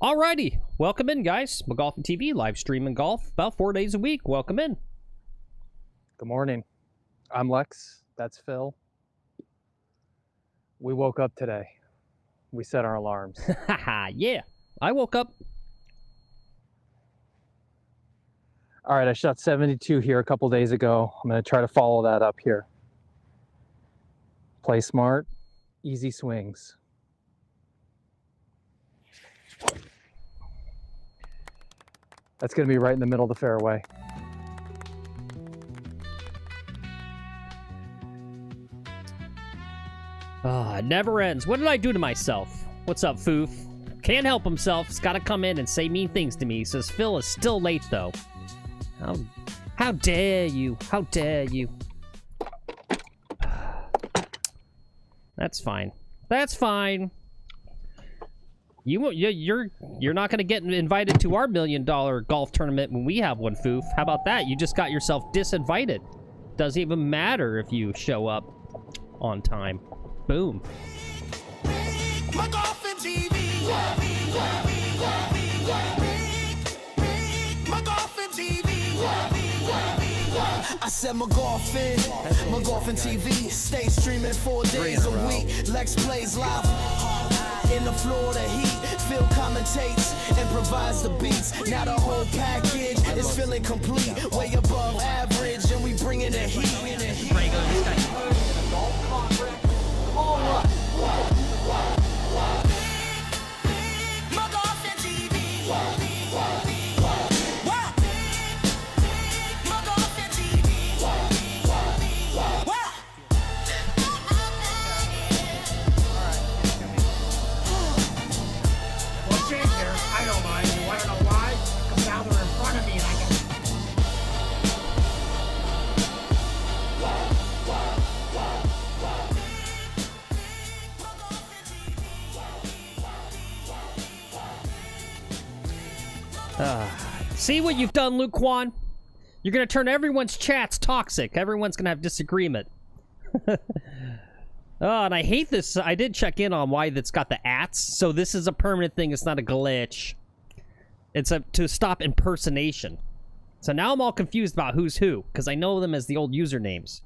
Alrighty, welcome in, guys. McGolfing TV, live streaming golf about 4 days a week. Welcome in. Good morning. I'm Lex. That's Phil. We woke up today. We set our alarms. Yeah, I woke up. All right, I shot 72 here a couple days ago. I'm going to try to follow that up here. Play smart, easy swings. That's going to be right in the middle of the fairway. It never ends. What did I do to myself? What's up, Foof? Can't help himself. He's got to come in and say mean things to me. He says, Phil is still late, though. How dare you? How dare you? That's fine. That's fine. You're not going to get invited to our $1 million golf tournament when we have one, Foof. How about that? You just got yourself disinvited. Doesn't even matter if you show up on time. Boom. I said McGolfing TV, stay streaming 4 days a week. Lex plays live in the Florida heat. Phil commentates and provides the beats. Now the whole package is feeling complete, way above average, and we bring in the heat. See what you've done, Luke Kwon? You're going to turn everyone's chats toxic. Everyone's going to have disagreement. And I hate this. I did check in on why that's got the ats. So this is a permanent thing. It's not a glitch. It's to stop impersonation. So now I'm all confused about who's who, because I know them as the old usernames.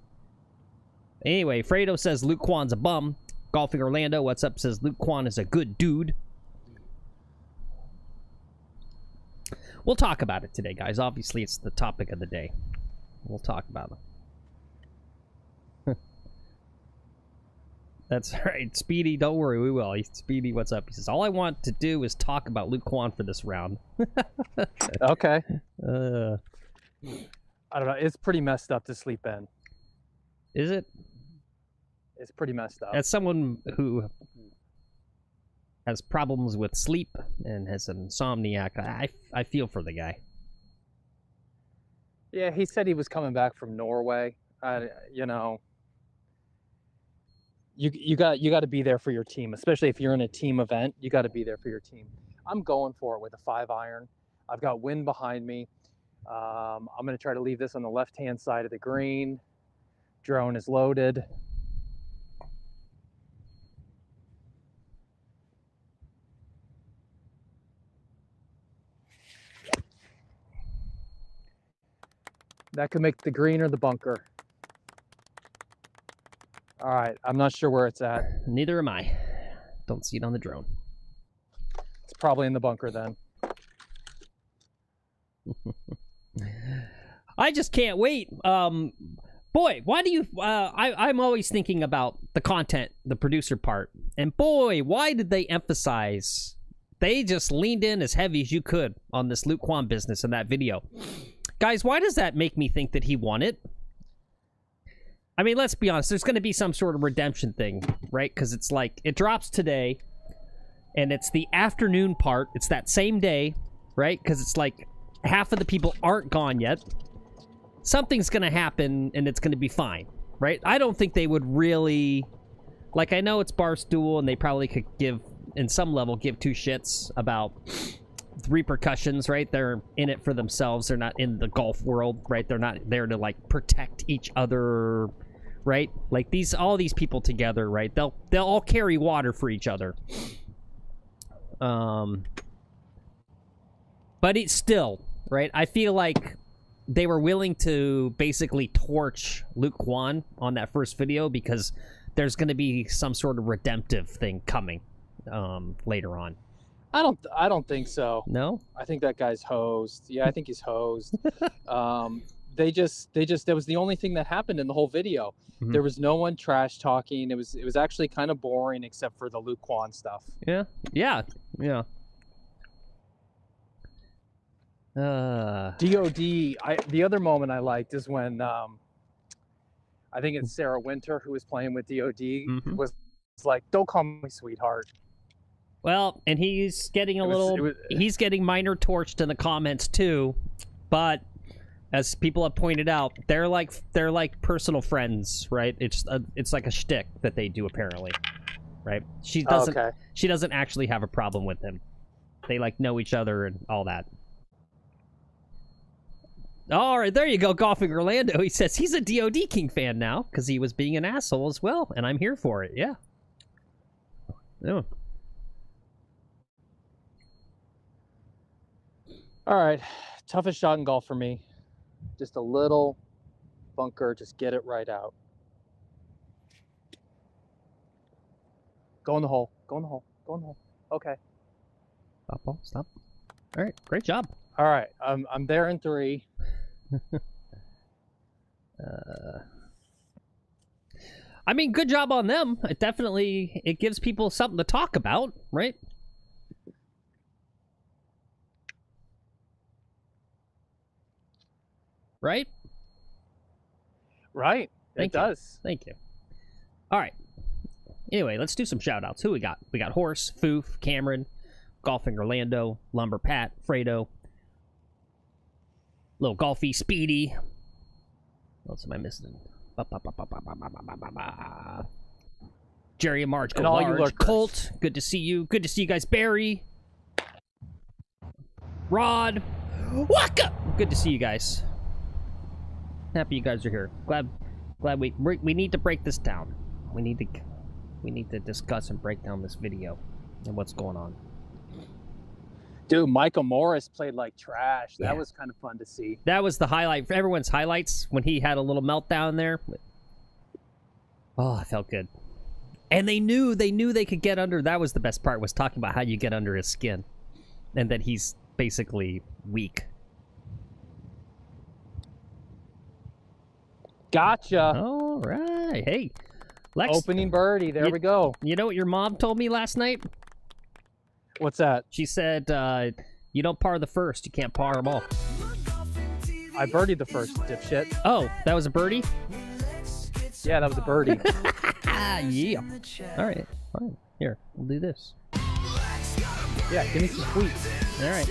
Anyway, Fredo says Luke Kwon's a bum. Golfing Orlando, what's up, says Luke Kwon is a good dude. We'll talk about it today, guys. Obviously, it's the topic of the day. We'll talk about it. That's right. Speedy, don't worry. We will. Speedy, what's up? He says, all I want to do is talk about Luke Kwon for this round. Okay. I don't know. It's pretty messed up to sleep in. Is it? It's pretty messed up. As someone who has problems with sleep and has an insomniac, I feel for the guy. Yeah, he said he was coming back from Norway. You know, you got to be there for your team, especially if you're in a team event. You got to be there for your team. I'm going for it with a 5-iron. I've got wind behind me. I'm going to try to leave this on the left-hand side of the green. Drone is loaded. That could make the green or the bunker. All right, I'm not sure where it's at. Neither am I. Don't see it on the drone. It's probably in the bunker then. I just can't wait. Boy, why do you... I'm always thinking about the content, the producer part. And boy, why did they emphasize... They just leaned in as heavy as you could on this Luke Kwon business in that video. Guys, why does that make me think that he won it? I mean, let's be honest. There's going to be some sort of redemption thing, right? Because it's like, it drops today, and it's the afternoon part. It's that same day, right? Because it's like, half of the people aren't gone yet. Something's going to happen, and it's going to be fine, right? I don't think they would really... Like, I know it's Barstool, and they probably could give, in some level, give two shits about... repercussions, right? They're in it for themselves. They're not in the golf world, right? They're not there to like protect each other, right? Like all these people together, right? They'll all carry water for each other. But it's still, right? I feel like they were willing to basically torch Luke Kwon on that first video because there's going to be some sort of redemptive thing coming later on. I don't think so. No? I think that guy's hosed. Yeah, I think he's hosed. They just that was the only thing that happened in the whole video. Mhm. There was no one trash talking. It was actually kind of boring except for the Luke Kwon stuff. Yeah. DOD. The other moment I liked is when I think it's Sarah Winter who was playing with DOD was like, "Don't call me sweetheart." Well, and he's getting he's getting minor torched in the comments too, but as people have pointed out, they're like personal friends, right? It's like a shtick that they do apparently, right? She doesn't actually have a problem with him. They like know each other and all that. All right, there you go, Golfing Orlando. He says he's a DOD King fan now because he was being an asshole as well, and I'm here for it. Yeah. Oh. All right, toughest shot in golf for me. Just a little bunker, just get it right out. Go in the hole, go in the hole, go in the hole. Okay. Stop ball, stop. All right, great job. All right, I'm there in 3. I mean, good job on them. It gives people something to talk about, right? Right? Right. It does. Thank you. All right. Anyway, let's do some shout outs. Who we got? We got Horse, Foof, Cameron, Golfing Orlando, Lumber Pat, Fredo, Little Golfy, Speedy. What else am I missing? Jerry and Marge, go and all large. you lurkers. Colt, good to see you. Good to see you guys. Barry, Rod, Waka. Good to see you guys. Happy you guys are here. Glad we need to break this down. We need to discuss and break down this video and what's going on. Dude, Michael Morris played like trash. Yeah. That was kind of fun to see. That was the highlight for everyone's highlights when he had a little meltdown there. Oh, it felt good. And they knew they could get under. That was the best part, was talking about how you get under his skin and that he's basically weak. Gotcha. All right. Hey, Lex. Opening birdie. There we go. You know what your mom told me last night? What's that? She said, you don't par the first. You can't par them all. I birdied the first, dipshit. Oh, that was a birdie? Yeah, that was a birdie. Yeah. All right. Fine. Here, we'll do this. Yeah, give me some tweets. All right.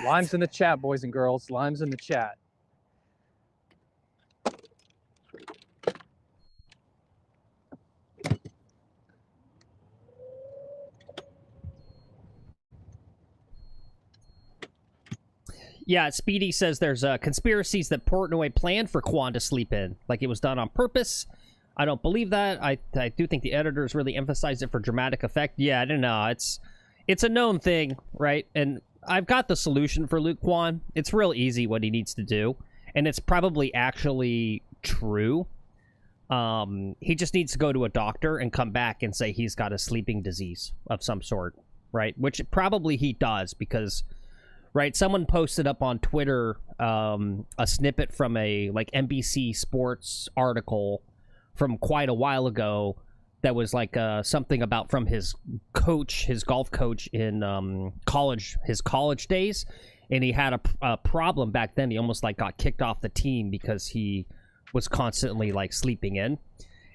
Limes in the chat, boys and girls. Limes in the chat. Yeah, Speedy says there's conspiracies that Portnoy planned for Kwon to sleep in, like it was done on purpose. I don't believe that. I do think the editors really emphasized it for dramatic effect. Yeah, I don't know. It's a known thing, right? And I've got the solution for Luke Kwon. It's real easy what he needs to do, and it's probably actually true. He just needs to go to a doctor and come back and say he's got a sleeping disease of some sort, right? Which probably he does because... Right, someone posted up on Twitter a snippet from a NBC Sports article from quite a while ago that was like something about from his coach, his golf coach in college, his college days, and he had a problem back then. He almost got kicked off the team because he was constantly sleeping in.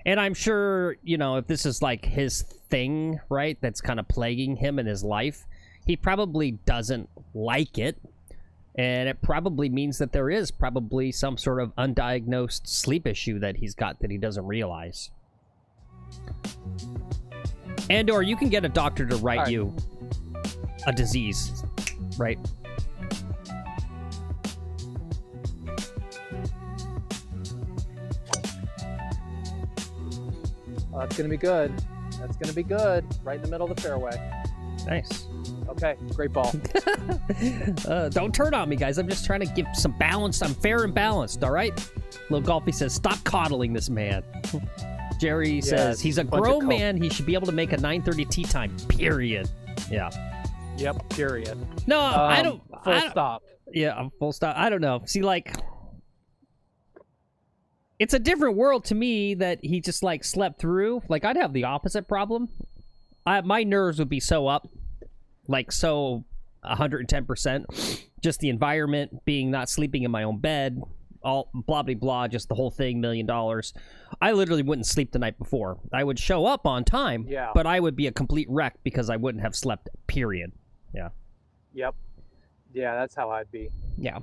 And I'm sure, if this is his thing, right, that's kind of plaguing him in his life, he probably doesn't like it, and it probably means that there is probably some sort of undiagnosed sleep issue that he's got that he doesn't realize. And or you can get a doctor to write you a disease, right? That's gonna be good. That's going to be good. Right in the middle of the fairway. Nice. Okay, great ball. Don't turn on me, guys. I'm just trying to give some balance. I'm fair and balanced, all right? Little Golfy says, stop coddling this man. Jerry says, he's a grown man. He should be able to make a 9:30 tee time, period. Yeah. Yep, period. No, I don't. Full stop. Yeah, full stop. I don't know. See, like, it's a different world to me that he just, like, slept through. Like, I'd have the opposite problem. My nerves would be so up. Like, so 110%. Just the environment, being not sleeping in my own bed, all blah, blah, blah, just the whole thing, $1 million. I literally wouldn't sleep the night before. I would show up on time, but I would be a complete wreck because I wouldn't have slept, period. Yeah. Yep. Yeah, that's how I'd be. Yeah.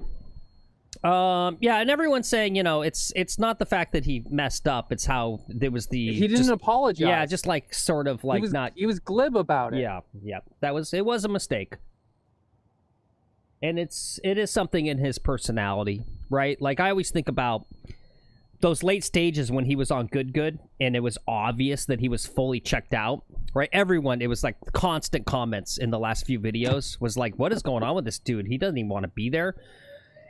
Yeah, and everyone's saying, you know, it's not the fact that he messed up, it's how there was the... He didn't apologize. Yeah, just like sort of like He was glib about it. Yeah, yeah. It was a mistake. And it is something in his personality, right? Like, I always think about those late stages when he was on Good, and it was obvious that he was fully checked out, right? Everyone, it was like constant comments in the last few videos was like, what is going on with this dude? He doesn't even want to be there.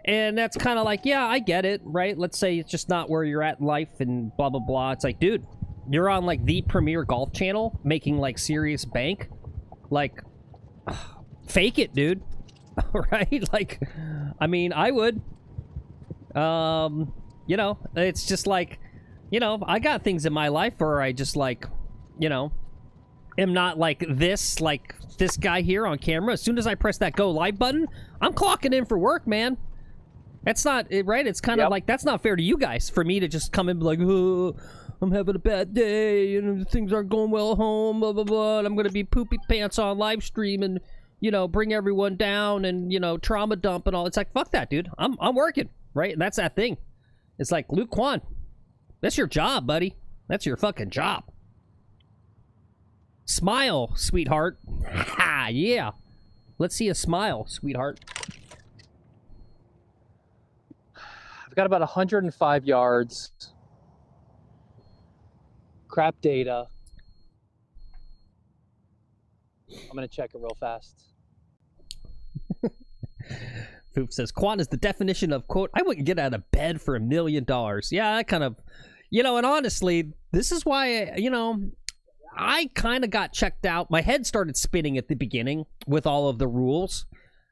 And that's kind of like, yeah, I get it, right? Let's say it's just not where you're at in life and blah, blah, blah. It's like, dude, you're on, like, the premier golf channel making, like, serious bank. Like, fake it, dude. Right? Like, I mean, I would. You know, it's just like, you know, I got things in my life where I just, like, you know, am not like this guy here on camera. As soon as I press that go live button, I'm clocking in for work, man. That's not right. It's kind of like, that's not fair to you guys for me to just come and be like, oh, I'm having a bad day and things aren't going well at home, blah, blah, blah. And I'm going to be poopy pants on live stream and, you know, bring everyone down and, you know, trauma dump and all. It's like, fuck that, dude. I'm working, right? And that's that thing. It's like, Luke Kwon, that's your job, buddy. That's your fucking job. Smile, sweetheart. Ha, yeah. Let's see a smile, sweetheart. I've got about 105 yards. Crap data. I'm going to check it real fast. Foop says, Kwon is the definition of, quote, I wouldn't get out of bed for $1 million. Yeah, I kind of, you know, and honestly, this is why, you know, I kind of got checked out. My head started spinning at the beginning with all of the rules.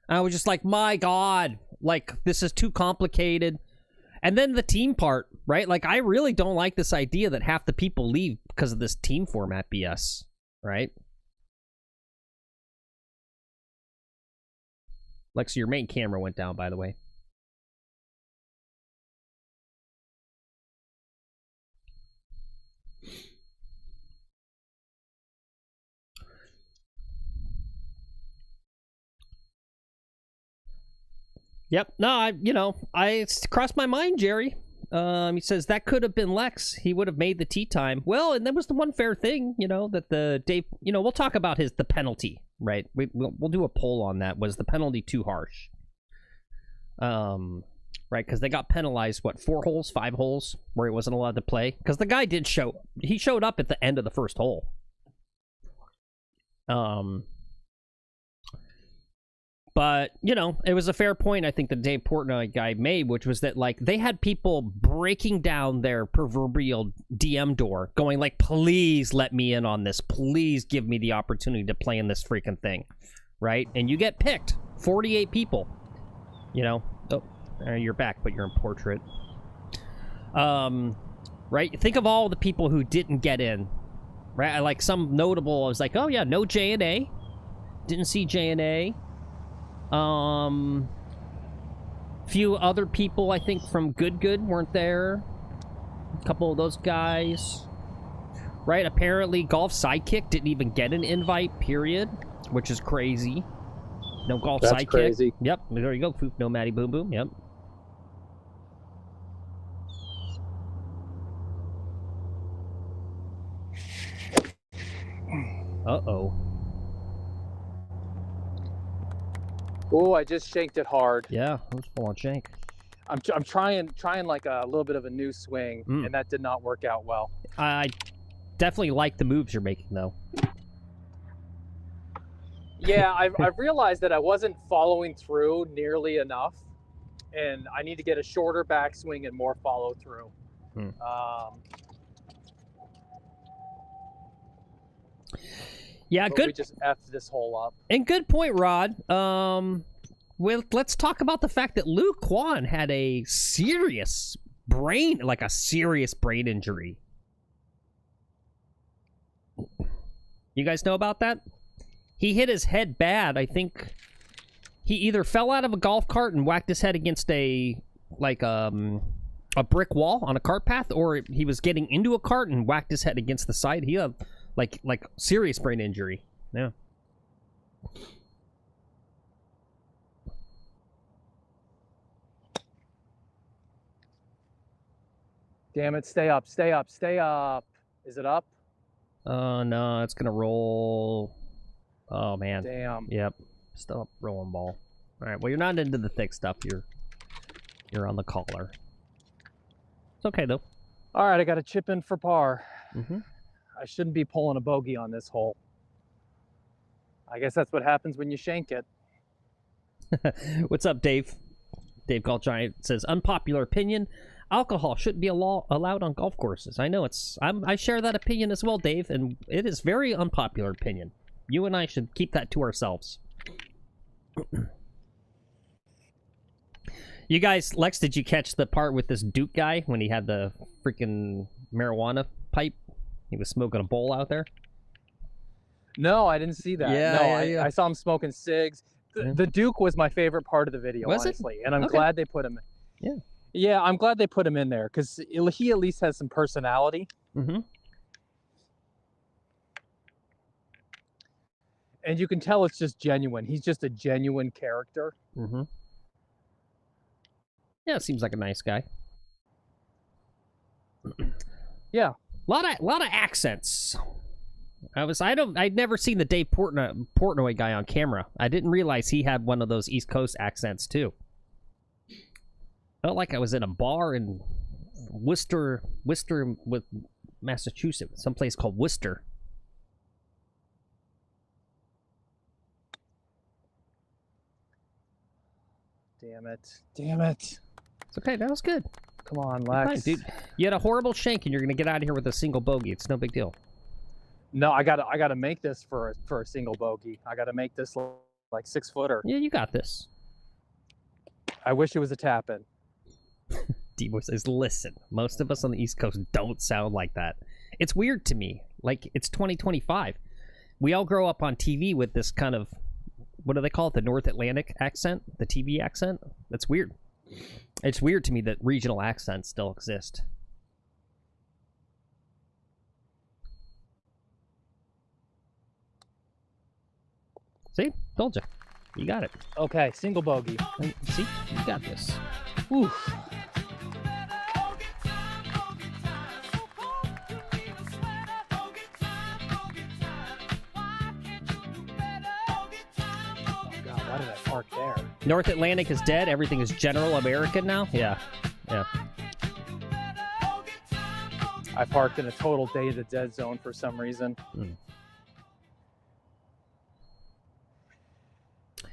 I was just like, my God, like, this is too complicated. And then the team part, right? Like, I really don't like this idea that half the people leave because of this team format BS, right? Like, so your main camera went down, by the way. Yep. No, it's crossed my mind, Jerry. He says that could have been Lex. He would have made the tee time. Well, and that was the one fair thing, you know, that the Dave, you know, we'll talk about the penalty, right? We'll do a poll on that. Was the penalty too harsh? Right, because they got penalized, what, 4 holes, 5 holes, where he wasn't allowed to play? Because the guy he showed up at the end of the first hole. But, you know, it was a fair point, I think, that Dave Portnoy guy made, which was that, like, they had people breaking down their proverbial DM door, going like, please let me in on this. Please give me the opportunity to play in this freaking thing, right? And you get picked. 48 people, you know. Oh, you're back, but you're in portrait. Right? Think of all the people who didn't get in, right? Like, some notable, I was like, oh, yeah, no J&A. Didn't see J&A. Few other people, I think, from Good weren't there. A couple of those guys. Right? Apparently, Golf Sidekick didn't even get an invite, period. Which is crazy. No Golf Sidekick. That's crazy. Yep. There you go. Foop, no Matty Boom Boom. Yep. Uh-oh. Oh, I just shanked it hard. Yeah, it was full on shank. I'm trying like a little bit of a new swing, and that did not work out well. I definitely like the moves you're making, though. Yeah, I've realized that I wasn't following through nearly enough, and I need to get a shorter backswing and more follow through. Yeah, but good. We just effed this hole up. And good point, Rod. Well, let's talk about the fact that Luke Kwon had a serious brain injury. You guys know about that? He hit his head bad. I think he either fell out of a golf cart and whacked his head against a brick wall on a cart path, or he was getting into a cart and whacked his head against the side. He had like serious brain injury. Yeah. Damn it, stay up, stay up, stay up. Is it up? Oh, no, it's going to roll. Oh, man. Damn. Yep. Still up rolling ball. All right, well, you're not into the thick stuff. You're on the collar. It's okay, though. All right, I got a chip in for par. Mm-hmm. I shouldn't be pulling a bogey on this hole. I guess that's what happens when you shank it. What's up, Dave? Dave Golf Giant says, unpopular opinion. Alcohol shouldn't be allowed on golf courses. I know I share that opinion as well, Dave, and it is very unpopular opinion. You and I should keep that to ourselves. You guys, Lex, did you catch the part with this Duke guy when he had the freaking marijuana pipe? He was smoking a bowl out there. No, I didn't see that. Yeah, I saw him smoking cigs. The Duke was my favorite part of the video, honestly, and I'm glad they put him. Yeah. Yeah, I'm glad they put him in there because he at least has some personality. Mm-hmm. And you can tell it's just genuine. He's just a genuine character. Mm-hmm. Yeah, seems like a nice guy. Yeah. A lot of accents. I'd never seen the Dave Portnoy guy on camera. I didn't realize he had one of those East Coast accents too. Felt like I was in a bar in Worcester with Massachusetts, someplace called Worcester. Damn it. Damn it. It's okay, that was good. Come on, Lex. Fine, dude. You had a horrible shank and you're gonna get out of here with a single bogey. It's no big deal. No, I gotta make this for a single bogey. I gotta make this like 6-footer. Yeah, you got this. I wish it was a tap-in. D-Boy says, listen, most of us on the East Coast don't sound like that. It's weird to me. Like, it's 2025. We all grow up on TV with this kind of, what do they call it? The North Atlantic accent? The TV accent? That's weird. It's weird to me that regional accents still exist. See? Told you. You got it. Okay, single bogey. See? You got this. Oof. Why did I park there? North Atlantic is dead. Everything is general American now. Yeah. I parked in a total data dead zone for some reason.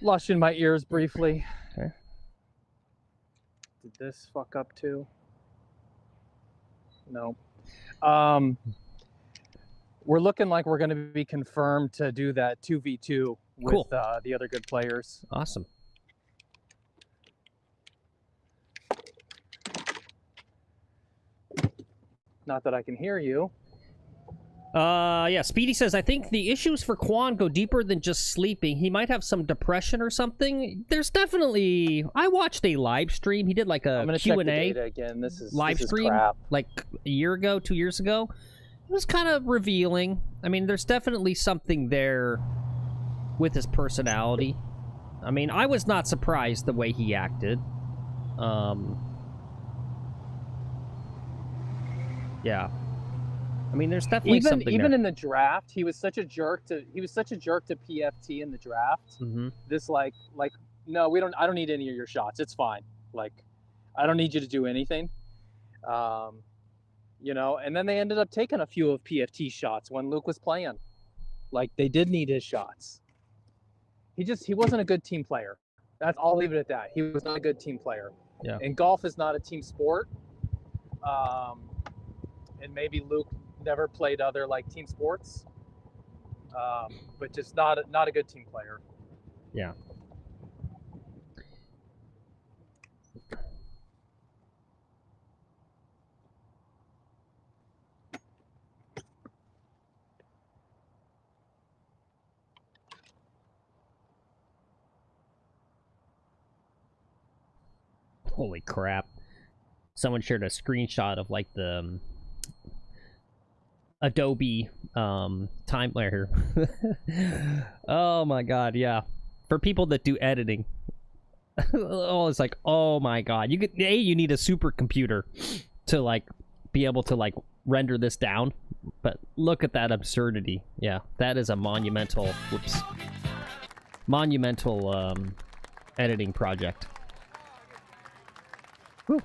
Lush in my ears briefly. Okay. Did this fuck up too? No. We're looking like we're going to be confirmed to do that 2v2 with the other good players. Awesome. Not that I can hear you. Yeah, Speedy says, I think the issues for Kwon go deeper than just sleeping. He might have some depression or something. There's definitely... I watched a live stream. He did like a Q&A check the data again. This is crap. Like a year ago, 2 years ago. It was kind of revealing. I mean, there's definitely something there with his personality. I mean, I was not surprised the way he acted. Yeah. I mean, there's definitely something even there. in the draft, he was such a jerk to PFT in the draft. Mm-hmm. This like no, I don't need any of your shots. It's fine. Like, I don't need you to do anything. you know, and then they ended up taking a few of PFT shots when Luke was playing. Like, they did need his shots. He wasn't a good team player. I'll leave it at that. He was not a good team player. Yeah. And golf is not a team sport. And maybe Luke never played other like team sports, but just not a good team player. Yeah. Holy crap. Someone shared a screenshot of like the Adobe time layer. Oh my god, yeah. For people that do editing. Oh, it's like, oh my god. You need a supercomputer to like be able to like render this down. But look at that absurdity. Yeah, that is a monumental editing project. Whew.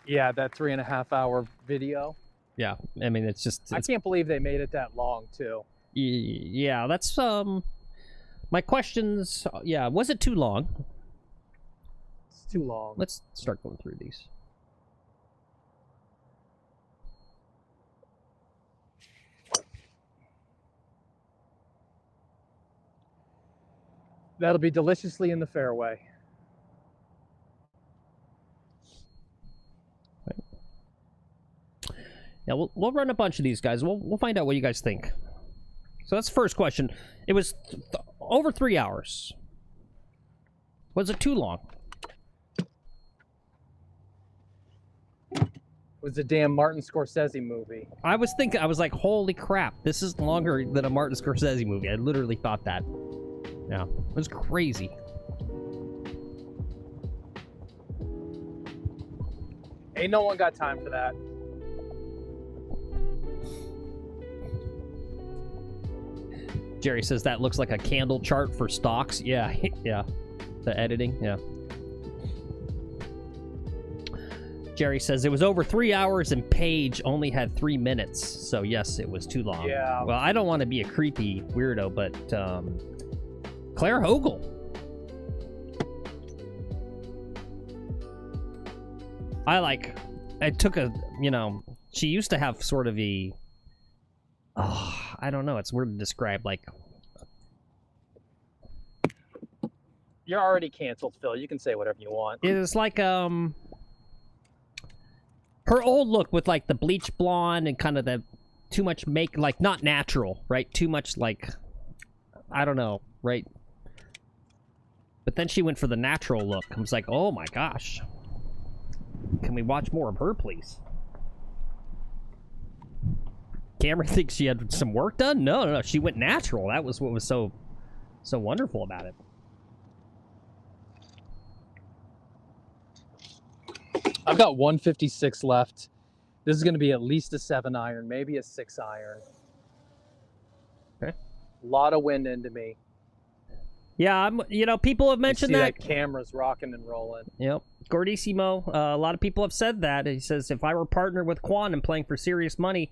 Yeah, that 3.5 hour video. Yeah, I mean, I can't believe they made it that long too. Yeah, that's my questions. Yeah, was it too long? It's too long. Let's start going through these. That'll be deliciously in the fairway. Yeah, we'll run a bunch of these guys. We'll find out what you guys think. So that's the first question. It was over 3 hours. Was it too long? It was a damn Martin Scorsese movie. I was like, holy crap, this is longer than a Martin Scorsese movie. I literally thought that. Yeah, it was crazy. Ain't no one got time for that. Jerry says that looks like a candle chart for stocks. Yeah, yeah. The editing, yeah. Jerry says it was over 3 hours and Paige only had 3 minutes. So yes, it was too long. Yeah. Well, I don't want to be a creepy weirdo, but Claire Hogle. I took a, she used to have sort of a, I don't know, it's weird to describe, like... You're already canceled, Phil. You can say whatever you want. It was like, her old look with, like, the bleach blonde and kind of the too much like, not natural, right? Too much, like, I don't know, right? But then she went for the natural look. I was like, oh my gosh. Can we watch more of her, please? Cameron thinks she had some work done? No. She went natural. That was what was so wonderful about it. I've got 156 left. This is going to be at least a 7-iron, maybe a 6-iron. Okay. A lot of wind into me. Yeah, people have mentioned that camera's rocking and rolling. Yep. Gordissimo, a lot of people have said that. He says, if I were partnered with Kwon and playing for serious money,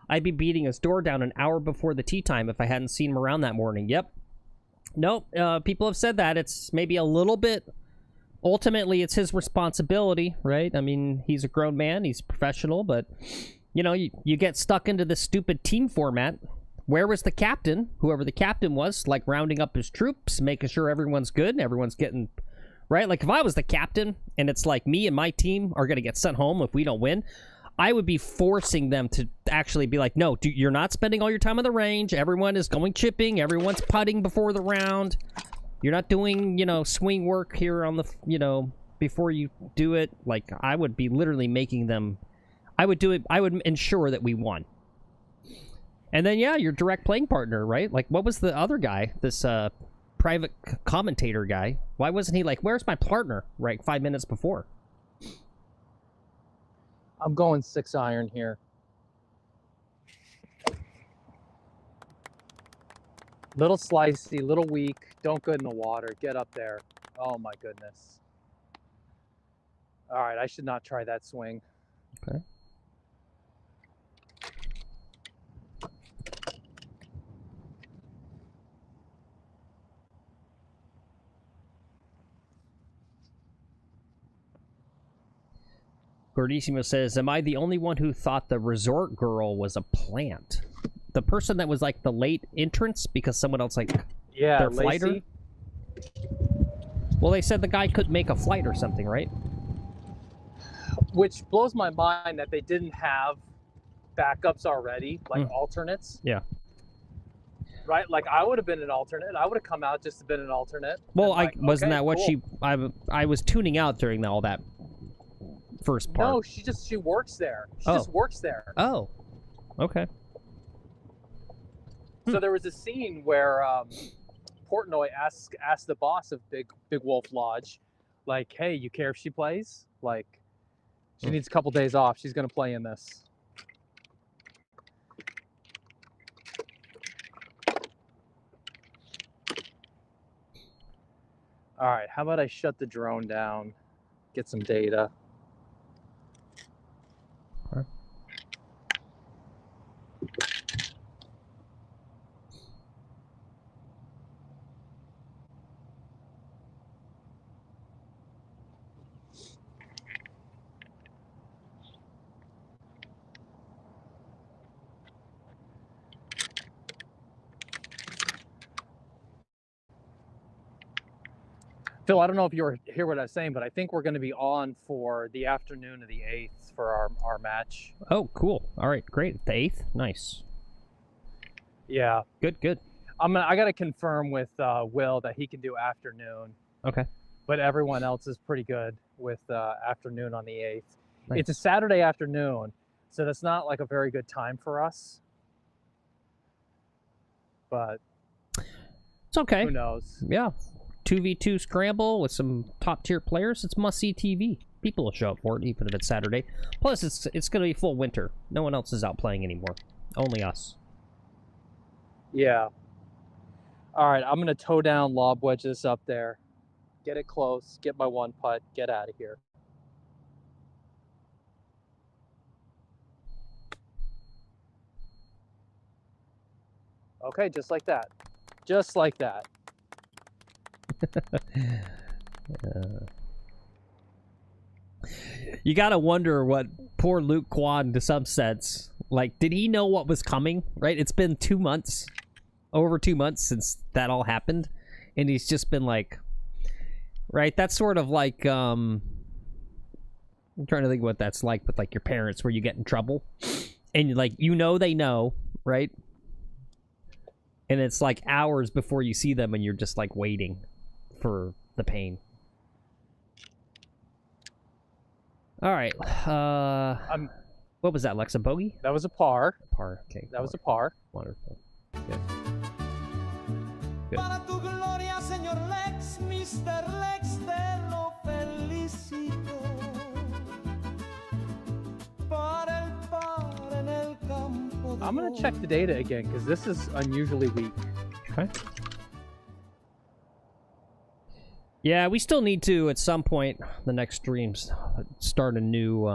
I'd be beating his door down an hour before the tee time if I hadn't seen him around that morning. Yep. Nope. People have said that. It's maybe a little bit... Ultimately, it's his responsibility, right? I mean, he's a grown man. He's professional, but, you get stuck into this stupid team format. Where was the captain, whoever the captain was, like rounding up his troops, making sure everyone's good and everyone's getting... Right? Like, if I was the captain and it's like me and my team are going to get sent home if we don't win... I would be forcing them to actually be like, no, you're not spending all your time on the range. Everyone is going chipping. Everyone's putting before the round. You're not doing, swing work here on the, before you do it. Like, I would be literally making them, I would ensure that we won. And then, yeah, your direct playing partner, right? Like, what was the other guy, this private commentator guy? Why wasn't he like, where's my partner, right, 5 minutes before? I'm going 6-iron here. Little slicey, little weak. Don't go in the water. Get up there. Oh my goodness. All right, I should not try that swing. Okay. Gordissimo says, am I the only one who thought the resort girl was a plant? The person that was like the late entrance because someone else like their flighter? Lacey. Well, they said the guy couldn't make a flight or something, right? Which blows my mind that they didn't have backups already, like alternates. Yeah. Right? Like, I would have been an alternate. I would have come out just to been an alternate. Well, like, wasn't okay, that what cool. I was tuning out during all that first part. No, she works there. She just works there. Oh. Okay. So there was a scene where Portnoy asked the boss of Big Wolf Lodge, like, hey, you care if she plays? Like, she needs a couple days off. She's going to play in this. All right, how about I shut the drone down, get some data. Okay. Phil, I don't know if you hear what I was saying, but I think we're going to be on for the afternoon of the 8th for our match. Oh, cool. All right, great. The 8th? Nice. Yeah. Good. I got to confirm with Will that he can do afternoon. Okay. But everyone else is pretty good with afternoon on the 8th. Nice. It's a Saturday afternoon, so that's not like a very good time for us. But it's okay. Who knows? Yeah. 2v2 scramble with some top-tier players. It's must-see TV. People will show up for it, even if it's Saturday. Plus, it's going to be full winter. No one else is out playing anymore. Only us. Yeah. All right, I'm going to toe down, lob wedge this up there. Get it close, get my one putt, get out of here. Okay, just like that. Just like that. You gotta wonder what poor Luke Kwon, to some sense, like, did he know what was coming? Right? It's been 2 months, over 2 months since that all happened, and he's just been like, right? That's sort of like, I'm trying to think what that's like with like your parents, where you get in trouble, and like they know, right? And it's like hours before you see them, and you're just like waiting for the pain. All right. What was that, Lex? A bogey? That was a par. Par. Okay. That was a par. Wonderful. Good. Good. Para tu gloria, señor Lex, Mr. Lex, te lo felicito. Para el par en el campo. I'm going to check the data again because this is unusually weak. Okay. Yeah, we still need to, at some point, the next streams, start a new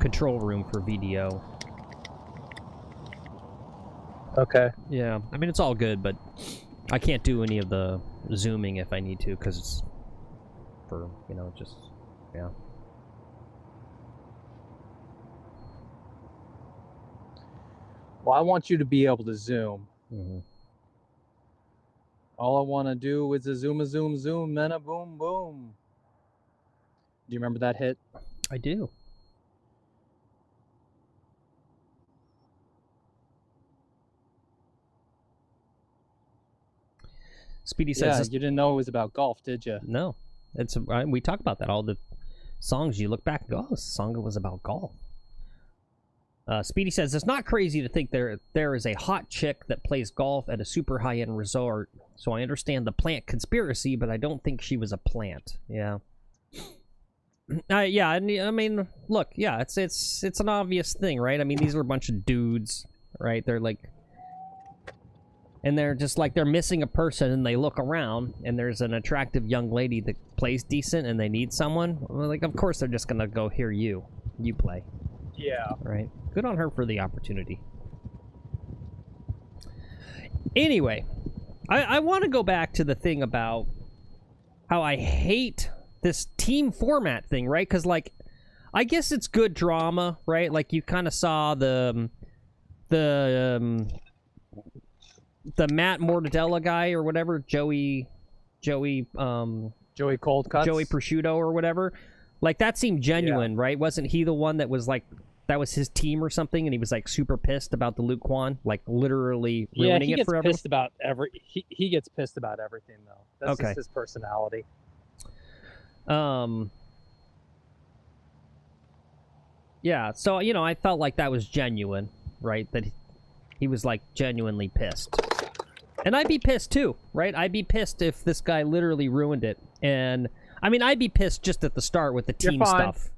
control room for VDO. Okay. Yeah, I mean, it's all good, but I can't do any of the zooming if I need to, because it's for, just, yeah. Well, I want you to be able to zoom. Mm-hmm. All I want to do is a zoom, then a boom, boom. Do you remember that hit? I do. Speedy says, you didn't know it was about golf, did you? No. We talk about that. All the songs you look back and go, oh, this song was about golf. Speedy says, it's not crazy to think there is a hot chick that plays golf at a super high-end resort, so I understand the plant conspiracy, but I don't think she was a plant. Yeah. Yeah, I mean, look, yeah, it's an obvious thing, right? I mean, these are a bunch of dudes, right? They're like, and they're just like they're missing a person, and they look around, and there's an attractive young lady that plays decent, and they need someone. Well, like, of course they're just gonna go hear you play. Yeah. Right. Good on her for the opportunity. Anyway, I want to go back to the thing about how I hate this team format thing, right? Because, like, I guess it's good drama, right? Like, you kind of saw the Matt Mortadella guy or whatever, Joey Cold Cuts. Joey Prosciutto or whatever. Like, that seemed genuine, right? Wasn't he the one that was like, that was his team or something, and he was like super pissed about the Luke Kwon, like literally ruining it for everyone? He gets pissed about everything, though. That's just his personality. Yeah, so, you know, I felt like that was genuine, right? That he was, like, genuinely pissed. And I'd be pissed, too, right? I'd be pissed if this guy literally ruined it. And, I mean, I'd be pissed just at the start with the team stuff.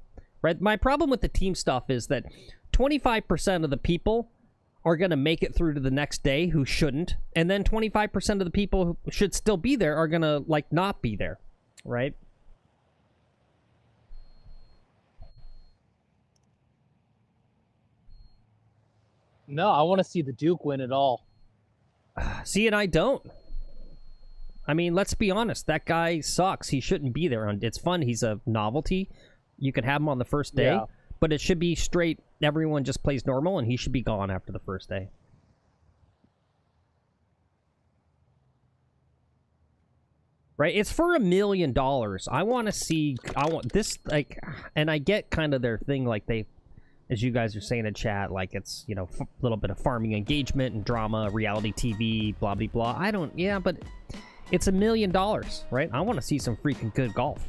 Right? My problem with the team stuff is that 25% of the people are going to make it through to the next day who shouldn't. And then 25% of the people who should still be there are going to, like, not be there. Right? No, I want to see the Duke win it all. See, and I don't. I mean, let's be honest. That guy sucks. He shouldn't be there. It's fun. He's a novelty. You can have him on the first day, but it should be straight. Everyone just plays normal, and he should be gone after the first day. Right? It's for $1 million. I want to see. I want this, like, and I get kind of their thing, like they, as you guys are saying in chat, like it's, you know, a little bit of farming engagement and drama, reality TV, blah blah blah. I don't. Yeah, but it's $1 million, right? I want to see some freaking good golf.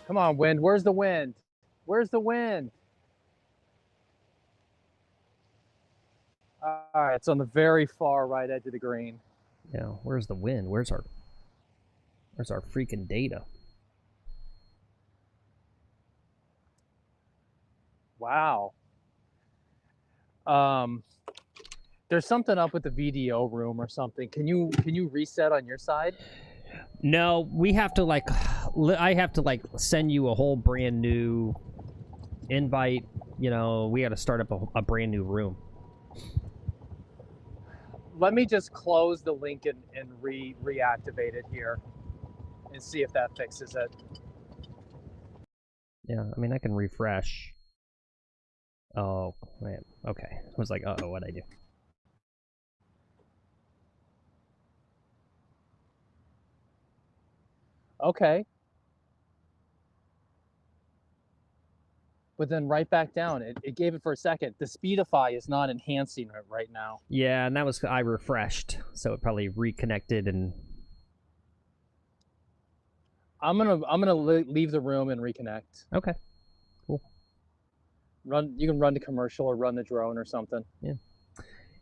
Come on, wind. Where's the wind? Where's the wind? All right, it's on the very far right edge of the green. Yeah, where's the wind? Where's our freaking data? Wow. There's something up with the VDO room or something. Can you reset on your side? No, we have to, like, I have to, like, send you a whole brand new invite. You know, we got to start up a brand new room. Let me just close the link and reactivate it here and see if that fixes it. Yeah, I mean, I can refresh. Oh, man. Okay. I was like, uh-oh, what'd I do? Okay. But then right back down. It gave it for a second. The Speedify is not enhancing it right now. Yeah, and that was, I refreshed, so it probably reconnected and... I'm gonna leave the room and reconnect. Okay. Cool. You can run the commercial or run the drone or something. Yeah.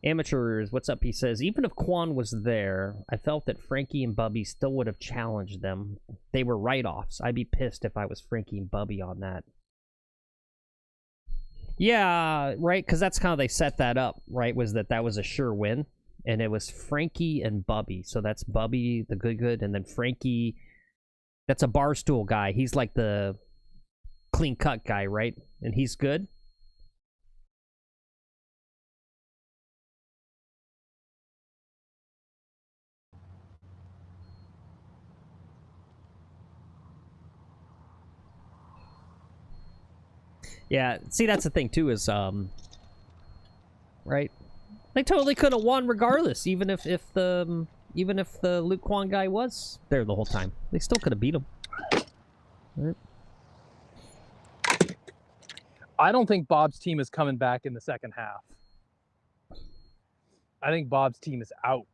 Amateurs, what's up? He says, even if Kwon was there, I felt that Frankie and Bubby still would have challenged them. They were write-offs. I'd be pissed if I was Frankie and Bubby on that. Yeah, right, because that's how they set that up, right, was that was a sure win, and it was Frankie and Bubby. So that's Bubby, the good, and then Frankie, that's a barstool guy. He's like the clean-cut guy, right? And he's good? Yeah, see, that's the thing, too, is, right? They totally could have won regardless, even if the Luke Kwon guy was there the whole time. They still could have beat him. Right. I don't think Bob's team is coming back in the second half. I think Bob's team is out.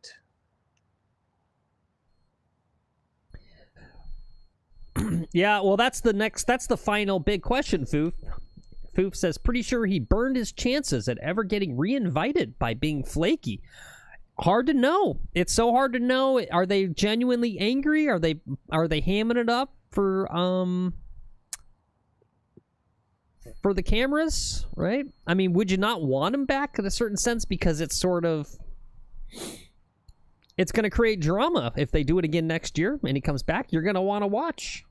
Yeah, well, that's the final big question, Foof. Foof says, pretty sure he burned his chances at ever getting re-invited by being flaky. Hard to know. It's so hard to know. Are they genuinely angry? Are they hamming it up for for the cameras, right? I mean, would you not want him back in a certain sense, because it's sort of, it's going to create drama if they do it again next year and he comes back. You're going to want to watch.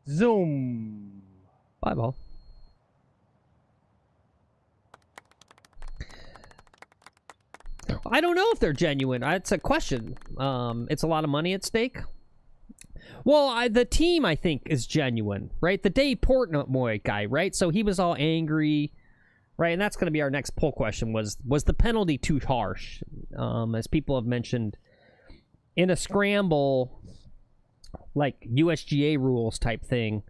Zoom. Bye, ball. I don't know if they're genuine. It's a question. It's a lot of money at stake. Well, the team, I think, is genuine, right? The Dave Portnoy guy, right? So he was all angry, right? And that's going to be our next poll question, was the penalty too harsh? As people have mentioned, in a scramble, like USGA rules type thing,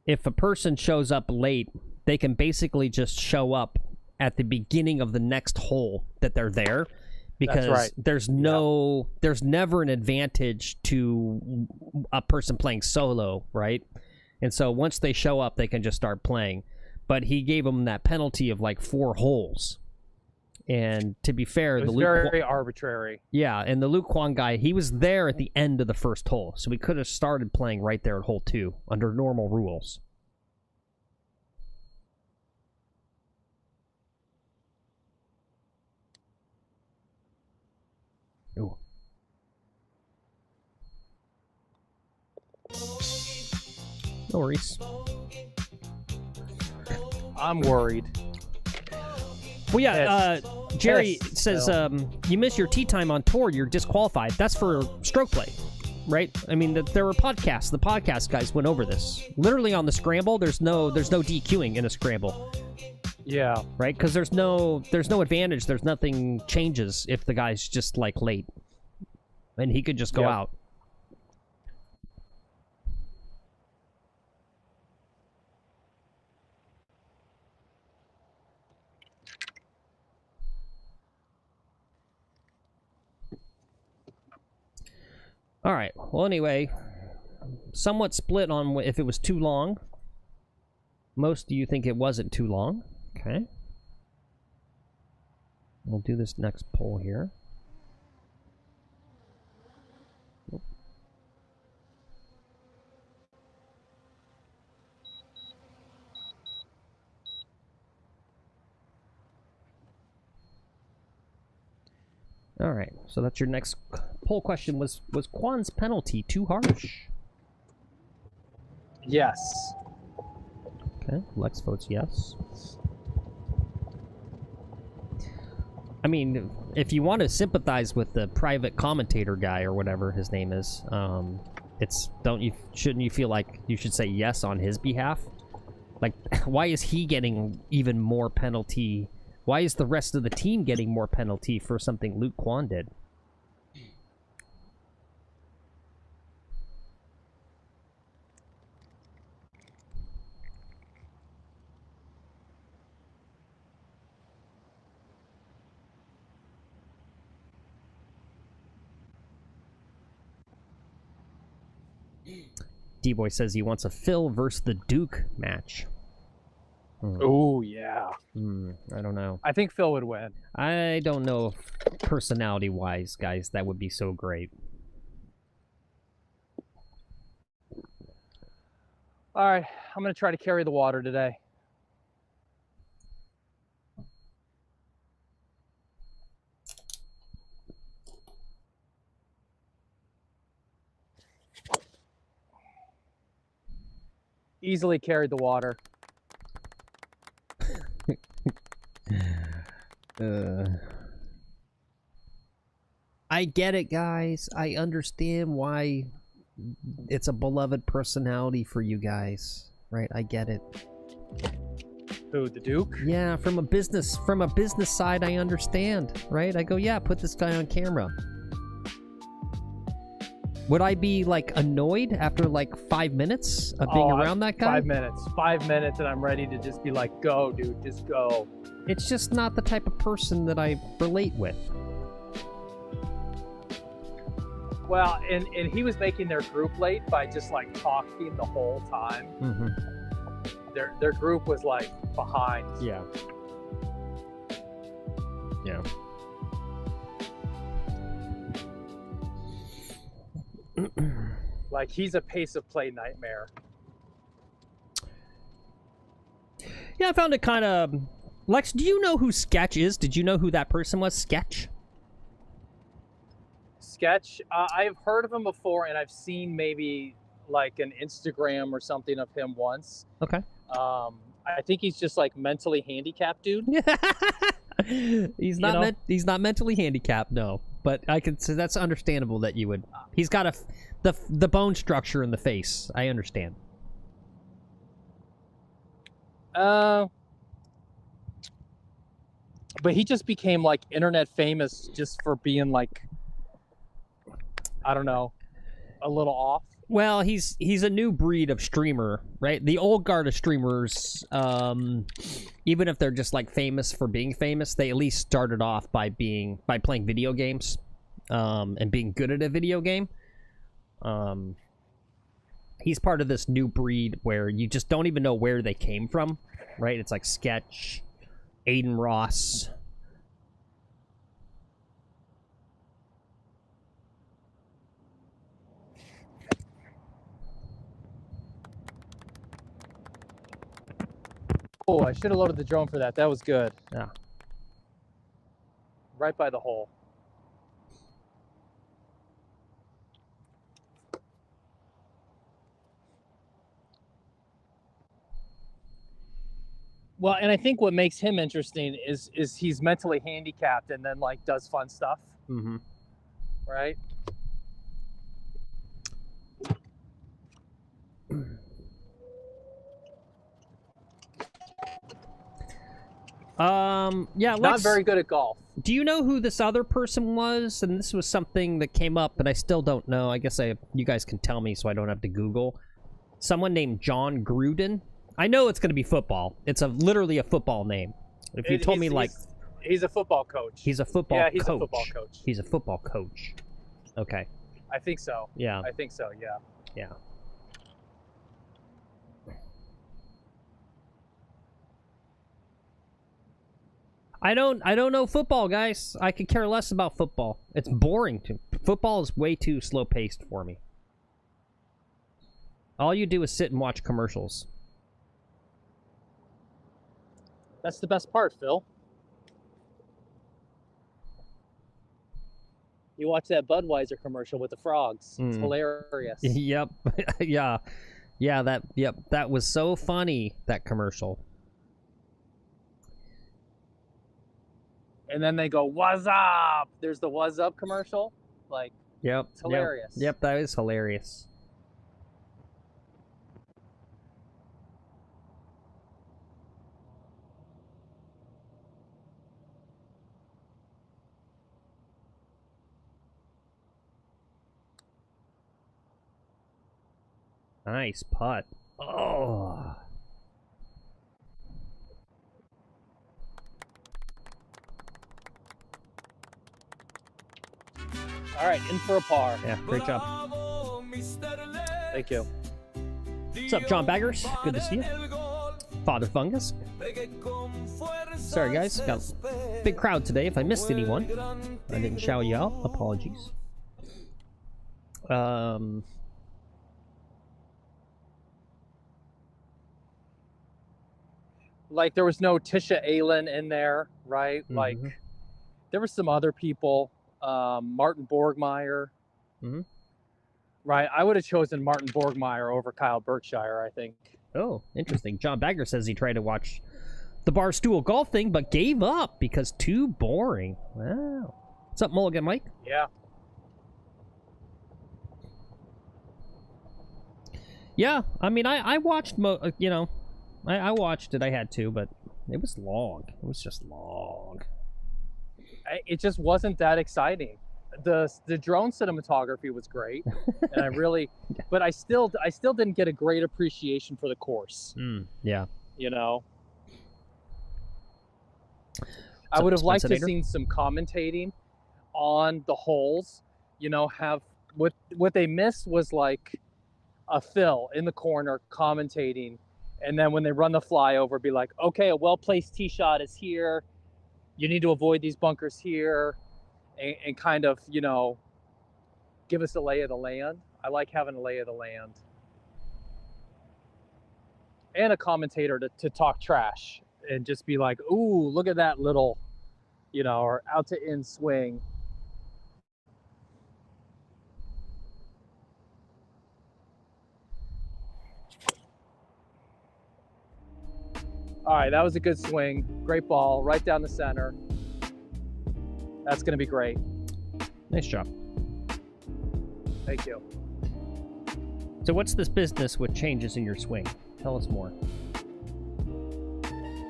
if a person shows up late, they can basically just show up at the beginning of the next hole that they're there, because right. there's never an advantage to a person playing solo, right? And so once they show up, they can just start playing. But he gave them that penalty of like 4 holes. And to be fair, it was very arbitrary. Yeah, and the Luke Kwon guy, he was there at the end of the first hole, so we could have started playing right there at hole 2 under normal rules. Ooh. No worries. I'm worried. Well, yeah, Jerry Yes. says, you miss your tee time on tour, you're disqualified. That's for stroke play, right? I mean, there were podcasts. The podcast guys went over this. Literally on the scramble, there's no DQing in a scramble. Yeah. Right? Because there's no advantage. There's nothing changes if the guy's just, like, late. And he could just go out. All right. Well, anyway, somewhat split on if it was too long. Most of you think it wasn't too long. Okay. We'll do this next poll here. All right, so that's your next poll question. Was Kwon's penalty too harsh? Yes. Okay, Lex votes yes. I mean, if you want to sympathize with the private commentator guy or whatever his name is, shouldn't you feel like you should say yes on his behalf? Like, why is he getting even more penalty? Why is the rest of the team getting more penalty for something Luke Kwon did? D-Boy says he wants a Phil versus the Duke match. Oh, yeah. I don't know. I think Phil would win. I don't know if personality-wise, guys, that would be so great. All right, I'm going to try to carry the water today. Easily carried the water. I get it, guys. I understand why it's a beloved personality for you guys, right? I get it. Who, the Duke? Yeah, from a business side, I understand, right? I go, yeah, put this guy on camera. Would I be like annoyed after like 5 minutes of being around that guy? 5 minutes. 5 minutes, and I'm ready to just be like, go, dude, just go. It's just not the type of person that I relate with. Well, and he was making their group late by just like talking the whole time. Mm-hmm. Their group was like behind. Yeah. Yeah. Like, he's a pace of play nightmare. Yeah, I found it kind of... Lex, do you know who Sketch is? Did you know who that person was? Sketch? Sketch, I've heard of him before, and I've seen maybe like an Instagram or something of him once. Okay. I think he's just like mentally handicapped, dude. He's not mentally handicapped, no. But I can say that's understandable that you would. He's got the bone structure in the face. I understand. But he just became like internet famous just for being like, I don't know, a little off. Well, he's a new breed of streamer, right? The old guard of streamers, even if they're just like famous for being famous, they at least started off by playing video games, and being good at a video game. He's part of this new breed where you just don't even know where they came from, right? It's like Sketch, Aiden Ross. Oh, I should have loaded the drone for that. That was good. Yeah. Right by the hole. Well, and I think what makes him interesting is he's mentally handicapped and then like does fun stuff. Mm-hmm. Right? Yeah, not very good at golf. Do you know who this other person was? And this was something that came up, but I still don't know. I guess you guys can tell me so I don't have to Google. Someone named John Gruden. I know it's going to be football. It's literally a football name. If you told me like... He's a football coach. He's a football coach. Yeah, he's a football coach. He's a football coach. Okay. I think so. Yeah. I think so, yeah. Yeah. I don't know football, guys. I could care less about football. It's boring. Football is way too slow-paced for me. All you do is sit and watch commercials. That's the best part, Phil. You watch that Budweiser commercial with the frogs. It's hilarious. Yep. Yeah. Yeah, that was so funny, that commercial. And then they go, "What's up?" There's the "What's up" commercial. Like, yep. It's hilarious. Yep, that is hilarious. Nice putt. Oh. All right, in for a par. Yeah, great job. Thank you. What's up, John Baggers? Good to see you. Father Fungus. Sorry, guys. Got a big crowd today. If I missed anyone, I didn't shout you out. Apologies. Like, there was no Tisha Allen in there, right? Mm-hmm. Like, there were some other people. Martin Borgmeyer. Mm-hmm. Right, I would have chosen Martin Borgmeyer over Kyle Berkshire, I think. Oh, interesting. John Bagger says he tried to watch the Barstool golf thing, but gave up because too boring. Wow. What's up, Mulligan Mike? Yeah. Yeah, I mean, I watched, I watched it. I had to, but it was long. It was just long. It just wasn't that exciting. The drone cinematography was great, and I really, but I still didn't get a great appreciation for the course. Yeah. You know, I would have liked to seen some commentating on the holes. You know, have what they missed was like a Phil in the corner commentating, and then when they run the flyover, be like, okay, a well-placed tee shot is here. You need to avoid these bunkers here, and kind of, you know, give us a lay of the land. I like having a lay of the land. And a commentator to talk trash and just be like, ooh, look at that little, you know, or out to in swing. All right, that was a good swing. Great ball, right down the center. That's going to be great. Nice job. Thank you. So what's this business with changes in your swing? Tell us more.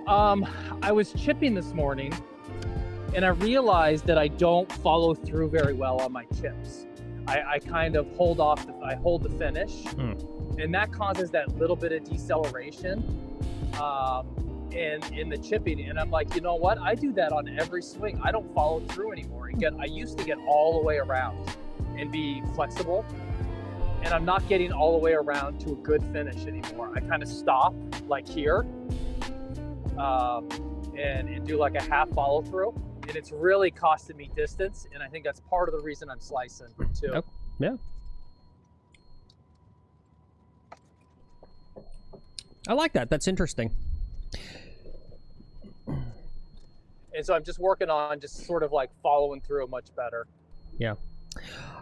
I was chipping this morning, and I realized that I don't follow through very well on my chips. I kind of hold off, I hold the finish, and that causes that little bit of deceleration in the chipping. And I'm like, you know what? I do that on every swing. I don't follow through anymore. I used to get all the way around and be flexible, and I'm not getting all the way around to a good finish anymore. I kind of stop like here and do like a half follow through, and it's really costing me distance, and I think that's part of the reason I'm slicing too. Oh, yeah. I like that. That's interesting. And so I'm just working on just sort of like following through much better. Yeah.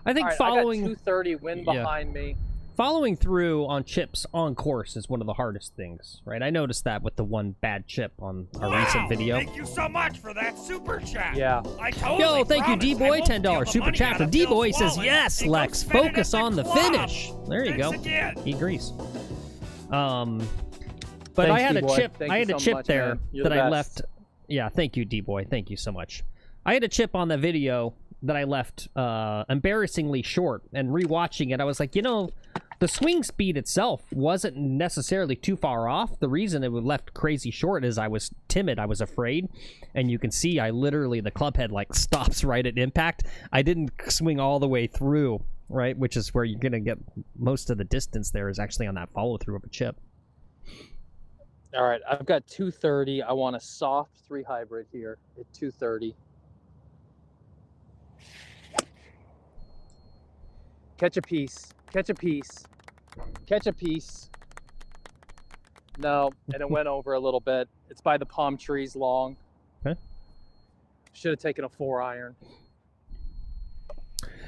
I think right, following... I got 230 wind behind me. Following through on chips on course is one of the hardest things, right? I noticed that with the one bad chip on our recent video. Thank you so much for that super chat. Yeah. I totally Yo, thank you, D-Boy. $10 super chat for D-Boy. Says, yes, Lex, focus on the finish. There you go. He agrees. But Thanks, I had D-Boy. a chip. Thank I you had a so chip much, there man. You're that the I best. left. Yeah, thank you, D-Boy. Thank you so much. I had a chip on the video that I left embarrassingly short, and rewatching it, I was like, you know, the swing speed itself wasn't necessarily too far off. The reason it was left crazy short is I was timid. I was afraid. And you can see I literally, the club head like stops right at impact. I didn't swing all the way through, right? Which is where you're going to get most of the distance there is actually on that follow through of a chip. All right, I've got 230. I want a soft 3 hybrid here at 230. Catch a piece, catch a piece, catch a piece. No, and it went over a little bit. It's by the palm trees long. Okay. Should have taken a 4 iron.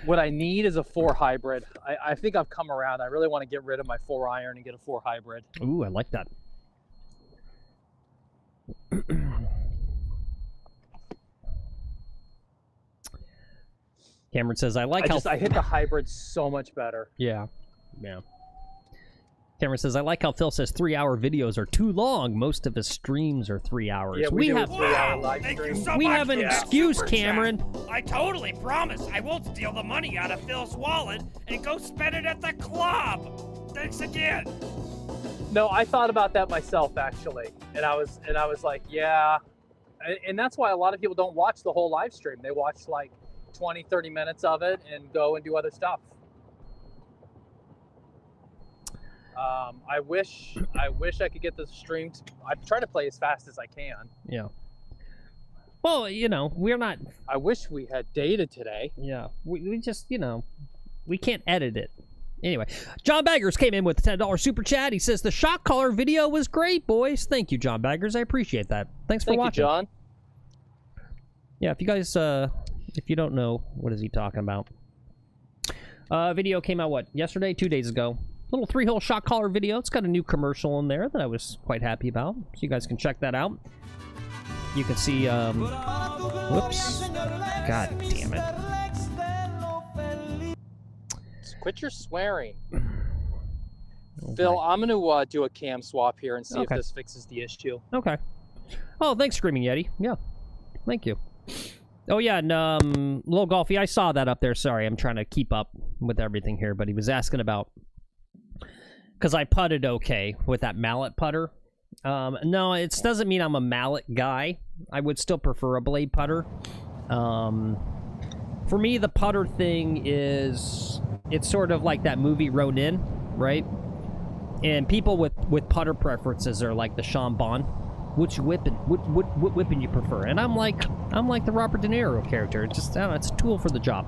What I need is a 4 hybrid. I think I've come around. I really want to get rid of my 4 iron and get a 4 hybrid. Ooh, I like that. Cameron says, I like how... I hit the hybrid so much better. Yeah. Yeah. Cameron says, I like how Phil says 3-hour videos are too long. Most of his streams are 3 hours. Yeah, we have do a 3-hour live Thank stream. you so we much have an for that excuse, super chat. Cameron. I totally promise I won't steal the money out of Phil's wallet and go spend it at the club. Thanks again. No, I thought about that myself actually, and I was like, yeah, and that's why a lot of people don't watch the whole live stream. They watch like 20-30 minutes of it and go and do other stuff. I wish I could get the stream. I'm trying to play as fast as I can. Yeah. Well, you know, we're not... I wish we had data today. Yeah. We just, you know, we can't edit it. Anyway, John Baggers came in with a $10 super chat. He says, the shock collar video was great, boys. Thank you, John Baggers. I appreciate that. Thanks for watching. Thank you, John. Yeah, if you guys, if you don't know, what is he talking about? Video came out, what, yesterday? 2 days ago. Little 3-hole shock collar video. It's got a new commercial in there that I was quite happy about. So you guys can check that out. You can see, whoops. God damn it. Quit your swearing. Phil, I'm going to do a cam swap here and see if this fixes the issue. Okay. Oh, thanks, Screaming Yeti. Yeah. Thank you. Oh, yeah, and Lil Golfy, I saw that up there. Sorry, I'm trying to keep up with everything here, but he was asking about... Because I putted okay with that mallet putter. No, it doesn't mean I'm a mallet guy. I would still prefer a blade putter. For me, the putter thing is... It's sort of like that movie Ronin, right? And people with putter preferences are like the Sean Bond. Which whipping you prefer? And I'm like the Robert De Niro character. It's just, I don't know, it's a tool for the job.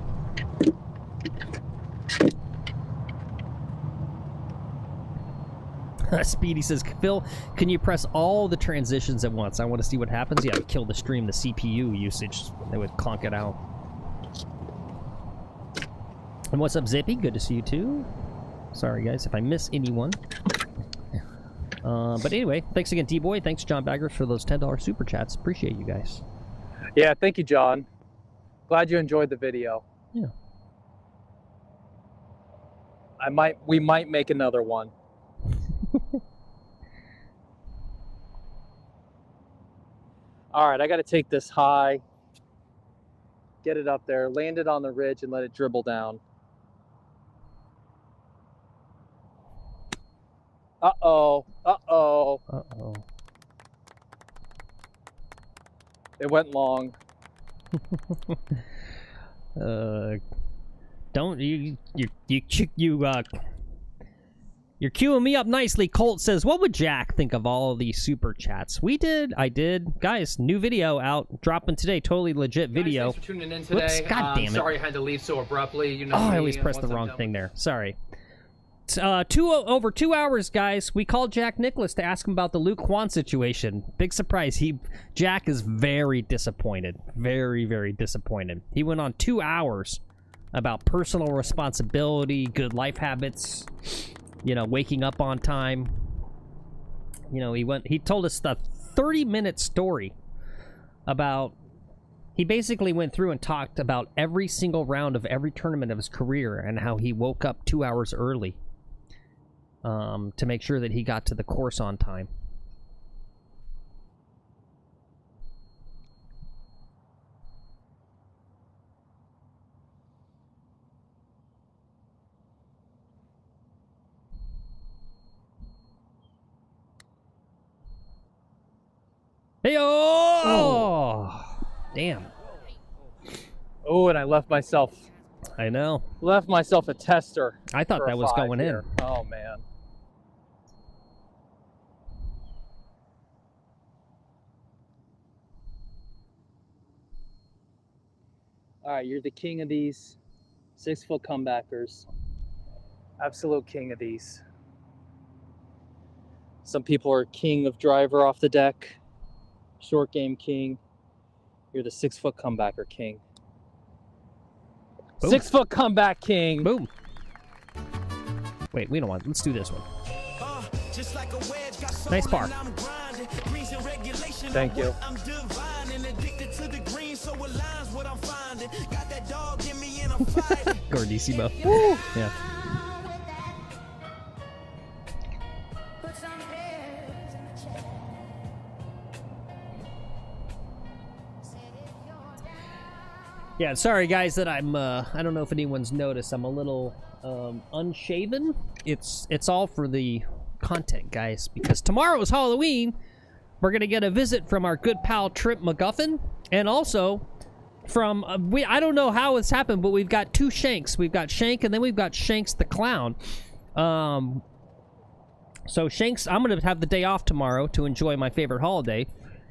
Speedy says, Phil, can you press all the transitions at once? I want to see what happens. Yeah, kill the stream, the CPU usage. They would clonk it out. And what's up, Zippy? Good to see you too. Sorry, guys, if I miss anyone. But anyway, thanks again, D-Boy. Thanks, John Baggers, for those $10 super chats. Appreciate you guys. Yeah, thank you, John. Glad you enjoyed the video. Yeah. We might make another one. All right, I got to take this high, get it up there, land it on the ridge, and let it dribble down. Uh-oh. Uh-oh. Uh-oh. It went long. Don't you're queuing me up nicely. Colt says, what would Jack think of all of these super chats? I did. Guys, new video out, dropping today. Totally legit video. Guys, thanks for tuning in today. Whoops, God damn it. Sorry I had to leave so abruptly. You know, I always pressed the wrong thing there. Sorry. Over 2 hours, guys. We called Jack Nicholas to ask him about the Luke Kwon situation. Big surprise. Jack is very disappointed. Very, very disappointed. He went on 2 hours about personal responsibility, good life habits, you know, waking up on time. You know, he told us the 30-minute story about, he basically went through and talked about every single round of every tournament of his career and how he woke up 2 hours early to make sure that he got to the course on time. Hey, oh! Damn. Oh, and I left myself I know. a tester. I thought that was going in. Oh, man. All right, you're the king of these 6-foot comebackers. Absolute king of these. Some people are king of driver off the deck. Short game king. You're the 6-foot comebacker king. Boom. 6-foot comeback king. Boom. Wait, we don't want. Let's do this one. Nice par. Thank you. Gordissimo. Yeah. Yeah, sorry guys that I'm I don't know if anyone's noticed, I'm a little unshaven. It's all for the content, guys, because tomorrow is Halloween. We're gonna get a visit from our good pal Trip McGuffin, and also from I don't know how it's happened, but we've got two Shanks. We've got Shank and then we've got Shanks the Clown. So Shanks, I'm gonna have the day off tomorrow to enjoy my favorite holiday.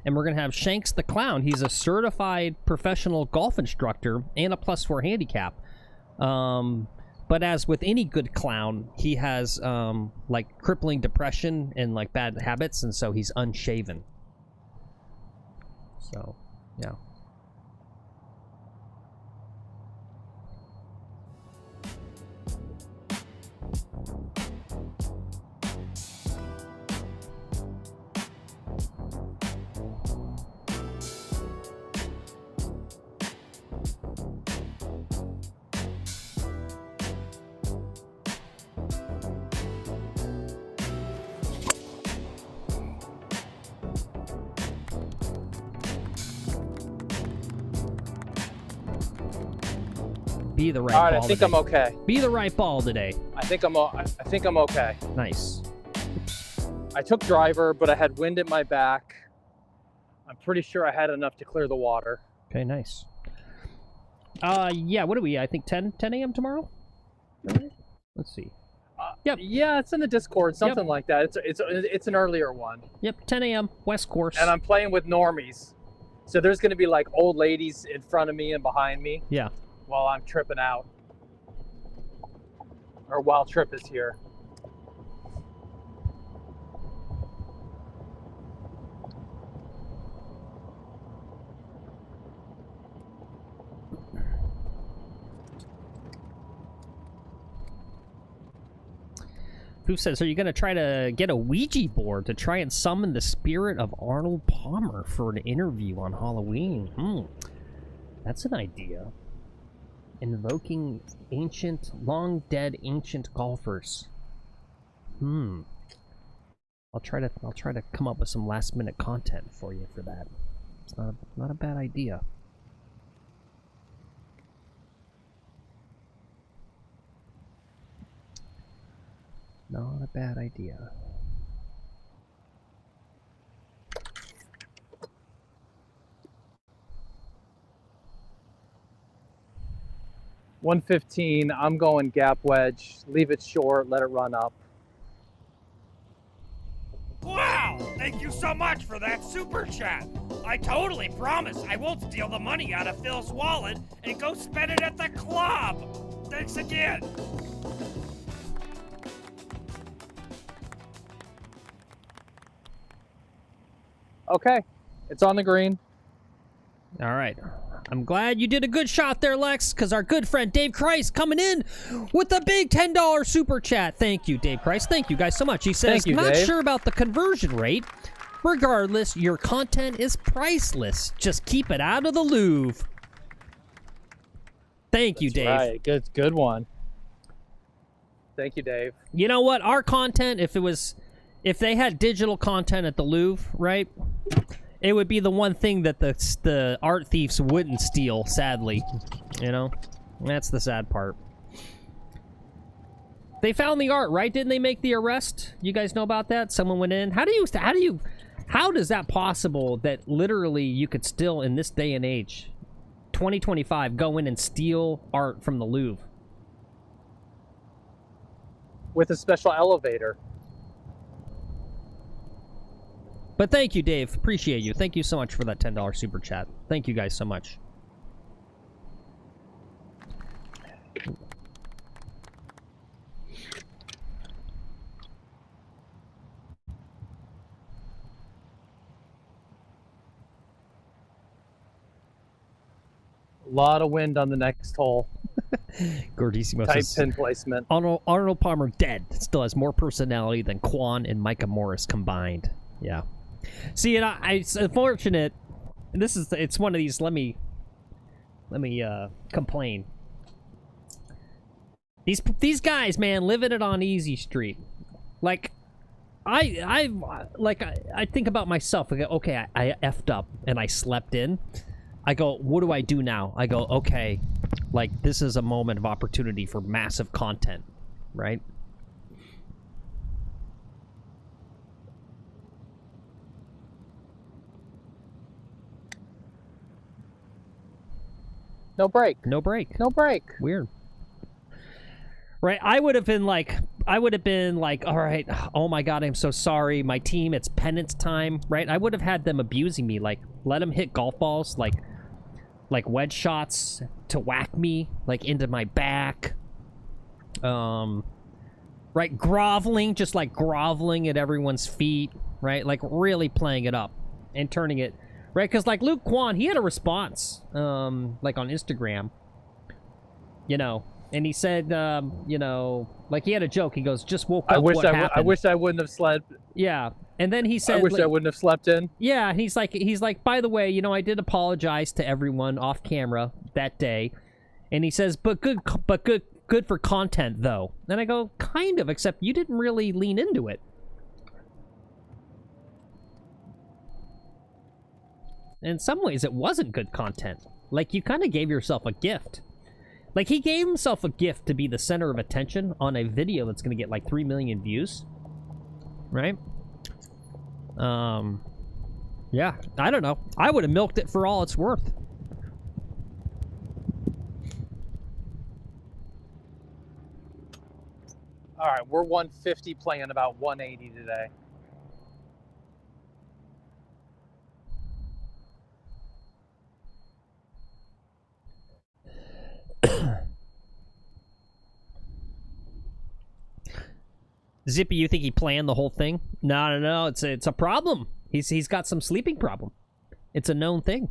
And we're going to have Shanks the Clown. He's a certified professional golf instructor and a +4 handicap. But as with any good clown, he has, like, crippling depression and, like, bad habits, and so he's unshaven. So, yeah. Be the right All right, ball I think today. I'm okay. Be the right ball today. I think I'm okay. Nice. I took driver, but I had wind at my back. I'm pretty sure I had enough to clear the water. Okay, nice. Yeah, what are we? I think 10 a.m. tomorrow? Let's see. Yep. Yeah, it's in the Discord, something like that. It's an earlier one. Yep, 10 a.m. West Course. And I'm playing with normies. So there's going to be like old ladies in front of me and behind me. Yeah. While I'm tripping out. Or while Trip is here. Who says, are you going to try to get a Ouija board to try and summon the spirit of Arnold Palmer for an interview on Halloween? That's an idea. Invoking long-dead ancient golfers. I'll try to come up with some last-minute content for you for that. It's not a bad idea. Not a bad idea. $115. I'm going gap wedge. Leave it short. Let it run up. Wow! Thank you so much for that super chat. I totally promise I won't steal the money out of Phil's wallet and go spend it at the club. Thanks again. Okay, it's on the green. All right. I'm glad you did a good shot there, Lex, because our good friend Dave Christ coming in with the big $10 super chat. Thank you, Dave Christ. Thank you guys so much. He says, Thank you, not Dave. sure about the conversion rate. Regardless, your content is priceless. Just keep it out of the Louvre. Thank you, Dave. Right, good one. Thank you, Dave. You know what? Our content, if they had digital content at the Louvre, right? It would be the one thing that the art thieves wouldn't steal, sadly. You know? That's the sad part. They found the art, right? Didn't they make the arrest? You guys know about that? Someone went in. How does that possible that literally you could still, in this day and age, 2025, go in and steal art from the Louvre? With a special elevator. But thank you, Dave. Appreciate you. Thank you so much for that $10 super chat. Thank you guys so much. A lot of wind on the next hole. Gordissimo Tight says, pin placement. Arnold Palmer dead. Still has more personality than Kwon and Micah Morris combined. Yeah. See, and it's unfortunate. And it's one of these. Let me complain. These guys, man, living it on easy street. Like, I think about myself. I go, okay, I effed up and I slept in. I go, what do I do now? I go, okay, like, this is a moment of opportunity for massive content, right? No break. No break. No break. Weird. Right, I would have been like, all right, oh my god, I'm so sorry. My team, it's penance time, right? I would have had them abusing me, like, let them hit golf balls, like wedge shots to whack me, like, into my back. Right, groveling, just like groveling at everyone's feet, right? Like, really playing it up and turning it, right? Because, like, Luke Kwon, he had a response, like, on Instagram, you know, and he said, you know, like, he had a joke. He goes, just woke up, what happened? I wish I wouldn't have slept. Yeah. And then he said, I wish I wouldn't have slept in. yeah, and he's like, by the way, you know, I did apologize to everyone off camera that day. And he says, but good for content, though. And I go, kind of, except you didn't really lean into it. In some ways, it wasn't good content. Like, you kind of gave yourself a gift. Like, he gave himself a gift to be the center of attention on a video that's going to get, like, 3 million views. Right? Yeah, I don't know. I would have milked it for all it's worth. All right, we're 150 playing about 180 today. Zippy, you think he planned the whole thing? No. It's a problem. He's got some sleeping problem. It's a known thing.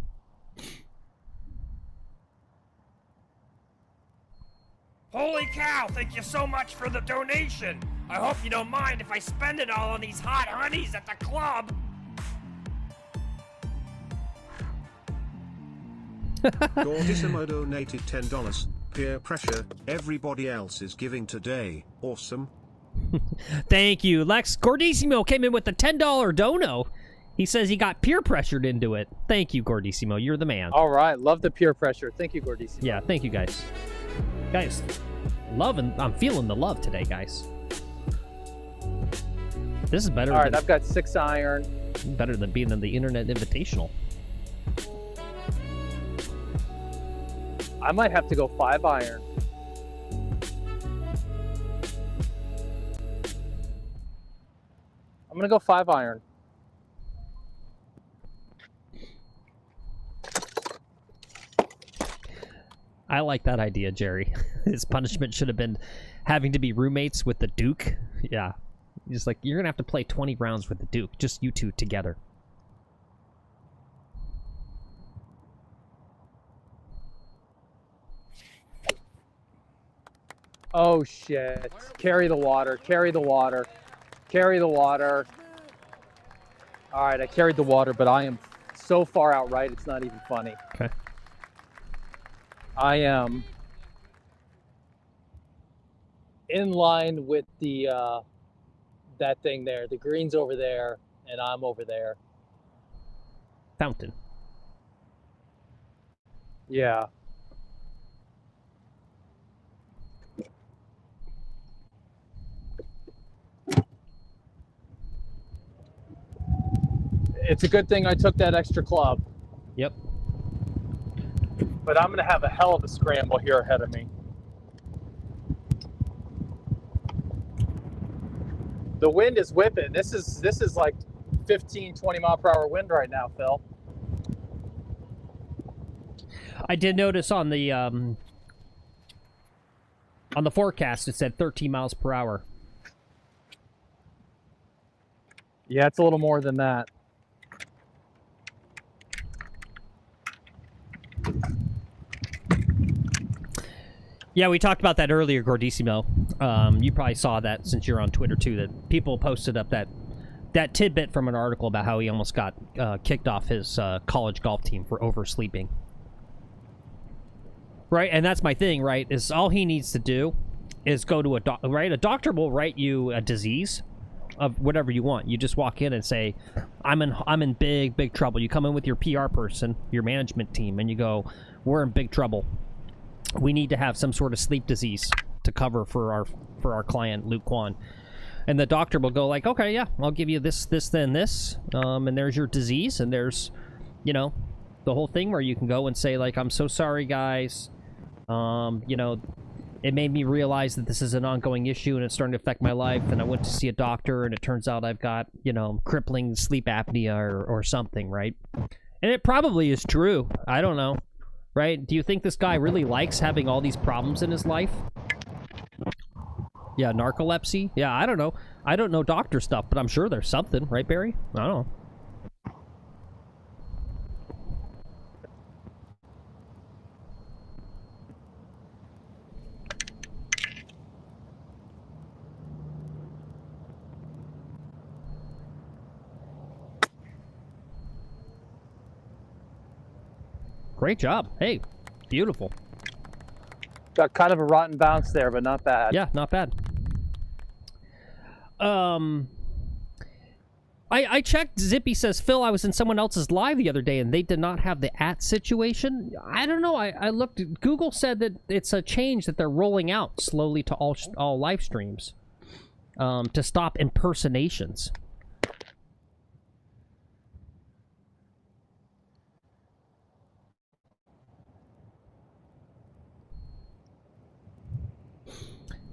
Holy cow, thank you so much for the donation. I hope you don't mind if I spend it all on these hot honeys at the club. Gordissimo donated $10. Peer pressure, everybody else is giving today. Awesome. Thank you. Lex Gordissimo came in with a $10 dono. He says he got peer pressured into it. Thank you, Gordissimo. You're the man. All right, love the peer pressure. Thank you, Gordissimo. Yeah, thank you, guys. Guys, I'm feeling the love today, guys. This is better. All right, I've got 6 iron. Better than being in the Internet Invitational. I might have to go 5 iron. I'm gonna go 5 iron. I like that idea, Jerry. His punishment should have been having to be roommates with the Duke. Yeah. Just like, you're going to have to play 20 rounds with the Duke. Just you two together. Oh, shit. Carry the water. Carry the water. Carry the water. All right, I carried the water, but I am so far out right, it's not even funny. Okay. I am in line with the that thing there. The green's over there, and I'm over there. Fountain. Yeah. It's a good thing I took that extra club. Yep. But I'm gonna have a hell of a scramble here ahead of me. The wind is whipping. This is like 15, 20 mile per hour wind right now, Phil. I did notice on the forecast it said 13 miles per hour. Yeah, it's a little more than that. Yeah, we talked about that earlier, Gordissimo. You probably saw that since you're on Twitter too. That people posted up that tidbit from an article about how he almost got kicked off his college golf team for oversleeping. Right, and that's my thing. Right, is all he needs to do is go to a doctor. Right, a doctor will write you a disease of whatever you want. You just walk in and say, "I'm in big trouble." You come in with your PR person, your management team, and you go, "We're in big trouble. We need to have some sort of sleep disease to cover for our client, Luke Kwon." And the doctor will go like, "Okay, yeah, I'll give you this, then this, and there's your disease, and there's, you know, the whole thing where you can go and say like, I'm so sorry, guys. You know, it made me realize that this is an ongoing issue and it's starting to affect my life. And I went to see a doctor, and it turns out I've got, you know, crippling sleep apnea or something, right?" And it probably is true. I don't know. Right? Do you think this guy really likes having all these problems in his life? Yeah, narcolepsy? Yeah, I don't know. I don't know doctor stuff, but I'm sure there's something, right, Barry? I don't know. Great job. Hey, beautiful. Got kind of a rotten bounce there, but not bad. Yeah, not bad. I checked. Zippy says, "Phil, I was in someone else's live the other day, and they did not have the @ situation." I don't know. I looked. Google said that it's a change that they're rolling out slowly to all live streams to stop impersonations.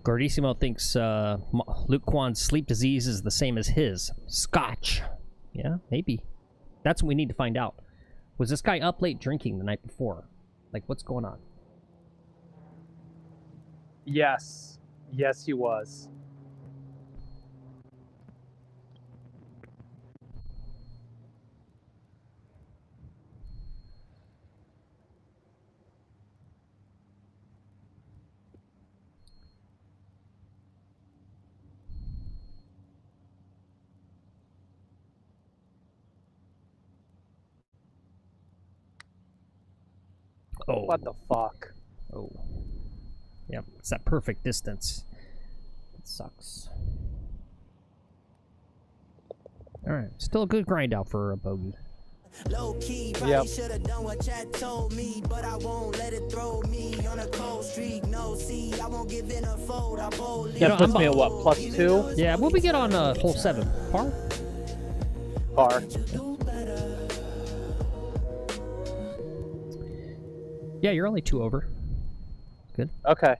Gordissimo thinks Luke Kwon's sleep disease is the same as his. Scotch. Yeah, maybe. That's what we need to find out. Was this guy up late drinking the night before? Like, what's going on? Yes. Yes, he was. Oh. What the fuck? Oh. Yep, it's that perfect distance. It sucks. Alright, still a good grind out for a bogey. Low key, probably should have done what Chad told me, but I won't let it throw me on a cold streak. No, see, I won't give in a fold. I boldly. That puts me at what, +2? Yeah, what we get on hole 7? Par? Par. Yeah, you're only 2 over. Good. Okay.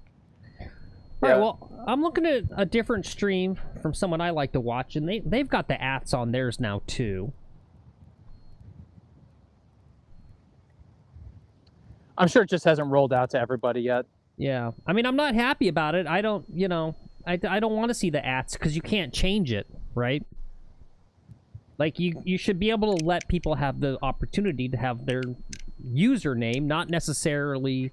All right, well, I'm looking at a different stream from someone I like to watch, and they've got the ats on theirs now, too. I'm sure it just hasn't rolled out to everybody yet. Yeah. I mean, I'm not happy about it. I don't, you know, I don't want to see the ats because you can't change it, right? Like, you should be able to let people have the opportunity to have their username, not necessarily,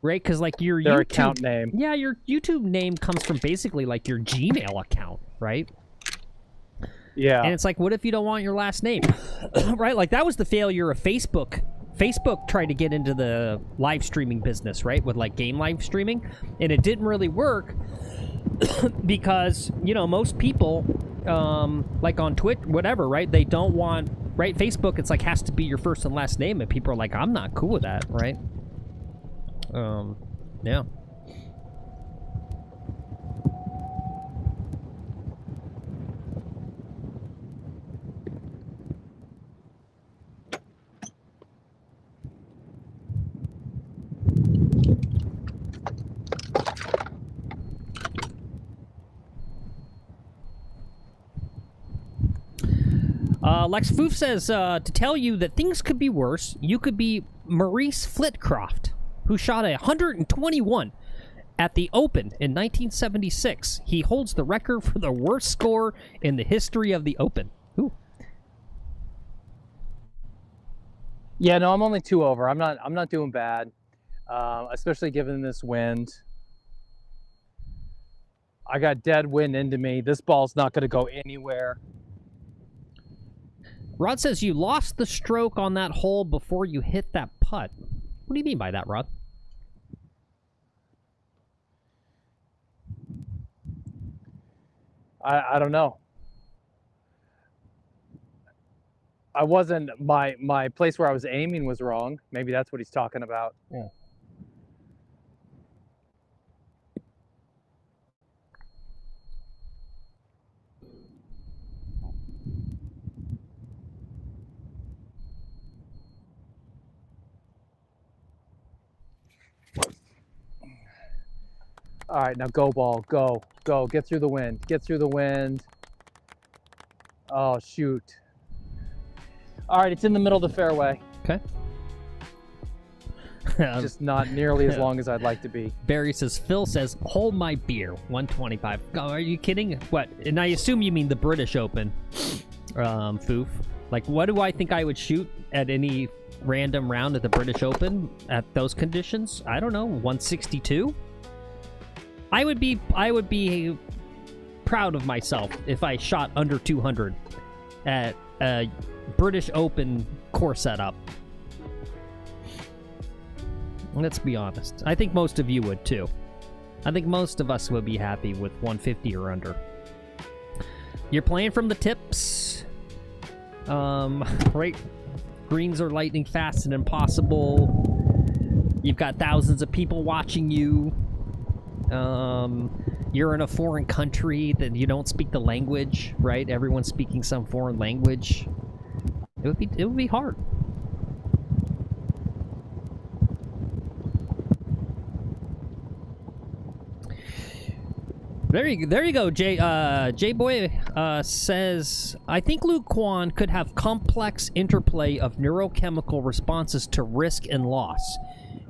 right? Because, like, your Their YouTube account name. Yeah, your YouTube name comes from basically, like, your Gmail account, right? Yeah. And it's like, what if you don't want your last name? Right? Like, that was the failure of Facebook. Facebook tried to get into the live streaming business, right? With, like, game live streaming. And it didn't really work because, you know, most people, like on Twitch, whatever, right? They don't want, right? Facebook, it's like, has to be your first and last name. And people are like, I'm not cool with that, right? Yeah. Lex Foof says, to tell you that things could be worse, you could be Maurice Flitcroft, who shot 121 at the Open in 1976. He holds the record for the worst score in the history of the Open. Ooh. Yeah, no, I'm only 2 over. I'm not doing bad, especially given this wind. I got dead wind into me. This ball's not going to go anywhere. Rod says you lost the stroke on that hole before you hit that putt. What do you mean by that, Rod? I don't know. I wasn't, my place where I was aiming was wrong. Maybe that's what he's talking about. Yeah. All right, now go ball, go, get through the wind, get through the wind. Oh, shoot. All right, it's in the middle of the fairway. Okay. Just not nearly as long as I'd like to be. Barry says, Phil says, hold my beer, 125. Oh, are you kidding? What? And I assume you mean the British Open, Foof. Like, what do I think I would shoot at any random round at the British Open at those conditions? I don't know, 162? I would be proud of myself if I shot under 200 at a British Open course setup. Let's be honest. I think most of you would too. I think most of us would be happy with 150 or under. You're playing from the tips. Right? Greens are lightning fast and impossible. You've got thousands of people watching you. You're in a foreign country that you don't speak the language, right? Everyone's speaking some foreign language. It would be hard. There you go. J Boy says, I think Luke Kwon could have complex interplay of neurochemical responses to risk and loss,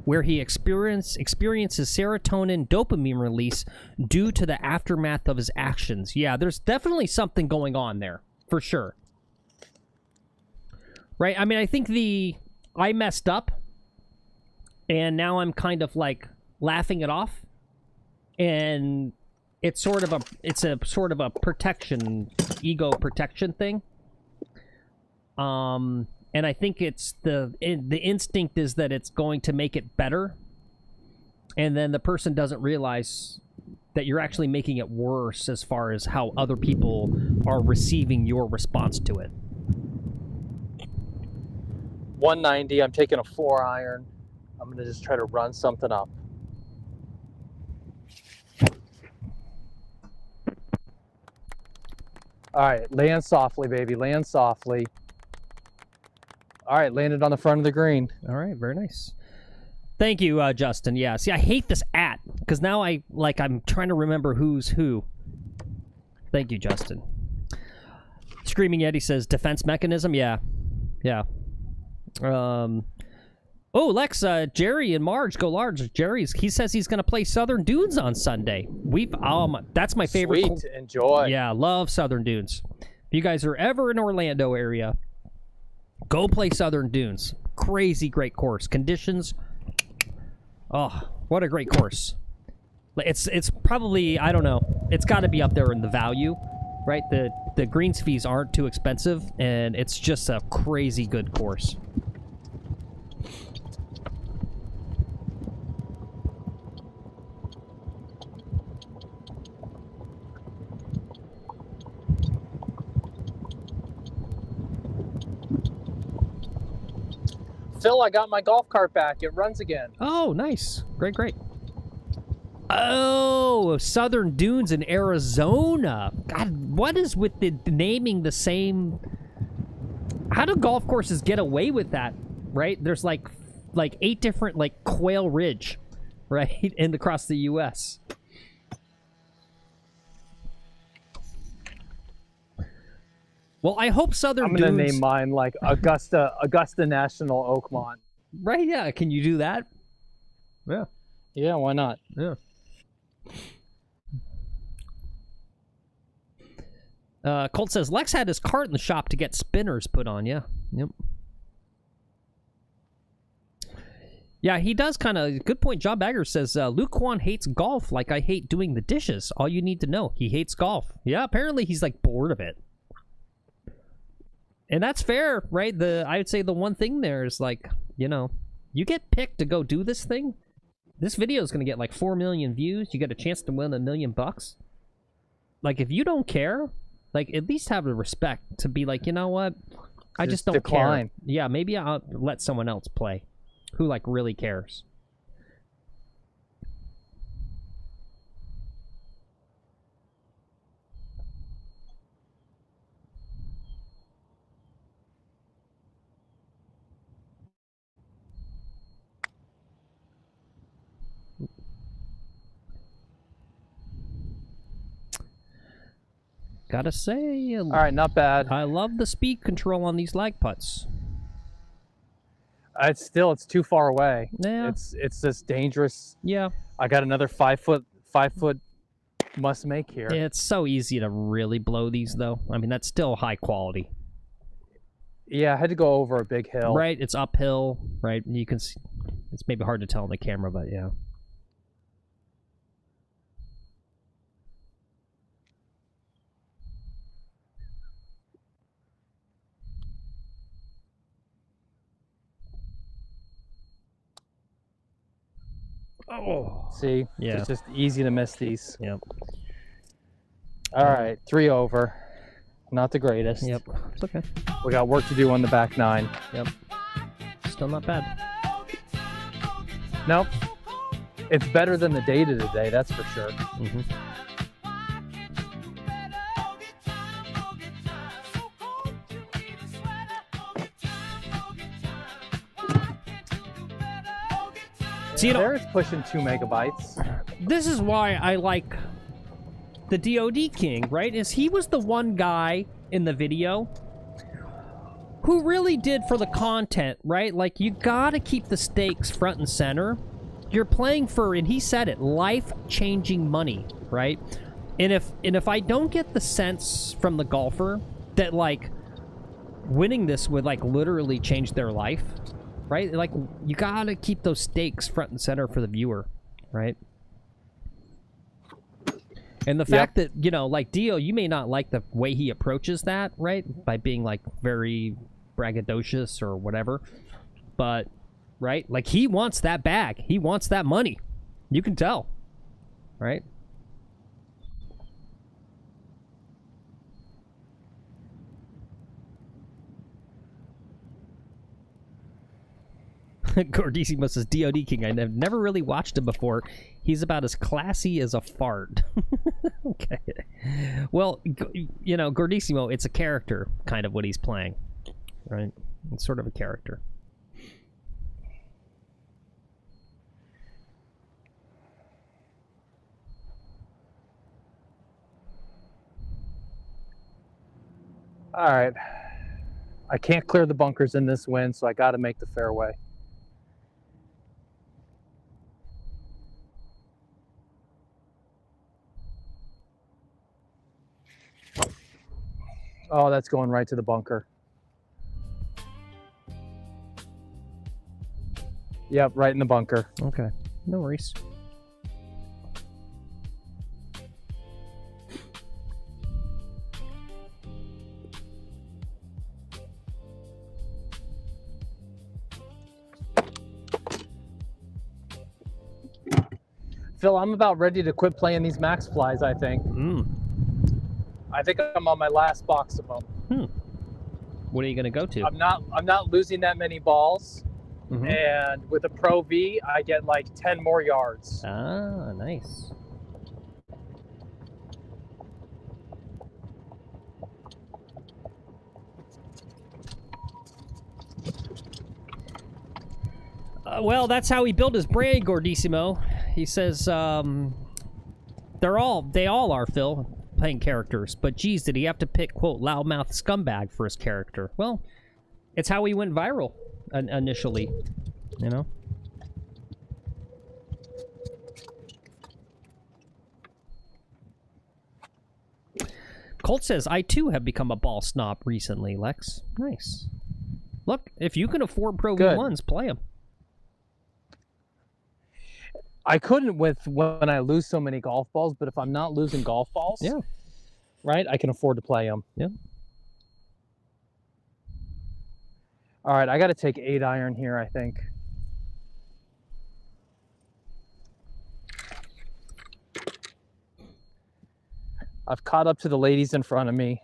where he experiences serotonin dopamine release due to the aftermath of his actions. Yeah, there's definitely something going on there, for sure. Right? I mean, I think I messed up, and now I'm kind of like laughing it off, and it's a sort of a protection, ego protection thing. And I think it's the instinct is that it's going to make it better, and then the person doesn't realize that you're actually making it worse as far as how other people are receiving your response to it. 190. I'm taking a 4-iron. I'm gonna just try to run something up. All right, land softly, baby. Land softly. All right, landed on the front of the green. All right, very nice. Thank you, Justin. Yeah, see, I hate this @ because now I'm trying to remember who's who. Thank you, Justin. Screaming Yeti says defense mechanism. Yeah, yeah. Oh, Lex, Jerry and Marge go large. He says he's gonna play Southern Dunes on Sunday. That's my favorite. Sweet, enjoy. Yeah, love Southern Dunes. If you guys are ever in Orlando area, go play Southern Dunes. Crazy great course. Conditions. Oh, what a great course. It's probably, I don't know, it's got to be up there in the value, right? The greens fees aren't too expensive, and it's just a crazy good course. Phil, I got my golf cart back. It runs again. Oh, nice. Great, great. Oh, Southern Dunes in Arizona. God, what is with the naming the same? How do golf courses get away with that, right? There's like 8 different, like, Quail Ridge, right, across the U.S. Well, I hope Southern Dunes... I'm going to name mine, like, Augusta National Oakmont. Right, yeah. Can you do that? Yeah. Yeah, why not? Yeah. Colt says, Lex had his cart in the shop to get spinners put on. Yeah. Yep. Yeah, he does kind of... Good point. John Bagger says, Luke Kwon hates golf like I hate doing the dishes. All you need to know. He hates golf. Yeah, apparently he's, like, bored of it. And that's fair, right? I would say the one thing there is, like, you know, you get picked to go do this thing. This video is going to get, like, 4 million views. You get a chance to win $1 million. Like, if you don't care, like, at least have the respect to be like, you know what? I just don't decline. care. Yeah, maybe I'll let someone else play who, like, really cares. Gotta say, all right, not bad. I love the speed control on these lag putts. It's too far away. Yeah. It's just dangerous. Yeah. I got another 5 foot must make here. It's so easy to really blow these, though. I mean, that's still high quality. Yeah, I had to go over a big hill. Right, it's uphill, right? You can see, it's maybe hard to tell on the camera, but yeah. Oh, see, yeah, it's just easy to miss these. Yep. All right, 3 over. Not the greatest. Yep, it's okay. We got work to do on the back 9. Yep. Still not bad. Nope. It's better than the data today, that's for sure. Mm-hmm. See, There's pushing 2 megabytes. This is why I like the DoD King, right? Is he was the one guy in the video who really did for the content, right? Like, you gotta keep the stakes front and center. You're playing for, and he said it, life-changing money, right? And if I don't get the sense from the golfer that, like, winning this would, like, literally change their life, right? Like, you gotta keep those stakes front and center for the viewer, right? And the fact that, you know, like, Dio, you may not like the way he approaches that, right? By being, like, very braggadocious or whatever. But, right? Like, he wants that bag. He wants that money. You can tell. Right? Gordissimo says, DOD King. I've never really watched him before. He's about as classy as a fart. Okay. Well, you know, Gordissimo, it's a character, kind of what he's playing. Right? It's sort of a character. All right. I can't clear the bunkers in this wind, so I got to make the fairway. Oh, that's going right to the bunker. Yep, right in the bunker. Okay. No worries. Phil, I'm about ready to quit playing these max flies, I think. I think I'm on my last box of them. What are you going to go to? I'm not losing that many balls. And with a Pro V, I get like 10 more yards. Ah, nice. Well, that's how he built his brand, Gordissimo. He says, they all are, Phil, playing characters. But geez, did he have to pick, quote, loudmouth scumbag for his character? Well, it's how he went viral initially, you know? Colt says, I too have become a ball snob recently, Lex. Nice. Look, if you can afford Pro V1s, play them. I couldn't with when I lose so many golf balls, but if I'm not losing golf balls, yeah, right, I can afford to play them. Yeah. All right, I got to take 8-iron here, I think. I've caught up to the ladies in front of me.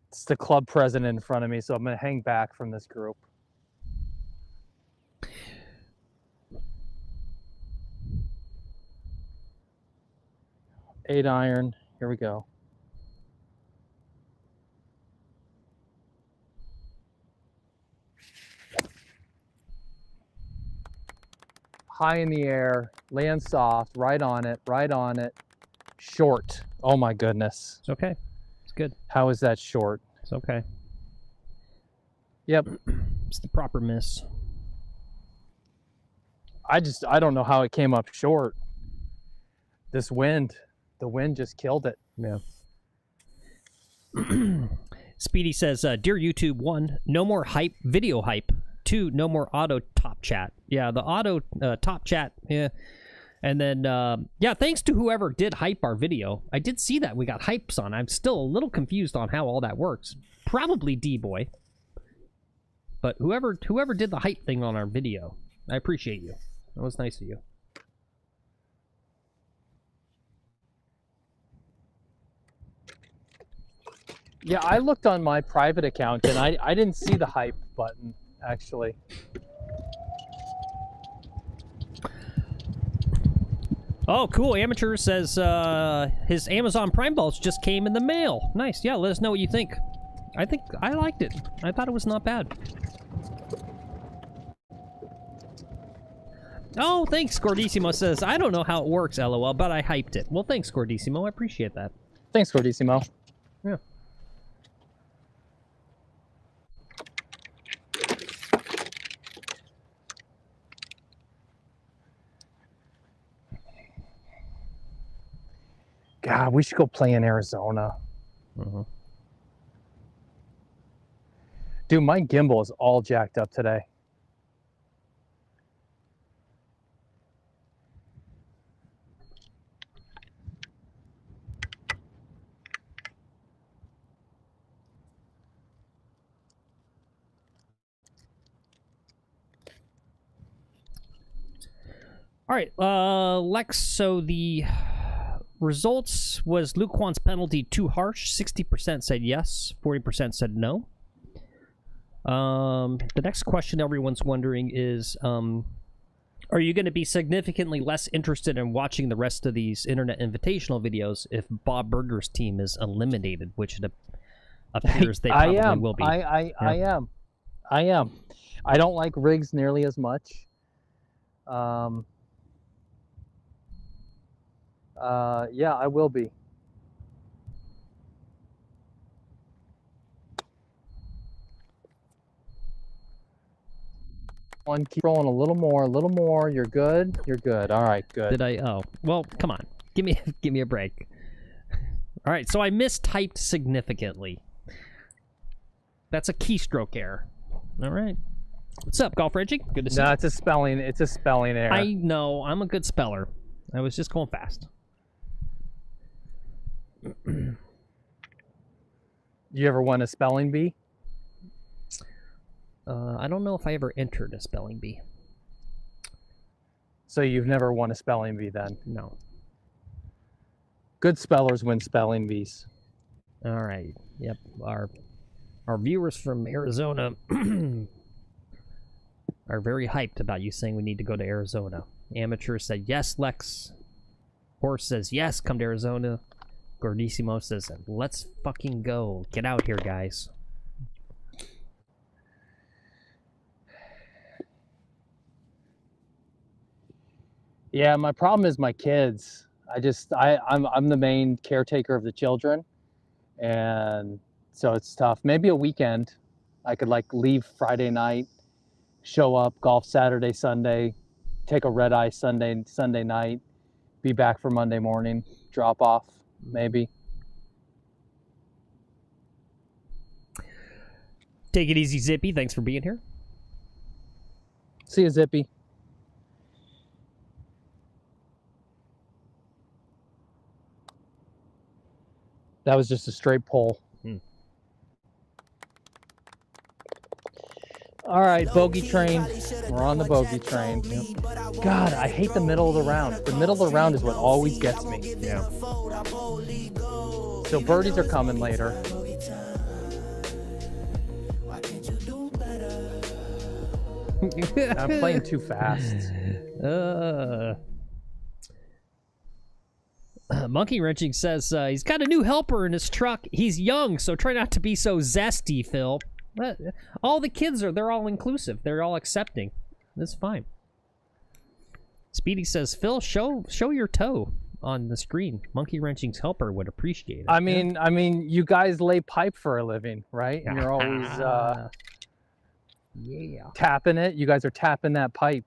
It's the club president in front of me, so I'm going to hang back from this group. Eight iron. Here we go. High in the air, land soft, right on it, right on it. Short. Oh my goodness. It's okay. It's good. How is that short? It's okay. Yep. It's the proper miss. I don't know how it came up short. This wind, the wind just killed it. Yeah. Speedy says, Dear YouTube, 1, no more hype, video hype. 2, no more auto top chat. Yeah, the auto top chat, yeah. And then, yeah, thanks to whoever did hype our video. I did see that we got hypes on. I'm still a little confused on how all that works. Probably D-Boy. But whoever did the hype thing on our video, I appreciate you. That was nice of you. Yeah, I looked on my private account and I didn't see the hype button, actually. Oh, cool. Amateur says his Amazon Prime balls just came in the mail. Nice. Yeah, let us know what you think. I think I liked it. I thought it was not bad. Oh, thanks, Gordissimo says, I don't know how it works, LOL, but I hyped it. Well, thanks, Gordissimo. I appreciate that. Thanks, Gordissimo. Yeah. God, we should go play in Arizona. Dude, my gimbal is all jacked up today. All right, Lex. So the results was Luke Kwon's penalty too harsh. 60% said yes, 40% said no. The next question everyone's wondering is, are you going to be significantly less interested in watching the rest of these Internet Invitational videos if Bob Burger's team is eliminated, which it appears they probably will be? I am. I don't like rigs nearly as much. Yeah, I will be. One, keep rolling a little more. You're good. You're good. All right, good. Did I? Oh, well, come on. Give me a break. All right, so I mistyped significantly. That's a keystroke error. All right. What's up, Golf Reggie? Good to see you. No, it's a spelling error. I know. I'm a good speller. I was just going fast. You ever won a spelling bee? I don't know if I ever entered a spelling bee. So you've never won a spelling bee then? No. Good spellers win spelling bees. All right. Yep. Our viewers from Arizona are very hyped about you saying we need to go to Arizona. Amateur said yes, Lex. Horse says yes, come to Arizona. Gordissimo says let's fucking go. Get out here, guys. Yeah, my problem is my kids. I'm the main caretaker of the children, and so it's tough. Maybe a weekend, I could like leave Friday night, show up, golf Saturday, Sunday, take a red eye Sunday night, be back for Monday morning, drop off, maybe. Take it easy, Zippy. Thanks for being here. See you, Zippy. That was just a straight pull. All right, bogey train. We're on the bogey train. God, I hate the middle of the round. The middle of the round is what always gets me. Yeah. So birdies are coming later. I'm playing too fast. Monkey Wrenching says he's got a new helper in his truck. He's young, so try not to be so zesty, Phil. All the kids they're all inclusive. They're all accepting. That's fine. Speedy says, Phil, show your toe on the screen. Monkey Wrenching's helper would appreciate it. I mean, you guys lay pipe for a living, right? And you're always yeah, tapping it. You guys are tapping that pipe.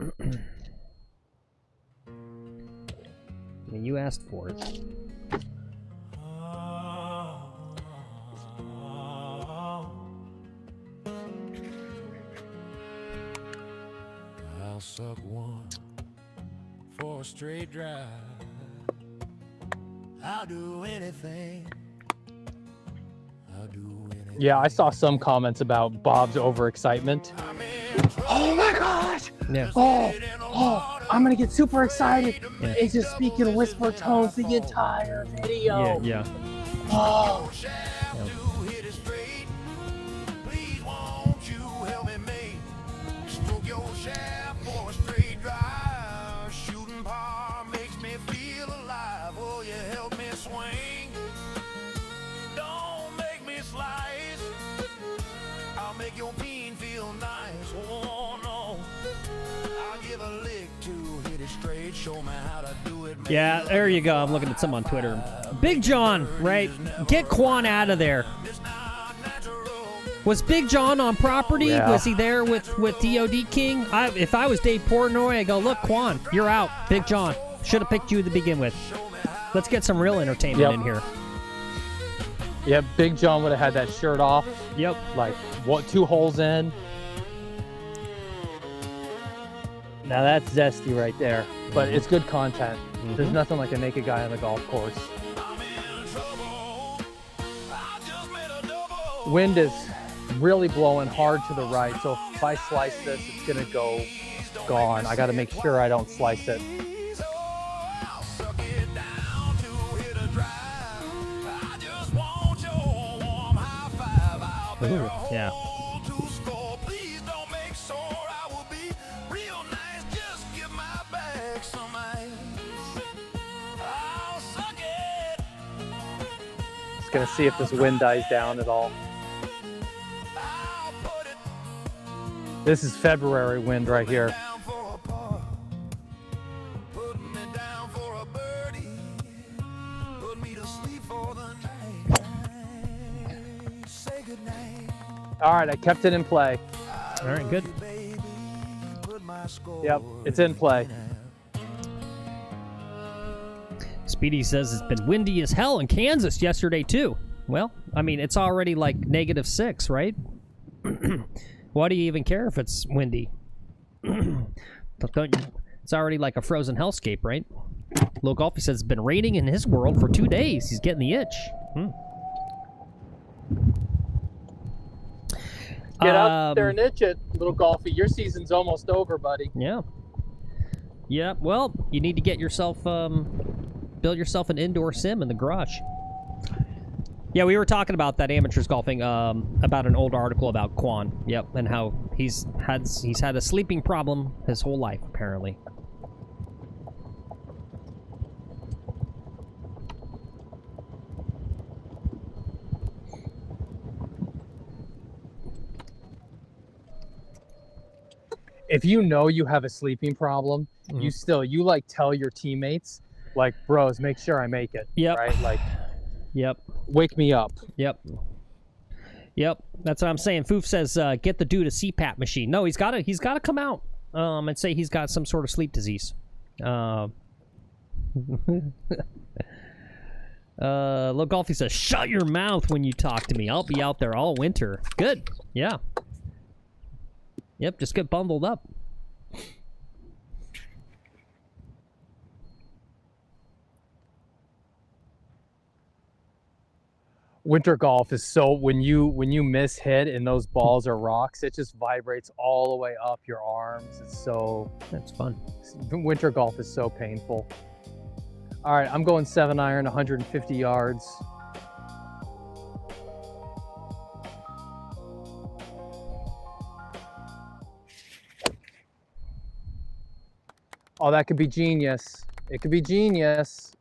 I mean, you asked for it. I'll suck one for a straight drive. I'll do anything. Yeah, I saw some comments about Bob's overexcitement. Oh my gosh! Yeah. Oh, I'm gonna get super excited. Yeah. It's just speaking in whisper tones the entire video. Yeah. Oh. Yeah, there you go. I'm looking at some on Twitter. Big John, right? Get Kwon out of there. Was Big John on property? Yeah. Was he there with DOD King? If I was Dave Portnoy, I go, look, Kwon, you're out. Big John. Should have picked you to begin with. Let's get some real entertainment in here. Yep, Big John would have had that shirt off. Yep. Like, 2 holes in. Now that's zesty right there, but it's good content. There's nothing like a naked guy on the golf course. Wind is really blowing hard to the right, so if I slice this, it's gonna go gone. I gotta make sure I don't slice it. Ooh, yeah. Just gonna see if this wind dies down at all. This is February wind right here. All right, I kept it in play. All right, good. Yep, it's in play. Speedy says it's been windy as hell in Kansas yesterday, too. Well, I mean, it's already like -6, right? Why do you even care if it's windy? It's already like a frozen hellscape, right? Luke Golfy says it's been raining in his world for 2 days. He's getting the itch. Get out there and itch it, little Golfy. Your season's almost over, buddy. Yeah. Yeah, well, you need to get yourself, build yourself an indoor sim in the garage. Yeah, we were talking about that amateurs golfing, about an old article about Kwon. Yep, and how he's had a sleeping problem his whole life, apparently. If you know you have a sleeping problem, you like tell your teammates, like, bros, make sure I make it. Yep. Right? Like, yep. Wake me up. Yep. Yep. That's what I'm saying. Foof says, get the dude a CPAP machine. No, he's gotta come out and say he's got some sort of sleep disease. Low Golfy says, shut your mouth when you talk to me. I'll be out there all winter. Good. Yeah. Yep, just get bundled up. Winter golf is so, when you miss hit and those balls are rocks, it just vibrates all the way up your arms. It's so, that's fun. Winter golf is so painful. All right, I'm going 7-iron, 150 yards. Oh, that could be genius. It could be genius.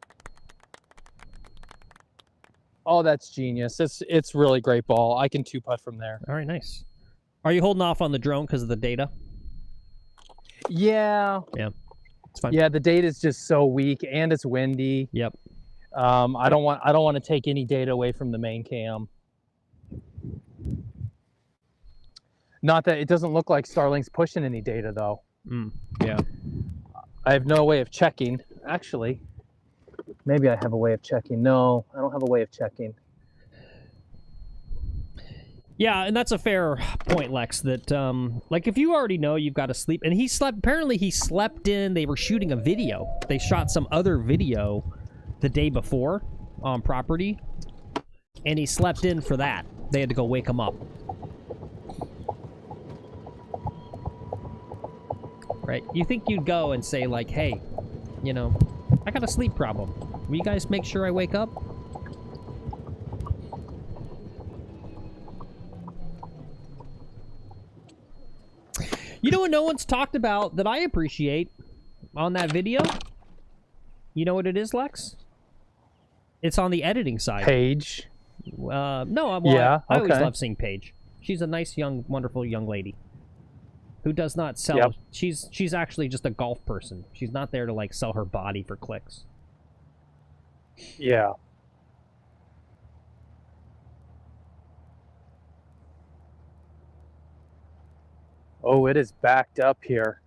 Oh, that's genius. It's really great ball. I can 2-putt from there. All right, nice. Are you holding off on the drone because of the data? Yeah. Yeah. It's fine. Yeah, the data is just so weak and it's windy. Yep. I don't want to take any data away from the main cam. Not that it doesn't look like Starlink's pushing any data though. Yeah. I have no way of checking. Actually, maybe I have a way of checking. No, I don't have a way of checking. Yeah, and that's a fair point, Lex, that, like, if you already know you've got to sleep, and apparently he slept in, they were shooting a video. They shot some other video the day before on property, and he slept in for that. They had to go wake him up. Right? You think you'd go and say, like, hey, you know, I got a sleep problem. Will you guys make sure I wake up? You know what no one's talked about that I appreciate on that video? You know what it is, Lex? It's on the editing side. Paige? No, well, yeah, I always okay. love seeing Paige. She's a nice, young, wonderful young lady who does not sell. Yep. She's actually just a golf person. She's not there to, like, sell her body for clicks. Yeah. Oh, it is backed up here.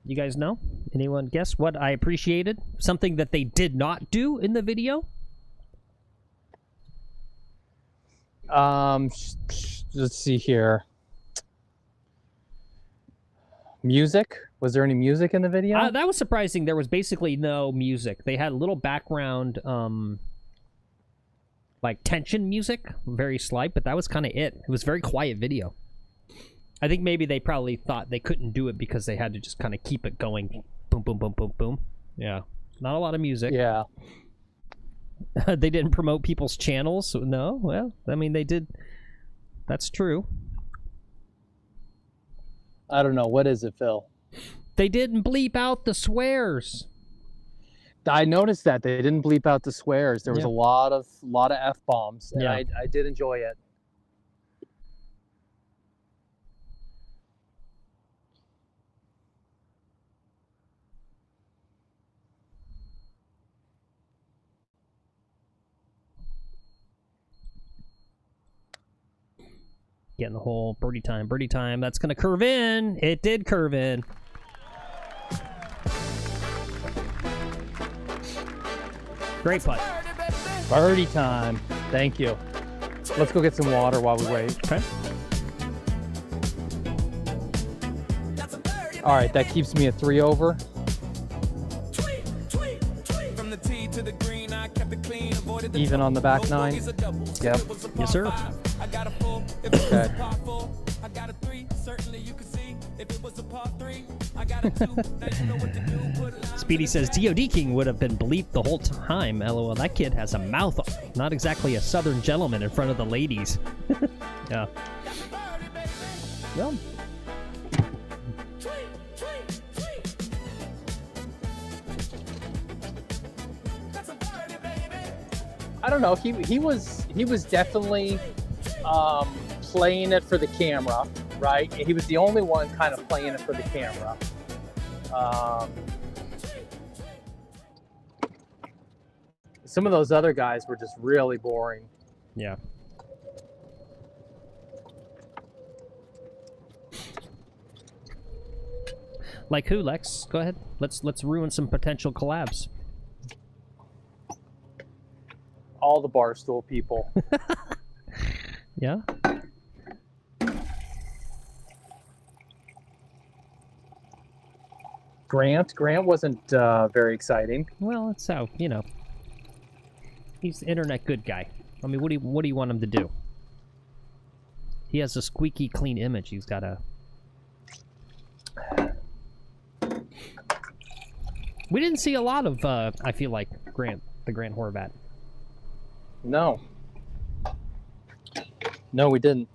You guys know? Anyone guess what I appreciated? Something that they did not do in the video? Let's see here. Music? Was there any music in the video? That was surprising. There was basically no music. They had a little background, like tension music, very slight, but that was kind of it. It was a very quiet video. I think maybe they probably thought they couldn't do it because they had to just kind of keep it going. Boom, boom, boom, boom, boom. Yeah. Not a lot of music. Yeah. They didn't promote people's channels. No, well, I mean, they did. That's true. I don't know. What is it, Phil? They didn't bleep out the swears. I noticed that they didn't bleep out the swears. There was a lot of F-bombs, and I did enjoy it. Getting the whole birdie time, birdie time. That's going to curve in. It did curve in. Great putt. Birdie time. Thank you. Let's go get some water while we wait. Okay. All right, that keeps me at 3 over. Even on the back 9. Yep. Yes, sir. Okay. Speedy says DOD King would have been bleeped the whole time. LOL. That kid has a mouth. Not exactly a southern gentleman in front of the ladies. Yeah. Well. I don't know. He was definitely playing it for the camera, right? He was the only one kind of playing it for the camera. Some of those other guys were just really boring. Yeah. Like who, Lex? Go ahead. Let's ruin some potential collabs. All the Barstool people. Yeah. Grant wasn't very exciting. Well, that's how, you know. He's the internet good guy. I mean, what do you want him to do? He has a squeaky clean image. He's got a. We didn't see a lot of. I feel like the Grant Horvat. No. No, we didn't.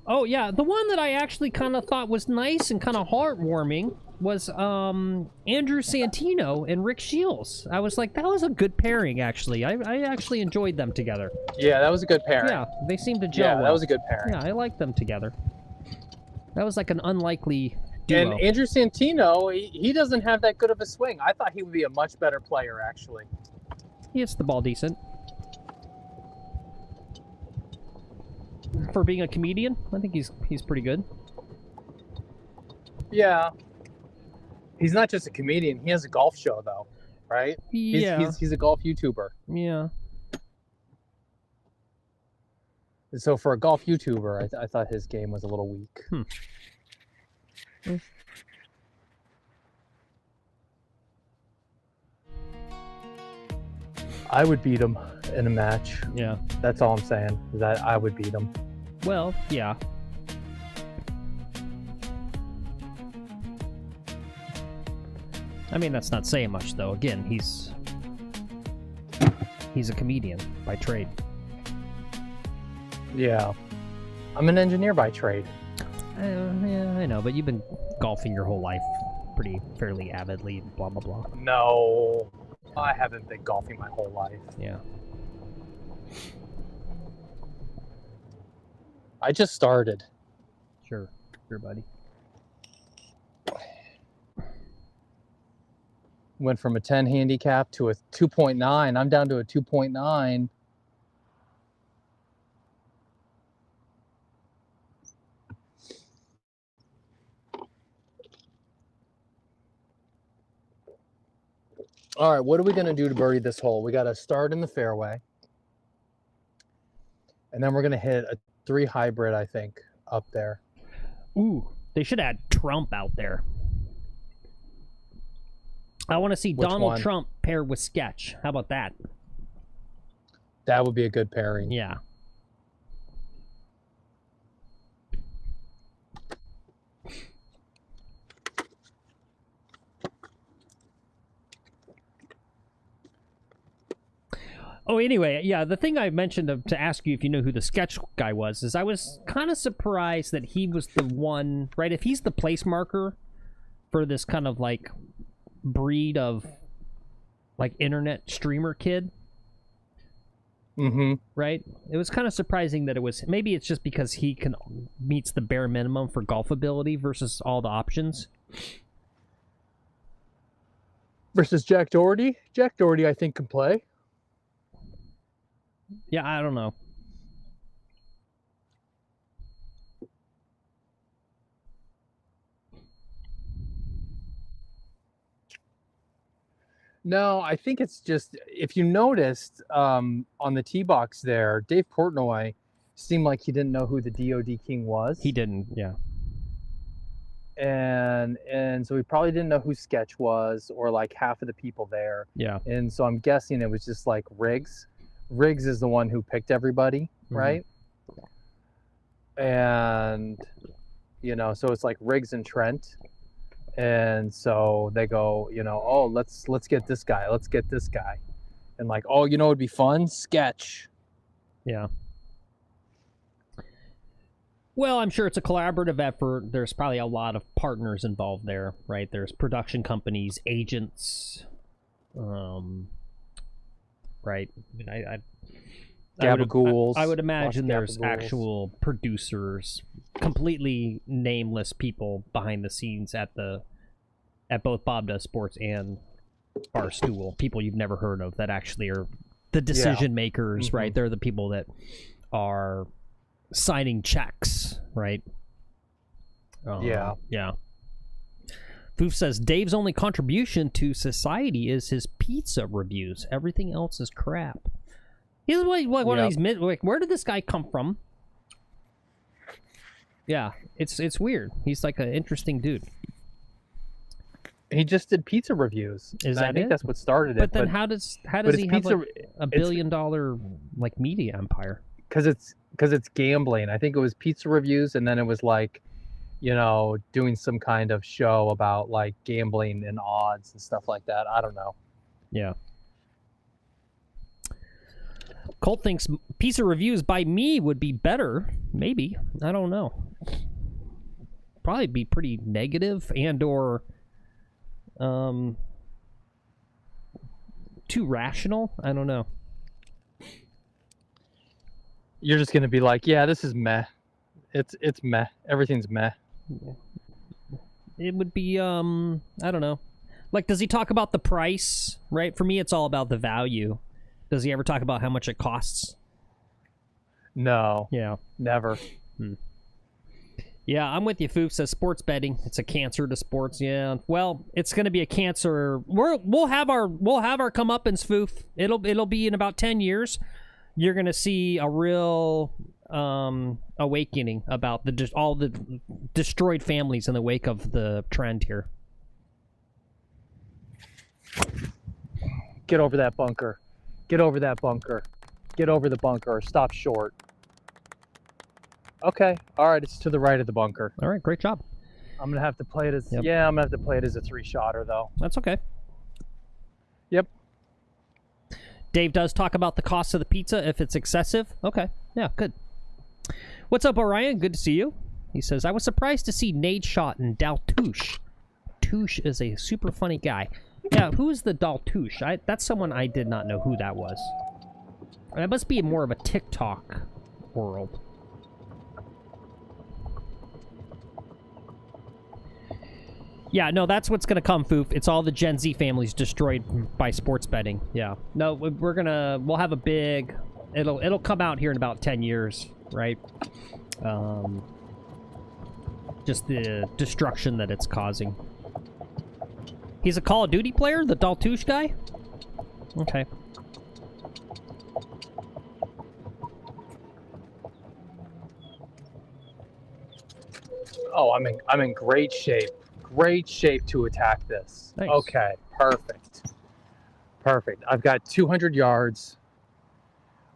Oh yeah, the one that I actually kind of thought was nice and kind of heartwarming was Andrew Santino and Rick Shields. I was like, that was a good pairing, actually. I actually enjoyed them together. Yeah, that was a good pairing. Yeah, they seemed to gel Yeah, well. that was a good pairing. Yeah, I liked them together. That was like an unlikely duo. And Andrew Santino, he doesn't have that good of a swing. I thought he would be a much better player, actually. He hits the ball decent. For being a comedian, I think he's pretty good. Yeah. He's not just a comedian. He has a golf show, though, right? Yeah. He's a golf YouTuber. Yeah. And so for a golf YouTuber, I thought his game was a little weak. I would beat him in a match. Yeah. That's all I'm saying, is that I would beat him. Well, yeah. I mean, that's not saying much, though. Again, he's a comedian by trade. Yeah. I'm an engineer by trade. Yeah, I know, but you've been golfing your whole life pretty fairly avidly, blah, blah, blah. No, I haven't been golfing my whole life. Yeah. I just started. Sure, buddy. Went from a 10 handicap to a 2.9. I'm down to a 2.9. All right, what are we going to do to birdie this hole? We got to start in the fairway. And then we're going to hit a 3 hybrid, I think, up there. Ooh, they should add Trump out there. I want to see Which Donald one? Trump paired with Sketch. How about that? That would be a good pairing. Yeah. Oh, anyway, yeah, the thing I mentioned to ask you if you know who the Sketch guy was is I was kind of surprised that he was the one, right? If he's the place marker for this kind of like breed of like internet streamer kid, right? It was kind of surprising that it was, maybe it's just because he meets the bare minimum for golf ability versus all the options. Versus Jack Doherty. Jack Doherty, I think, can play. Yeah, I don't know. No, I think it's just, if you noticed on the tee box there, Dave Portnoy seemed like he didn't know who the DOD King was. He didn't, yeah. And so he probably didn't know who Sketch was, or like half of the people there. Yeah. And so I'm guessing it was just like Riggs. Riggs is the one who picked everybody, right? And, you know, so it's like Riggs and Trent. And so they go, you know, oh, let's get this guy. Let's get this guy. And like, oh, you know, it'd be fun. Sketch. Yeah. Well, I'm sure it's a collaborative effort. There's probably a lot of partners involved there, right? There's production companies, agents, right? I Gabagools. I would imagine there's Gabagools. actual producers, completely nameless people behind the scenes at both Bob Does Sports and Barstool. People you've never heard of that actually are the decision makers, right? They're the people that are signing checks, right? Yeah. Foof says Dave's only contribution to society is his pizza reviews. Everything else is crap. He's like one of these where did this guy come from? Yeah, it's weird. He's like an interesting dude. He just did pizza reviews. I think that's what started it. But then how does he have like a $1 billion like media empire? Because it's gambling. I think it was pizza reviews, and then it was like, you know, doing some kind of show about like gambling and odds and stuff like that. I don't know. Yeah. Colt thinks pizza reviews by me would be better. Maybe. I don't know. Probably be pretty negative and or too rational. I don't know. You're just gonna be like, yeah, this is meh. It's meh. Everything's meh. It would be I don't know. Like, does he talk about the price? Right? For me, it's all about the value. Does he ever talk about how much it costs? No. Yeah. Never. Yeah, I'm with you, Foof. Says sports betting. It's a cancer to sports. Yeah. Well, it's going to be a cancer. We'll have our comeuppance, Foof. It'll be in about 10 years. You're going to see a real awakening about all the destroyed families in the wake of the trend here. Get over that bunker. Get over that bunker. Get over the bunker. Stop short. Okay. All right. It's to the right of the bunker. All right. Great job. I'm going to have to play it as... Yep. Yeah, I'm going to have to play it as a 3-shotter, though. That's okay. Yep. Dave does talk about the cost of the pizza if it's excessive. Okay. Yeah, good. What's up, Orion? Good to see you. He says, I was surprised to see Nade Shot and Daltouche. Touche is a super funny guy. Yeah, who is the Daltouche? That's someone I did not know who that was. That must be more of a TikTok world. Yeah, no, that's what's gonna come, Foof. It's all the Gen Z families destroyed by sports betting. Yeah. No, we'll have a big... It'll come out here in about 10 years, right? Just the destruction that it's causing. He's a Call of Duty player, the Daltouche guy? Okay. Oh, I'm in great shape. Great shape to attack this. Nice. Okay, perfect. Perfect. I've got 200 yards.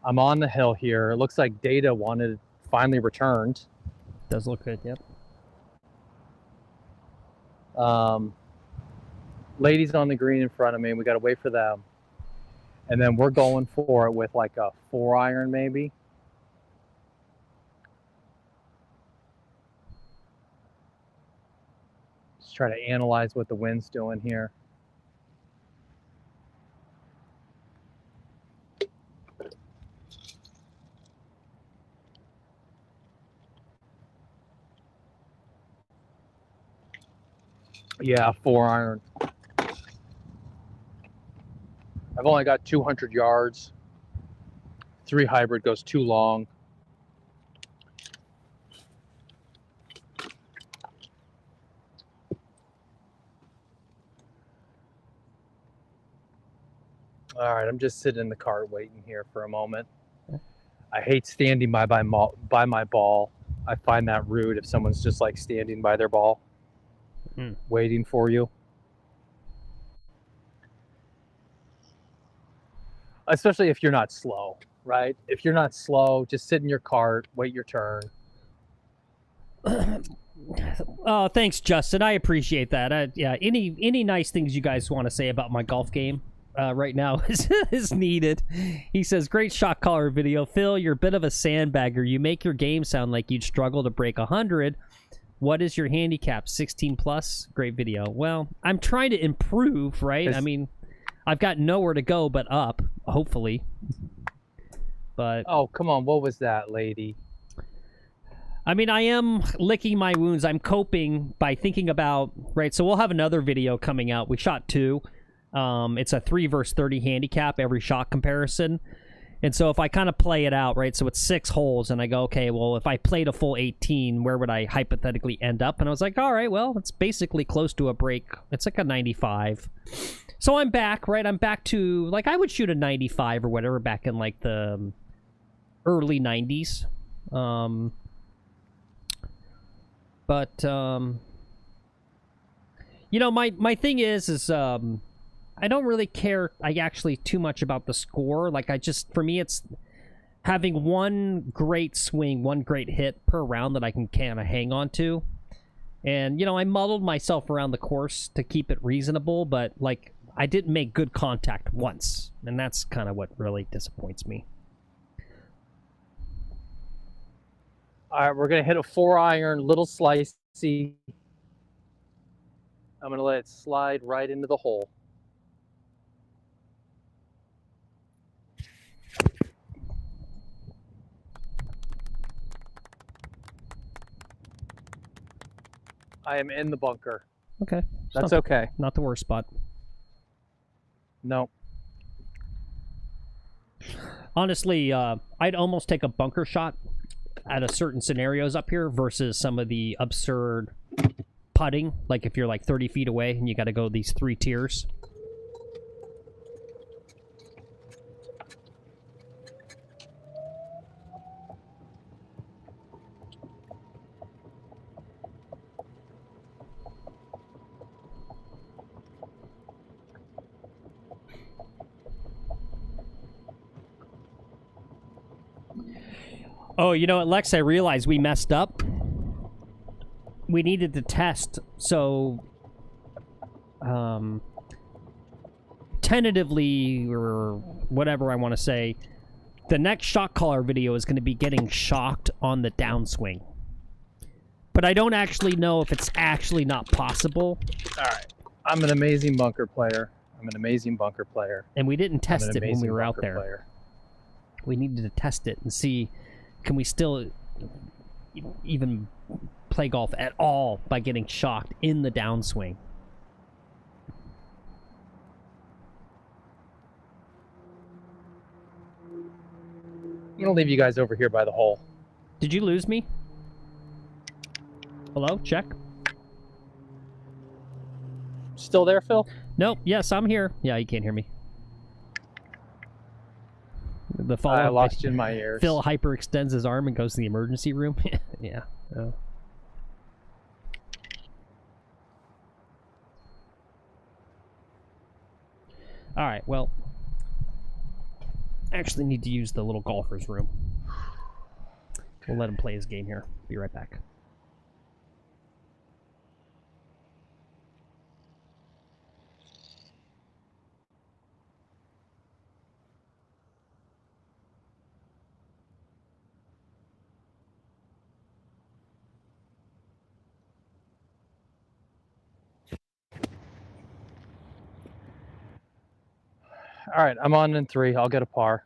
I'm on the hill here. It looks like data finally returned. Does look good, yep. Ladies on the green in front of me. We got to wait for them. And then we're going for it with like a 4-iron maybe. Just try to analyze what the wind's doing here. Yeah, 4-iron. I've only got 200 yards. 3 hybrid goes too long. All right, I'm just sitting in the cart waiting here for a moment. I hate standing by my ball. I find that rude if someone's just like standing by their ball, waiting for you. Especially if you're not slow, right? If you're not slow, just sit in your cart, wait your turn. Oh, thanks, Justin. I appreciate that. Yeah, any nice things you guys want to say about my golf game right now is needed. He says, great shot caller video. Phil, you're a bit of a sandbagger. You make your game sound like you'd struggle to break 100. What is your handicap? 16 plus? Great video. Well, I'm trying to improve, right? I mean, I've got nowhere to go but up, hopefully. But oh, come on. What was that, lady? I mean, I am licking my wounds. I'm coping by thinking about, right, so we'll have another video coming out. We shot 2. It's a 3 versus 30 handicap, every shot comparison. And so if I kind of play it out, right, so it's 6 holes, and I go, okay, well, if I played a full 18, where would I hypothetically end up? And I was like, all right, well, it's basically close to a break. It's like a 95. So I'm back, right? I'm back to, like, I would shoot a 95 or whatever back in, like, the early 90s. But, you know, my thing is I don't really care, actually too much about the score. Like, for me, it's having one great swing, one great hit per round that I can kind of hang on to. And, you know, I muddled myself around the course to keep it reasonable, but, like, I didn't make good contact once. And that's kind of what really disappoints me. All right, we're going to hit a 4-iron, little slicey. I'm going to let it slide right into the hole. I am in the bunker. Okay. That's okay. Not the worst spot. No. Honestly, I'd almost take a bunker shot at a certain scenarios up here versus some of the absurd putting. Like if you're like 30 feet away and you got to go these 3 tiers. Oh, you know what, Lex? I realized we messed up. We needed to test, so... tentatively, or whatever I want to say, the next shot caller video is going to be getting shocked on the downswing. But I don't actually know if it's actually not possible. All right. I'm an amazing bunker player. And we didn't test it when we were out there. Player. We needed to test it and see... Can we still even play golf at all by getting shocked in the downswing? I'm going to leave you guys over here by the hole. Did you lose me? Hello? Check. still there, Phil? Nope. Yes, I'm here. Yeah, you can't hear me. The follow. I lost you in my ears. Phil hyperextends his arm and goes to the emergency room. Yeah. Oh. All right. Well, actually need to use the little golfer's room. We'll let him play his game here. Be right back. All right, I'm on in 3. I'll get a par.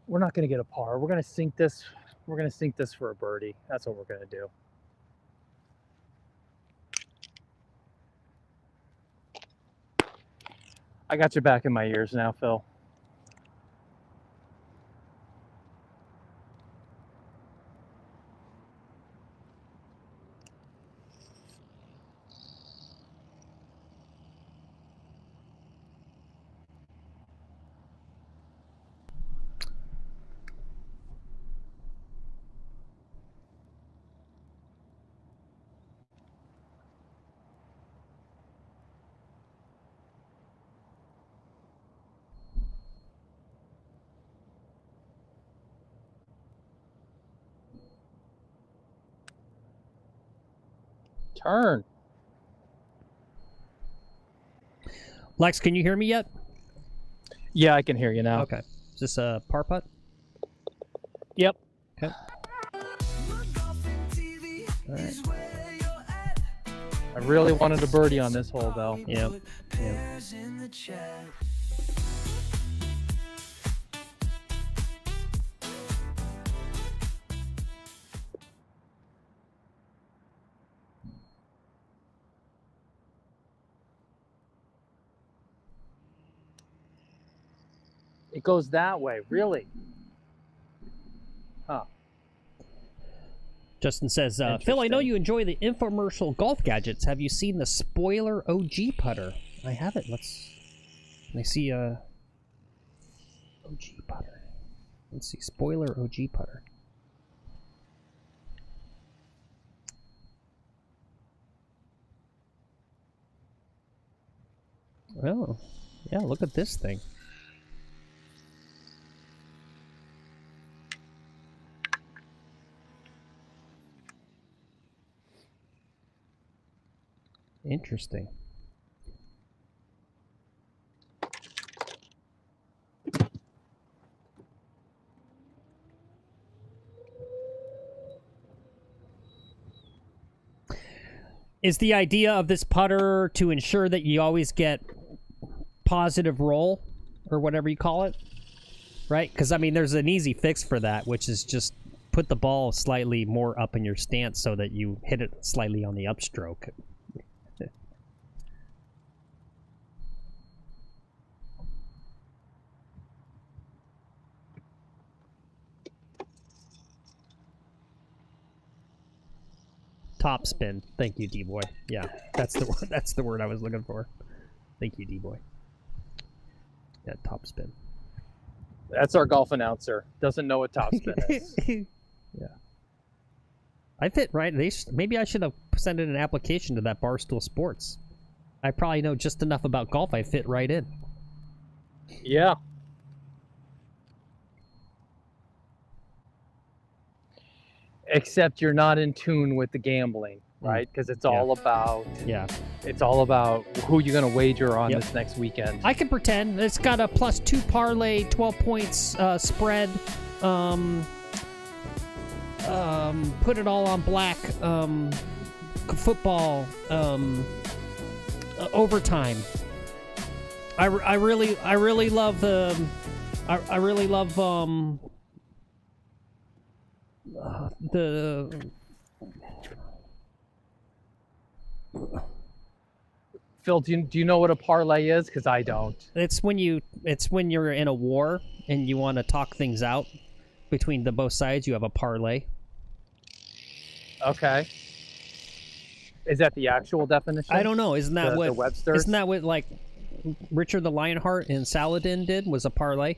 We're not going to get a par. We're going to sink this. We're going to sink this for a birdie. That's what we're going to do. I got you back in my ears now, Phil. Turn. Lex, can you hear me yet? Yeah, I can hear you now. Okay. Is this a par putt? Yep. Okay. All right. I really wanted a birdie on this hole, though. Yep. Yep. It goes that way, really? Huh. Justin says, Phil, I know you enjoy the infomercial golf gadgets. Have you seen the Spoiler OG putter? I haven't. Let me see OG putter. Let's see, Spoiler OG putter. Oh, yeah, look at this thing. Interesting. Is the idea of this putter to ensure that you always get positive roll, or whatever you call it, right? Because, I mean, there's an easy fix for that, which is just put the ball slightly more up in your stance so that you hit it slightly on the upstroke. Top spin. Thank you, D-Boy. Yeah, that's the word. That's the word I was looking for. Thank you, D-Boy. Yeah, top spin. That's our golf announcer. Doesn't know what top spin is. Yeah. I fit right. Maybe I should have sent in an application to that Barstool Sports. I probably know just enough about golf. I fit right in. Yeah. Except you're not in tune with the gambling, right? Because it's all about it's all about who you're going to wager on this next weekend. I can pretend. It's got a +2 parlay, 12 points spread. put it all on black, football, overtime. I really love the, I really love, the... Phil, do you know what a parlay is? Because I don't. It's when you're in a war and you want to talk things out between the both sides. You have a parlay. Okay. Is that the actual definition? I don't know. Isn't that the what Webster's? Isn't that what like Richard the Lionheart in Saladin did? Was a parlay?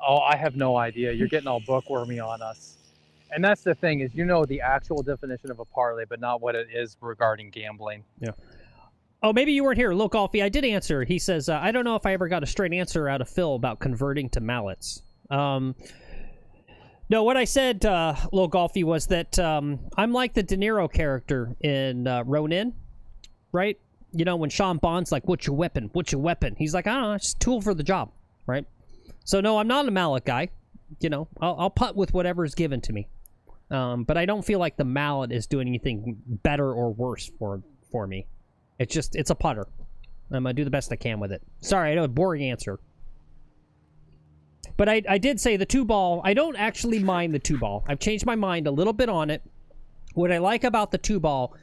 Oh, I have no idea. You're getting all bookwormy on us. And that's the thing is, you know the actual definition of a parlay, but not what it is regarding gambling. Yeah. Oh, maybe you weren't here. Low Golfy, I did answer. He says, I don't know if I ever got a straight answer out of Phil about converting to mallets. No, what I said, Low Golfy, was that I'm like the De Niro character in Ronin, right? You know, when Sean Bond's like, what's your weapon? What's your weapon? He's like, I don't know, it's a tool for the job, right? So, no, I'm not a mallet guy. You know, I'll putt with whatever's given to me. But I don't feel like the mallet is doing anything better or worse for me. It's a putter. I'm going to do the best I can with it. Sorry, I know, a boring answer. But I did say the 2-ball, I don't actually mind the 2-ball. I've changed my mind a little bit on it. What I like about the 2-ball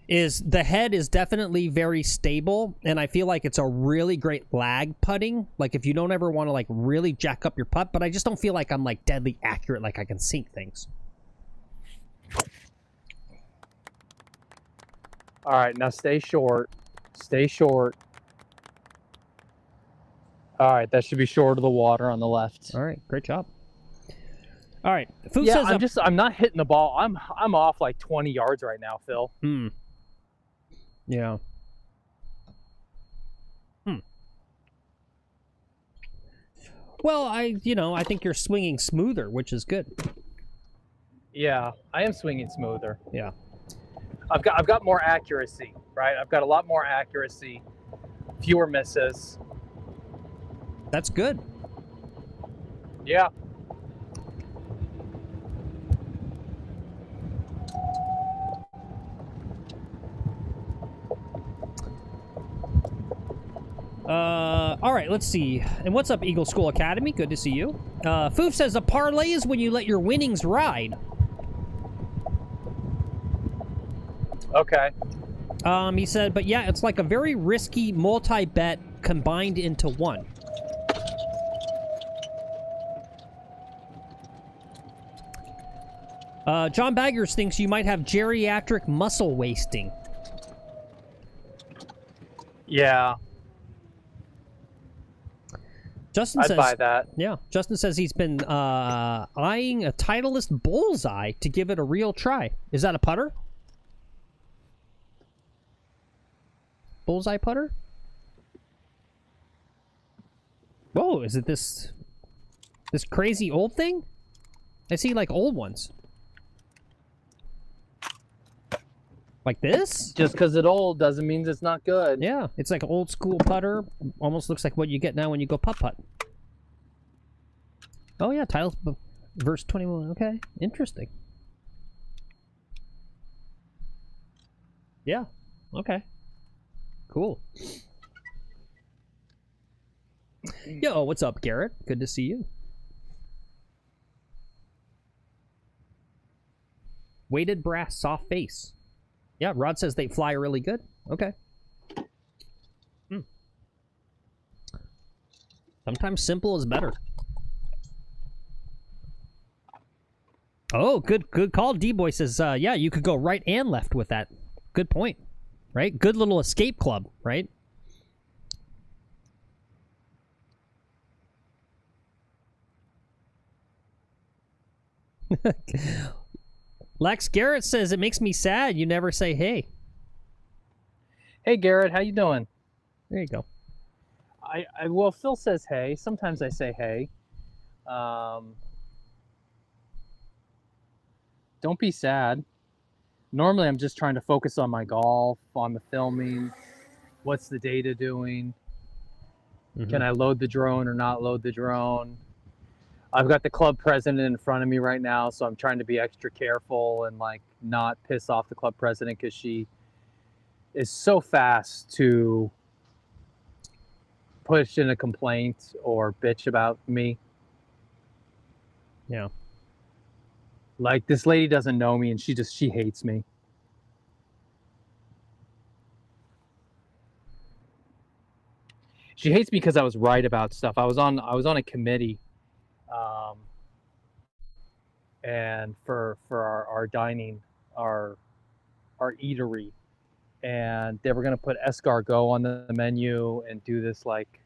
is the head is definitely very stable, and I feel like it's a really great lag putting. Like, if you don't ever want to, like, really jack up your putt, but I just don't feel like I'm, like, deadly accurate, like I can sink things. All right, now stay short. Stay short. All right, that should be short of the water on the left. All right, great job. All right, Food Yeah, says I'm not hitting the ball. I'm off like 20 yards right now, Phil. Yeah. Well, I think you're swinging smoother, which is good. Yeah, I am swinging smoother. Yeah. I've got more accuracy, right? I've got a lot more accuracy, fewer misses. That's good. Yeah. All right, let's see. And what's up, Eagle School Academy? Good to see you. Foof says a parlay is when you let your winnings ride. Okay. He said, but yeah, it's like a very risky multi-bet combined into one. John Baggers thinks you might have geriatric muscle wasting. Yeah. Justin I'd says, buy that. Yeah, Justin says he's been eyeing a Titleist Bullseye to give it a real try. Is that a putter? Bullseye putter? Whoa, is it this crazy old thing? I see like old ones. Like this? Just because it's old doesn't mean it's not good. Yeah, it's like old school putter. Almost looks like what you get now when you go putt-putt. Oh yeah, Titleist verse 21. Okay, interesting. Yeah, okay. Cool. Yo, what's up, Garrett? Good to see you. Weighted brass, soft face. Yeah, Rod says they fly really good. Okay. Sometimes simple is better. Oh, good call. D-Boy says, yeah, you could go right and left with that. Good point. Right? Good little escape club, right? Lex Garrett says, it makes me sad you never say hey. Hey, Garrett, how you doing? There you go. Well, Phil says hey. Sometimes I say hey. Don't be sad. Normally, I'm just trying to focus on my golf, on the filming. What's the data doing? Can I load the drone or not load the drone? I've got the club president in front of me right now, so I'm trying to be extra careful and like not piss off the club president because she is so fast to push in a complaint or bitch about me. Yeah. Like, this lady doesn't know me and she hates me. She hates me because I was right about stuff. I was on a committee, and for our dining, our eatery, and they were gonna put escargot on the menu and do this like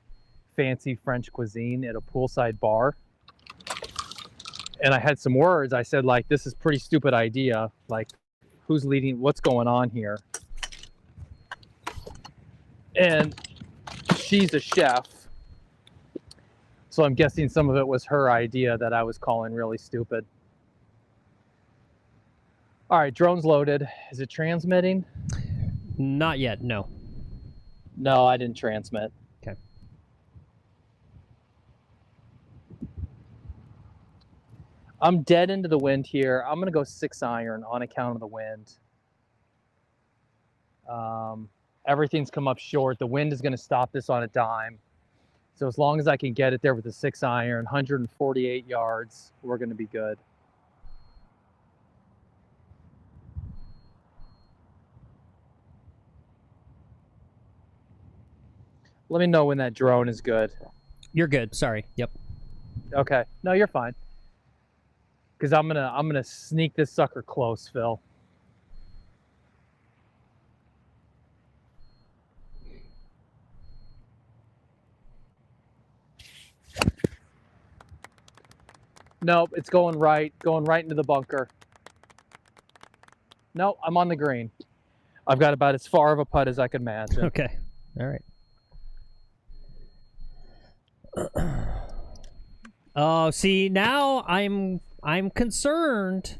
fancy French cuisine at a poolside bar. And I had some words. I said, like, this is pretty stupid idea. Like, who's leading? What's going on here? And she's a chef, so I'm guessing some of it was her idea that I was calling really stupid. All right, drone's loaded. Is it transmitting? Not yet, no. No, I didn't transmit. Okay. I'm dead into the wind here. I'm gonna go 6-iron on account of the wind. Everything's come up short. The wind is gonna stop this on a dime. So as long as I can get it there with the 6-iron, 148 yards, we're gonna be good. Let me know when that drone is good. You're good. Sorry. Yep. Okay. No, you're fine. Because I'm gonna sneak this sucker close, Phil. Nope, it's going right into the bunker. Nope, I'm on the green. I've got about as far of a putt as I can imagine. Okay. All right. Oh, see, now I'm concerned.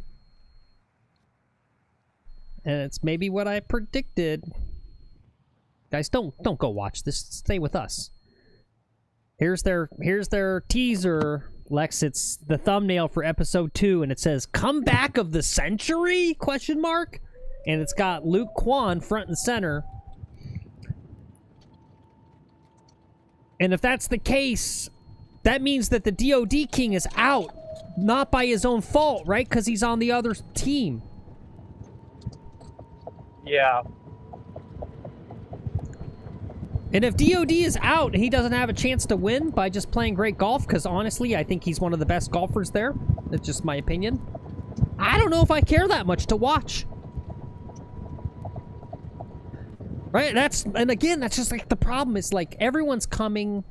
And it's maybe what I predicted. Guys, don't go watch this. Stay with us. Here's their teaser, Lex. It's the thumbnail for episode 2, and it says "Comeback of the Century?" question mark. And it's got Luke Kwon front and center. And if that's the case, that means that the DOD King is out, not by his own fault, right? Because he's on the other team. Yeah. And if DOD is out and he doesn't have a chance to win by just playing great golf, because honestly, I think he's one of the best golfers there. That's just my opinion. I don't know if I care that much to watch. Right? And again, that's just like the problem is like everyone's coming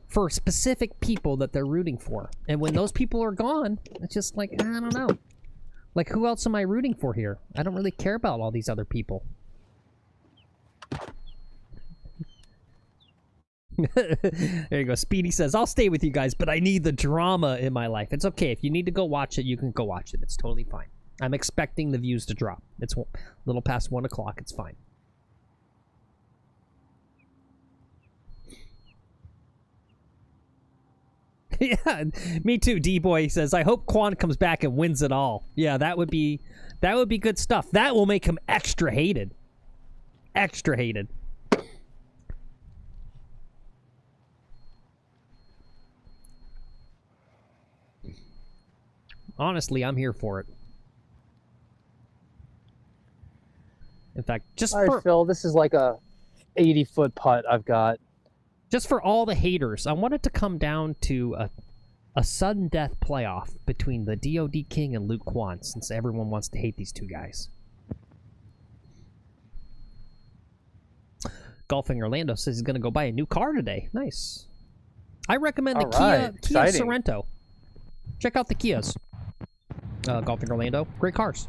for specific people that they're rooting for. And when those people are gone, it's just like, I don't know. Like, who else am I rooting for here? I don't really care about all these other people. There you go. Speedy says, I'll stay with you guys, but I need the drama in my life. It's okay. If you need to go watch it, you can go watch it. It's totally fine. I'm expecting the views to drop. It's a little past 1 o'clock. It's fine. Yeah, me too. D-Boy says, I hope Kwon comes back and wins it all. Yeah, that would be good stuff. That will make him extra hated. Extra hated. Honestly, I'm here for it. In fact, just all right, Phil, this is like a 80-foot putt I've got. Just for all the haters, I want it to come down to a sudden death playoff between the DOD King and Luke Kwon, since everyone wants to hate these two guys. Golfing Orlando says he's going to go buy a new car today. Nice. I recommend the Kia Sorento. Check out the Kias. Golfing Orlando. Great cars.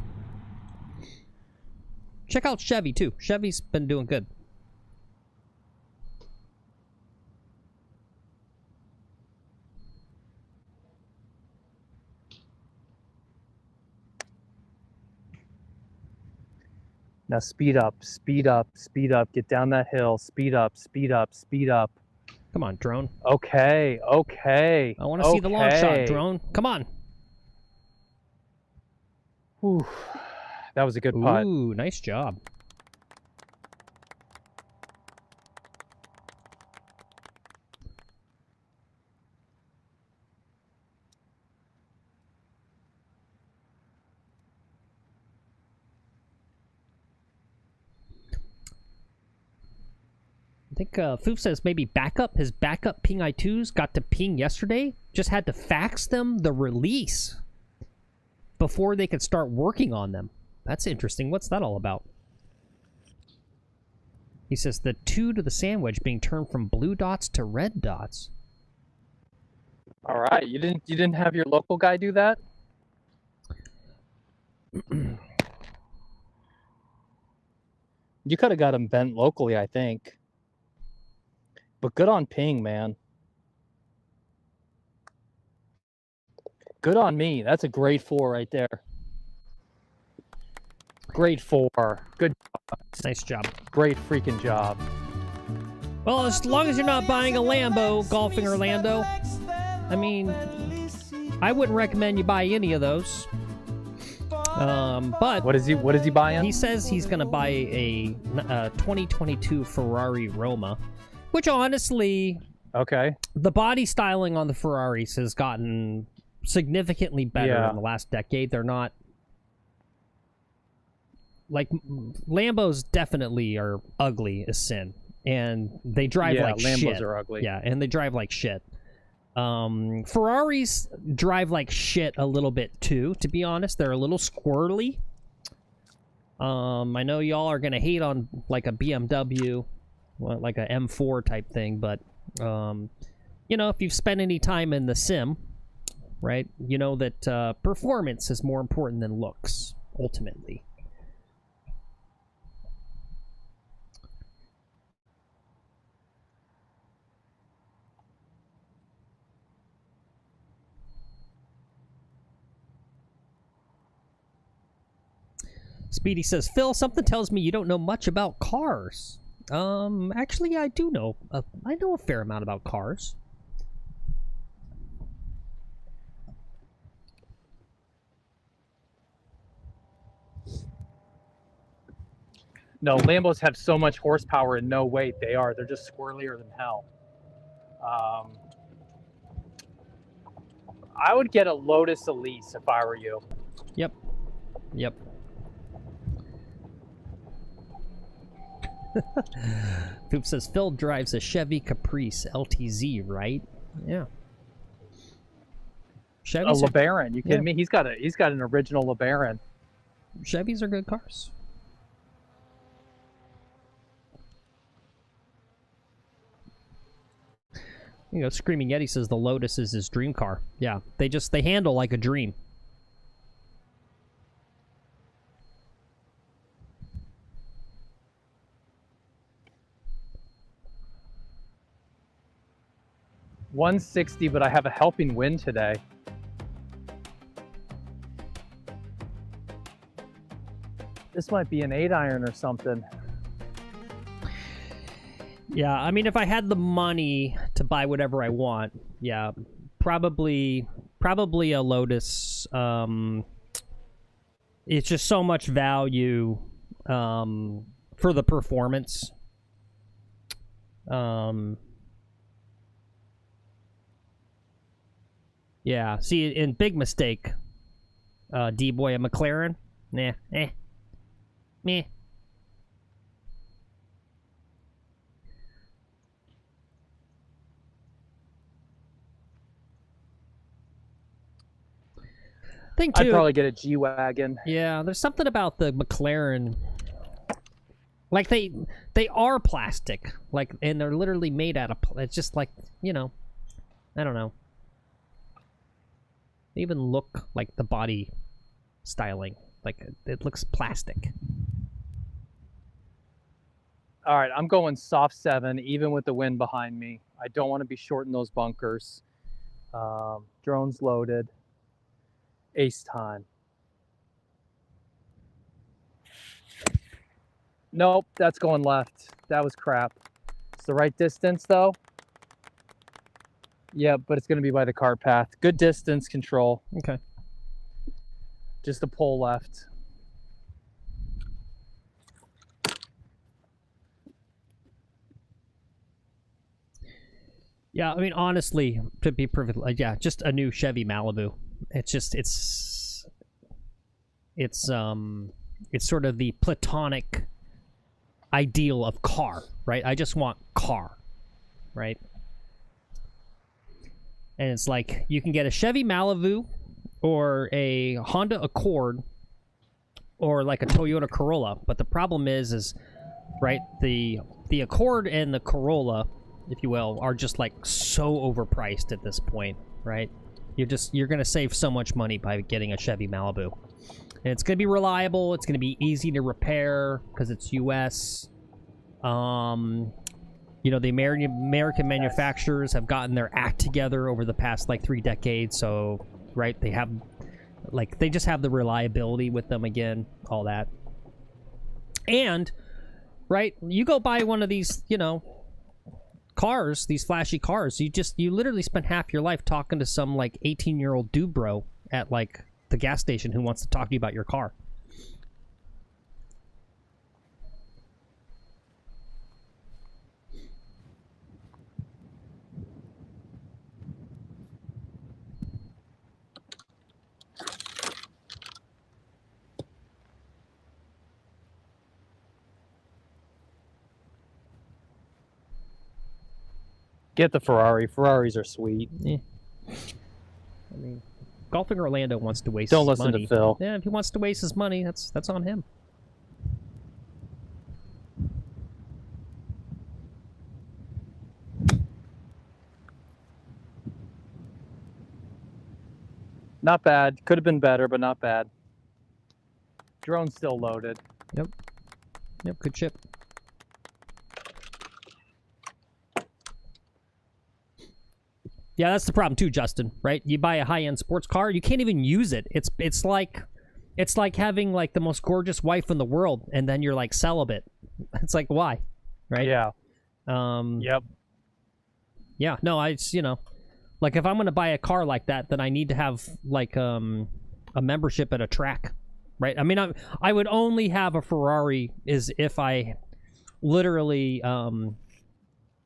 Check out Chevy, too. Chevy's been doing good. Now speed up, speed up, speed up. Get down that hill. Speed up, speed up, speed up. Come on, drone. Okay. I want to see the long shot, drone. Come on. Whew. That was a good putt. Ooh, nice job. I think Foof says maybe backup. His backup ping I2s got to ping yesterday. Just had to fax them the release before they could start working on them. That's interesting. What's that all about? He says the 2 to the sandwich being turned from blue dots to red dots. All right, you didn't have your local guy do that? You could have got him bent locally, I think. But good on ping, man. Good on me. That's a grade 4 right there. Grade 4. Good. Nice job. Great freaking job. Well, as long as you're not buying a Lambo, Golfing Orlando, I mean, I wouldn't recommend you buy any of those. But what is he buying? He says he's going to buy a 2022 Ferrari Roma, which honestly, okay, the body styling on the Ferraris has gotten significantly better in the last decade. They're not like Lambos definitely are ugly as sin, and they drive like Lambos shit. Are ugly. Yeah, and they drive like shit. Ferraris drive like shit a little bit too, to be honest. They're a little squirrely. I know y'all are gonna hate on like a BMW, like a M4 type thing, but you know, if you've spent any time in the sim, right, you know that performance is more important than looks, ultimately. Speedy says, Phil, something tells me you don't know much about cars. Actually, I do know. I know a fair amount about cars. No, Lambos have so much horsepower and no weight. They're just squirrelier than hell. I would get a Lotus Elise if I were you. Yep. Poop says Phil drives a Chevy Caprice LTZ, right? Yeah. Chevys a LeBaron. You kidding me? He's got an original LeBaron. Chevys are good cars. You know, Screaming Yeti says the Lotus is his dream car. Yeah, they handle like a dream. $160, but I have a helping wind today. This might be an 8-iron or something. Yeah, I mean, if I had the money to buy whatever I want, yeah, probably a Lotus. It's just so much value for the performance. Yeah, see, in big mistake, D-Boy, a McLaren? Nah, meh. Thing too, I'd probably get a G-Wagon. Yeah, there's something about the McLaren. Like, they are plastic. Like, and they're literally made out of... It's just like, you know, I don't know. They even look like the body styling. Like, it looks plastic. All right, I'm going soft 7, even with the wind behind me. I don't want to be short in those bunkers. Drone's loaded. Ace time. Nope, that's going left. That was crap. It's the right distance, though. Yeah, but it's going to be by the cart path. Good distance control. Okay. Just a pull left. Yeah, I mean, honestly, to be perfectly, yeah, just a new Chevy Malibu. It's just, it's sort of the platonic ideal of car, right? I just want car, right? And it's like, you can get a Chevy Malibu or a Honda Accord or like a Toyota Corolla, but the problem is right, the Accord and the Corolla, if you will, are just like so overpriced at this point, right? You're gonna save so much money by getting a Chevy Malibu. And it's gonna be reliable, it's gonna be easy to repair because it's US. You know, the American manufacturers have gotten their act together over the past like 3 decades, so right, they just have the reliability with them again, all that. And right, you go buy one of these, you know, cars, these flashy cars, you literally spend half your life talking to some like 18-year-old dude bro at like the gas station who wants to talk to you about your car. Get the Ferrari. Ferraris are sweet. Yeah. I mean, Golfing Orlando wants to waste Don't his listen money. to Phil. Yeah, if he wants to waste his money, that's on him. Not bad. Could have been better, but not bad. Drone's still loaded. Yep, good chip. Yeah, that's the problem too, Justin, right? You buy a high-end sports car, you can't even use it. It's like having like the most gorgeous wife in the world and then you're like celibate. It's like, why? Right? Yeah. Yep. Yeah, no, you know, like if I'm going to buy a car like that, then I need to have like a membership at a track, right? I mean, I would only have a Ferrari is if I literally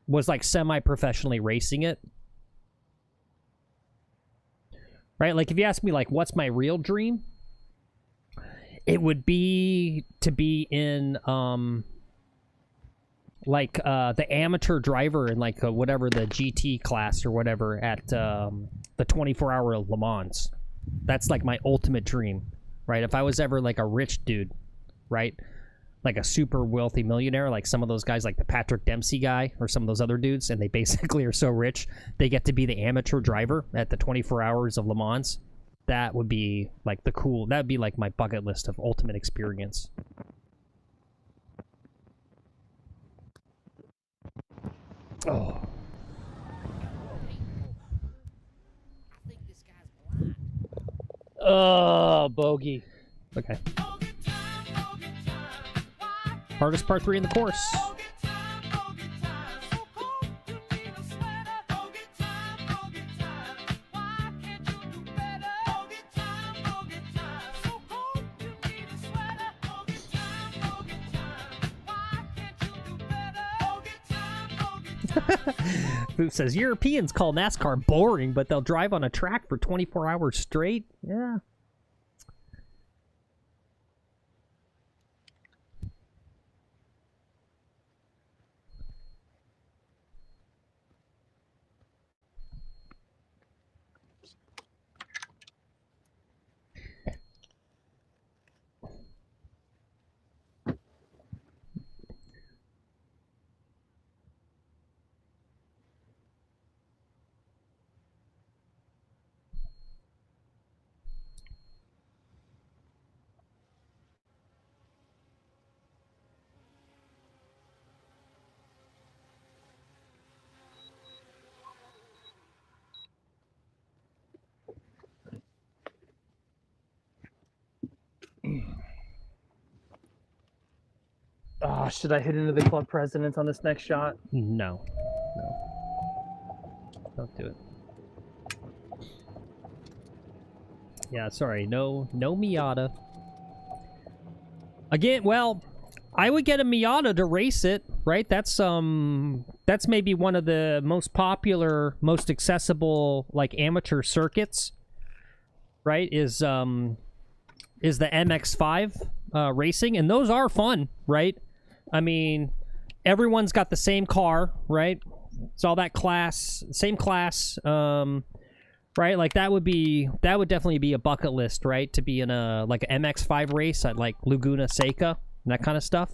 was like semi-professionally racing it. Right? Like if you ask me like what's my real dream, it would be to be in like the amateur driver in like whatever the GT class or whatever at the 24-hour Le Mans. That's like my ultimate dream, right? If I was ever like a rich dude, right? Like a super wealthy millionaire, like some of those guys, like the Patrick Dempsey guy or some of those other dudes, and they basically are so rich, they get to be the amateur driver at the 24 hours of Le Mans. That would be like that'd be like my bucket list of ultimate experience. Oh. Bogey. Okay. Hardest part 3 in the course. Booth says Europeans call NASCAR boring, but they'll drive on a track for 24 hours straight. Yeah. Oh, should I hit into the club presidents on this next shot? No. Don't do it. Yeah, sorry, no Miata. Again, well, I would get a Miata to race it, right? That's maybe one of the most popular, most accessible, like, amateur circuits, right? Is the MX-5 racing, and those are fun, right? I mean, everyone's got the same car, right? It's all that class, same class, right? Like, that would definitely be a bucket list, right? To be in a, like, an MX-5 race at, like, Laguna Seca, and that kind of stuff.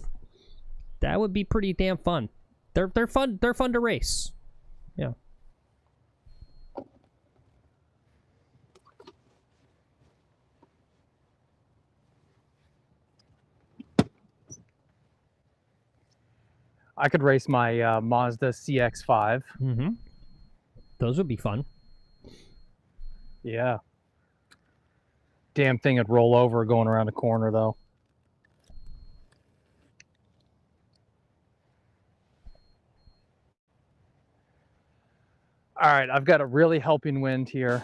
That would be pretty damn fun. They're fun to race. Yeah. I could race my Mazda CX-5. Mm-hmm. Those would be fun. Yeah. Damn thing would roll over going around a corner, though. All right, I've got a really helping wind here.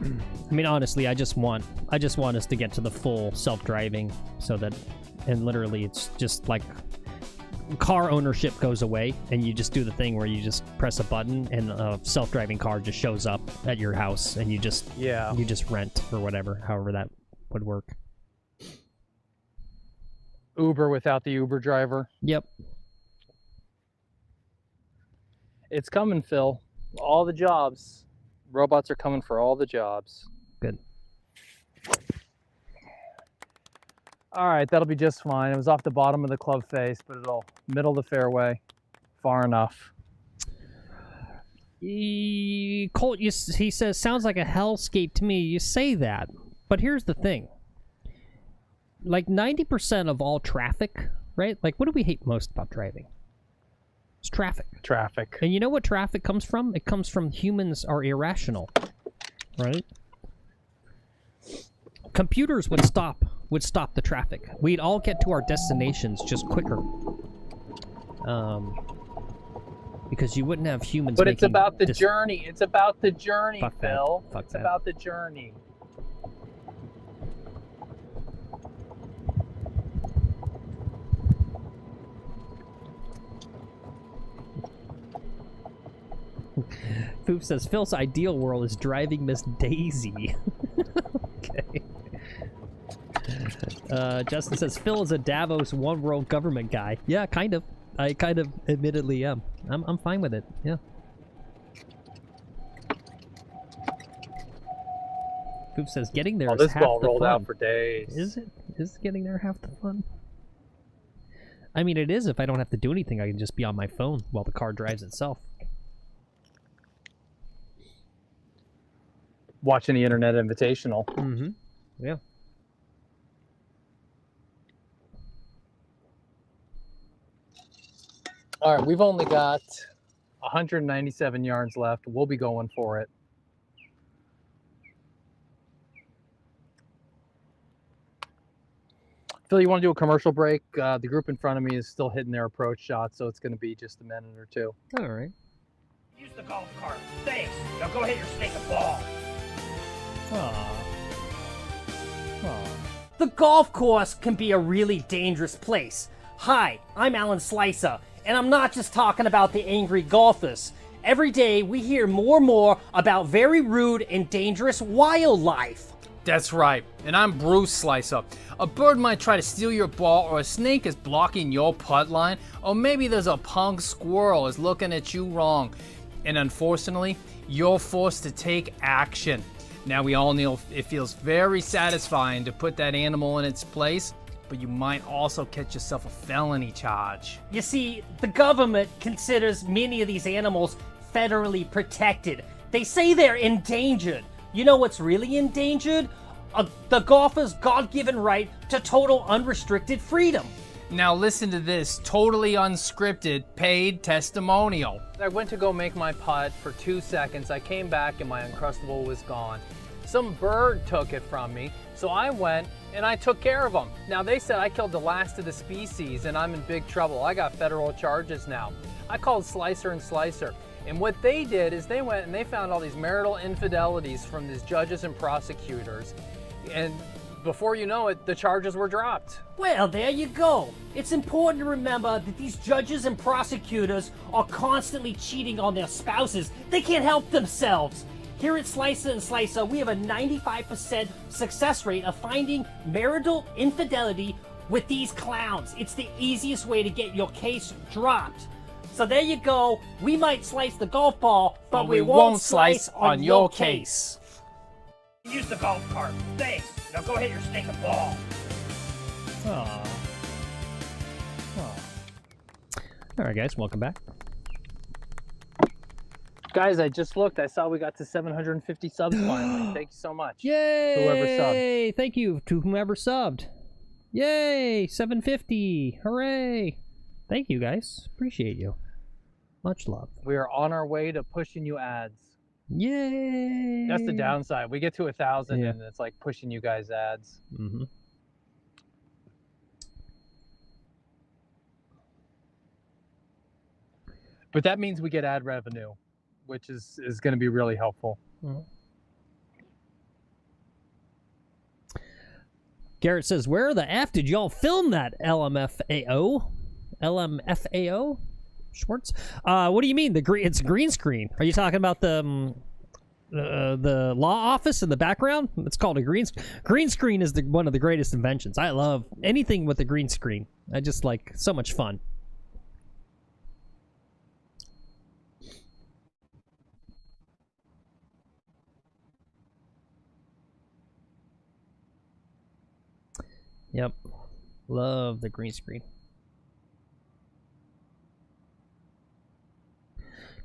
I mean, honestly, I just want us to get to the full self-driving, so that, and literally, it's just like car ownership goes away, and you just do the thing where you just press a button, and a self-driving car just shows up at your house, and you just rent or whatever, however that would work. Uber without the Uber driver. Yep. It's coming, Phil. All the jobs. Robots are coming for all the jobs. Good. All right, that'll be just fine. It was off the bottom of the club face, but it'll middle the fairway far enough. Colt, he says, sounds like a hellscape to me. You say that, but here's the thing. Like 90% of all traffic, right? Like, what do we hate most about driving? It's traffic. Traffic. And you know what traffic comes from? It comes from humans are irrational, right? Computers would stop the traffic. We'd all get to our destinations just quicker. Because you wouldn't have humans. But it's about the journey. It's about the journey, Fuck Phil. that. Fuck it's that. about the journey. Foop says Phil's ideal world is driving Miss Daisy. Okay. Justin says Phil is a Davos one world government guy. Yeah, kind of. I kind of admittedly am. I'm fine with it. Yeah. Foop says getting there is this half ball the rolled fun. out for days. Is it? Is getting there half the fun? I mean, it is if I don't have to do anything. I can just be on my phone while the car drives itself. Watching the Internet Invitational. Mm-hmm. Yeah. All right, we've only got 197 yards left. We'll be going for it. Phil, you want to do a commercial break? The group in front of me is still hitting their approach shot, so it's going to be just a minute or two. All right. Use the golf cart. Thanks. Now go hit your snake a ball. The golf course can be a really dangerous place. Hi, I'm Alan Slicer, and I'm not just talking about the angry golfers. Every day we hear more and more about very rude and dangerous wildlife. That's right, and I'm Bruce Slicer. A bird might try to steal your ball, or a snake is blocking your putt line, or maybe there's a punk squirrel is looking at you wrong. And unfortunately, you're forced to take action. Now we all know it feels very satisfying to put that animal in its place, but you might also catch yourself a felony charge. You see, the government considers many of these animals federally protected. They say they're endangered. You know what's really endangered? The golfer's God-given right to total unrestricted freedom. Now listen to this totally unscripted paid testimonial. I went to go make my putt for 2 seconds. I came back and my Uncrustable was gone. Some bird took it from me, so I went and I took care of them. Now they said I killed the last of the species and I'm in big trouble. I got federal charges now. I called Slicer and Slicer. And what they did is they went and they found all these marital infidelities from these judges and prosecutors. And before you know it, the charges were dropped. Well, there you go. It's important to remember that these judges and prosecutors are constantly cheating on their spouses. They can't help themselves. Here at Slicer and Slicer, we have a 95% success rate of finding marital infidelity with these clowns. It's the easiest way to get your case dropped. So there you go. We might slice the golf ball, but we won't slice on your case. Use the golf cart. Thanks. Now go hit your snake and ball. Aww. All right, guys, welcome back. Guys, I just looked. I saw we got to 750 subs finally. Thank you so much. Yay! Whoever subbed. Thank you to whomever subbed. Yay! 750. Hooray! Thank you, guys. Appreciate you. Much love. We are on our way to pushing you ads. Yay! That's the downside. We get to 1,000 Yeah. and it's like pushing you guys ads. Mm-hmm. But that means we get ad revenue, which is going to be really helpful. Garrett says, "Where the f did y'all film that LMFAO? LMFAO? Schwartz? What do you mean? It's green screen. Are you talking about the law office in the background? It's called a green screen. Is one of the greatest inventions. I love anything with a green screen. I just like so much fun." Yep. Love the green screen.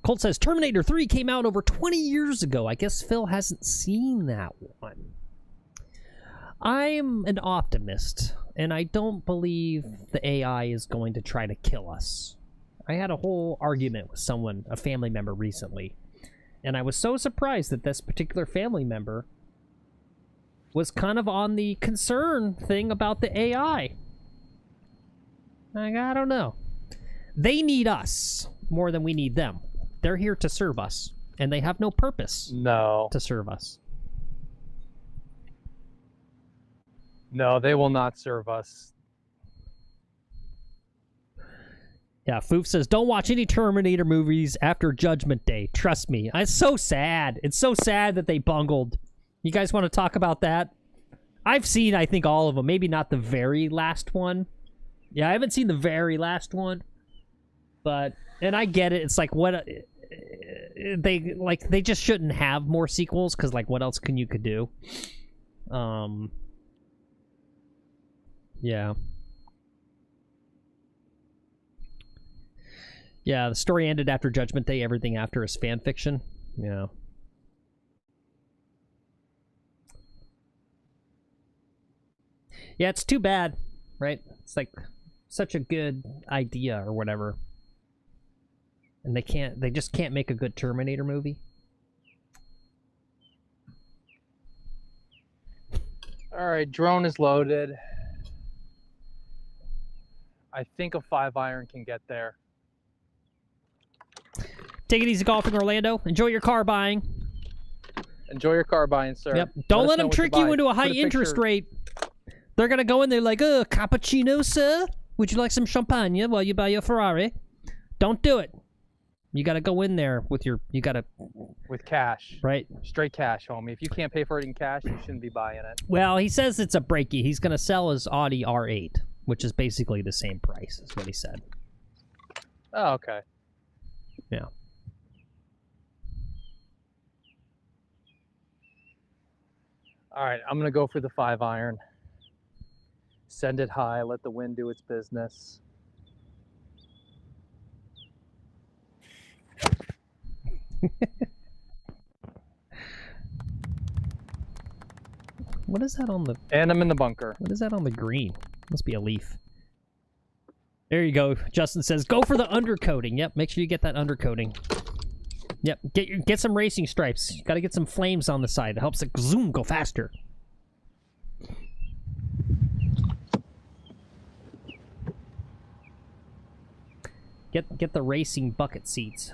Colt says, Terminator 3 came out over 20 years ago. I guess Phil hasn't seen that one. I'm an optimist, and I don't believe the AI is going to try to kill us. I had a whole argument with someone, a family member, recently, and I was so surprised that this particular family member was kind of on the concern thing about the AI. Like, I don't know. They need us more than we need them. They're here to serve us, and they have no purpose to serve us. No, they will not serve us. Yeah, Foof says, don't watch any Terminator movies after Judgment Day. Trust me. It's so sad. It's so sad that they bungled. You guys want to talk about that? I've seen, I think, all of them. Maybe not the very last one. Yeah, I haven't seen the very last one. But, and I get it. It's like, what... They just shouldn't have more sequels, because, like, what else you could do? Yeah. Yeah, the story ended after Judgment Day. Everything after is fan fiction. Yeah. Yeah, it's too bad, right? It's like such a good idea or whatever. And they just can't make a good Terminator movie. All right, drone is loaded. I think a 5-iron can get there. Take it easy golfing, Orlando. Enjoy your car buying. Enjoy your car buying, sir. Yep. Don't let us know them what trick buy. you into a Put high interest picture. rate. They're going to go in there like, cappuccino, sir? Would you like some champagne while you buy your Ferrari? Don't do it. You got to go in there with with cash. Right. Straight cash, homie. If you can't pay for it in cash, you shouldn't be buying it. Well, he says it's a breakie. He's going to sell his Audi R8, which is basically the same price, is what he said. Oh, okay. Yeah. All right, I'm going to go for the 5-iron. Send it high, let the wind do its business. What is that on the... And I'm in the bunker. What is that on the green? Must be a leaf. There you go. Justin says, go for the undercoating. Yep, make sure you get that undercoating. Yep, get some racing stripes. You gotta get some flames on the side. It helps it zoom go faster. Get the racing bucket seats.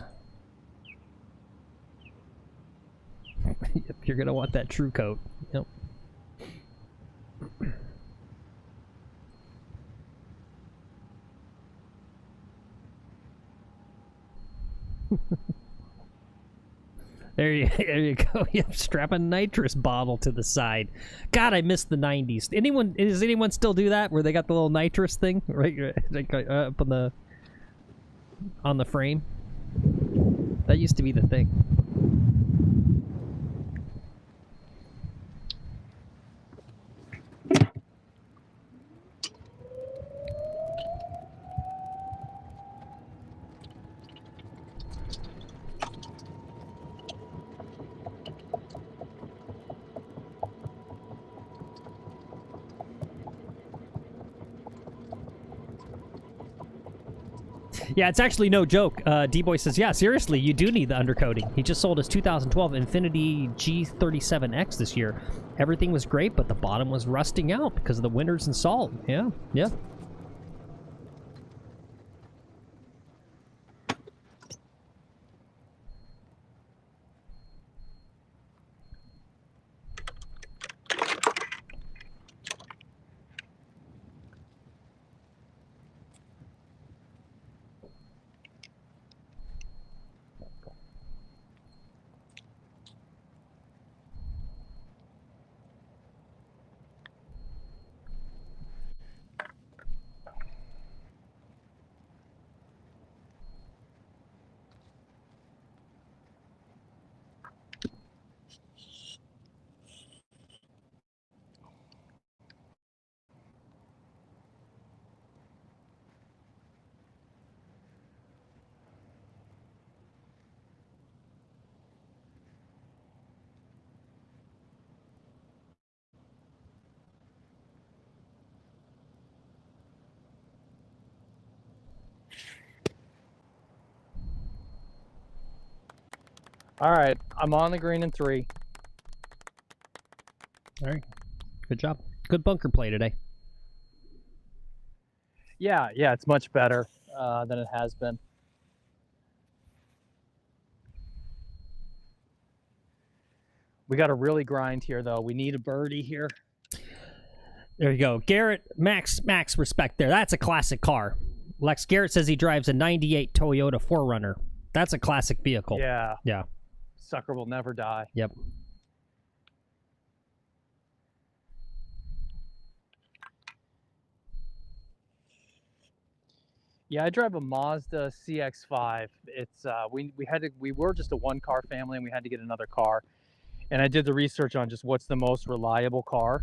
If you're gonna want that true coat. Yep. There you go. Yep, strap a nitrous bottle to the side. God, I miss the 90s. Does anyone still do that where they got the little nitrous thing right like, up on the frame? That used to be the thing. Yeah, it's actually no joke. D-Boy says, yeah, seriously, you do need the undercoating. He just sold his 2012 Infiniti G37X this year. Everything was great, but the bottom was rusting out because of the winters and salt. Yeah, yeah. All right, I'm on the green in 3. All right. Good job. Good bunker play today. Yeah, it's much better than it has been. We got to really grind here, though. We need a birdie here. There you go. Garrett, Max respect there. That's a classic car. Lex Garrett says he drives a 98 Toyota 4Runner. That's a classic vehicle. Yeah. Yeah. Sucker will never die. Yep. Yeah, I drive a Mazda CX-5. It's we were just a one-car family and we had to get another car. And I did the research on just what's the most reliable car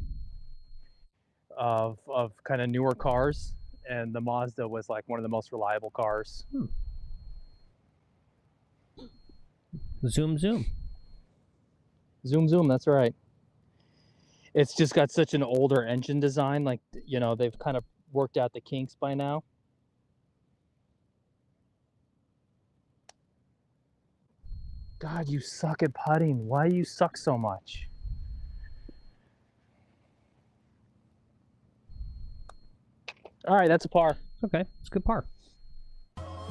of kind of newer cars, and the Mazda was like one of the most reliable cars. Zoom. Zoom, that's right. It's just got such an older engine design, like, you know, they've kind of worked out the kinks by now. God, you suck at putting. Why do you suck so much? All right, that's a par. Okay, it's a good par.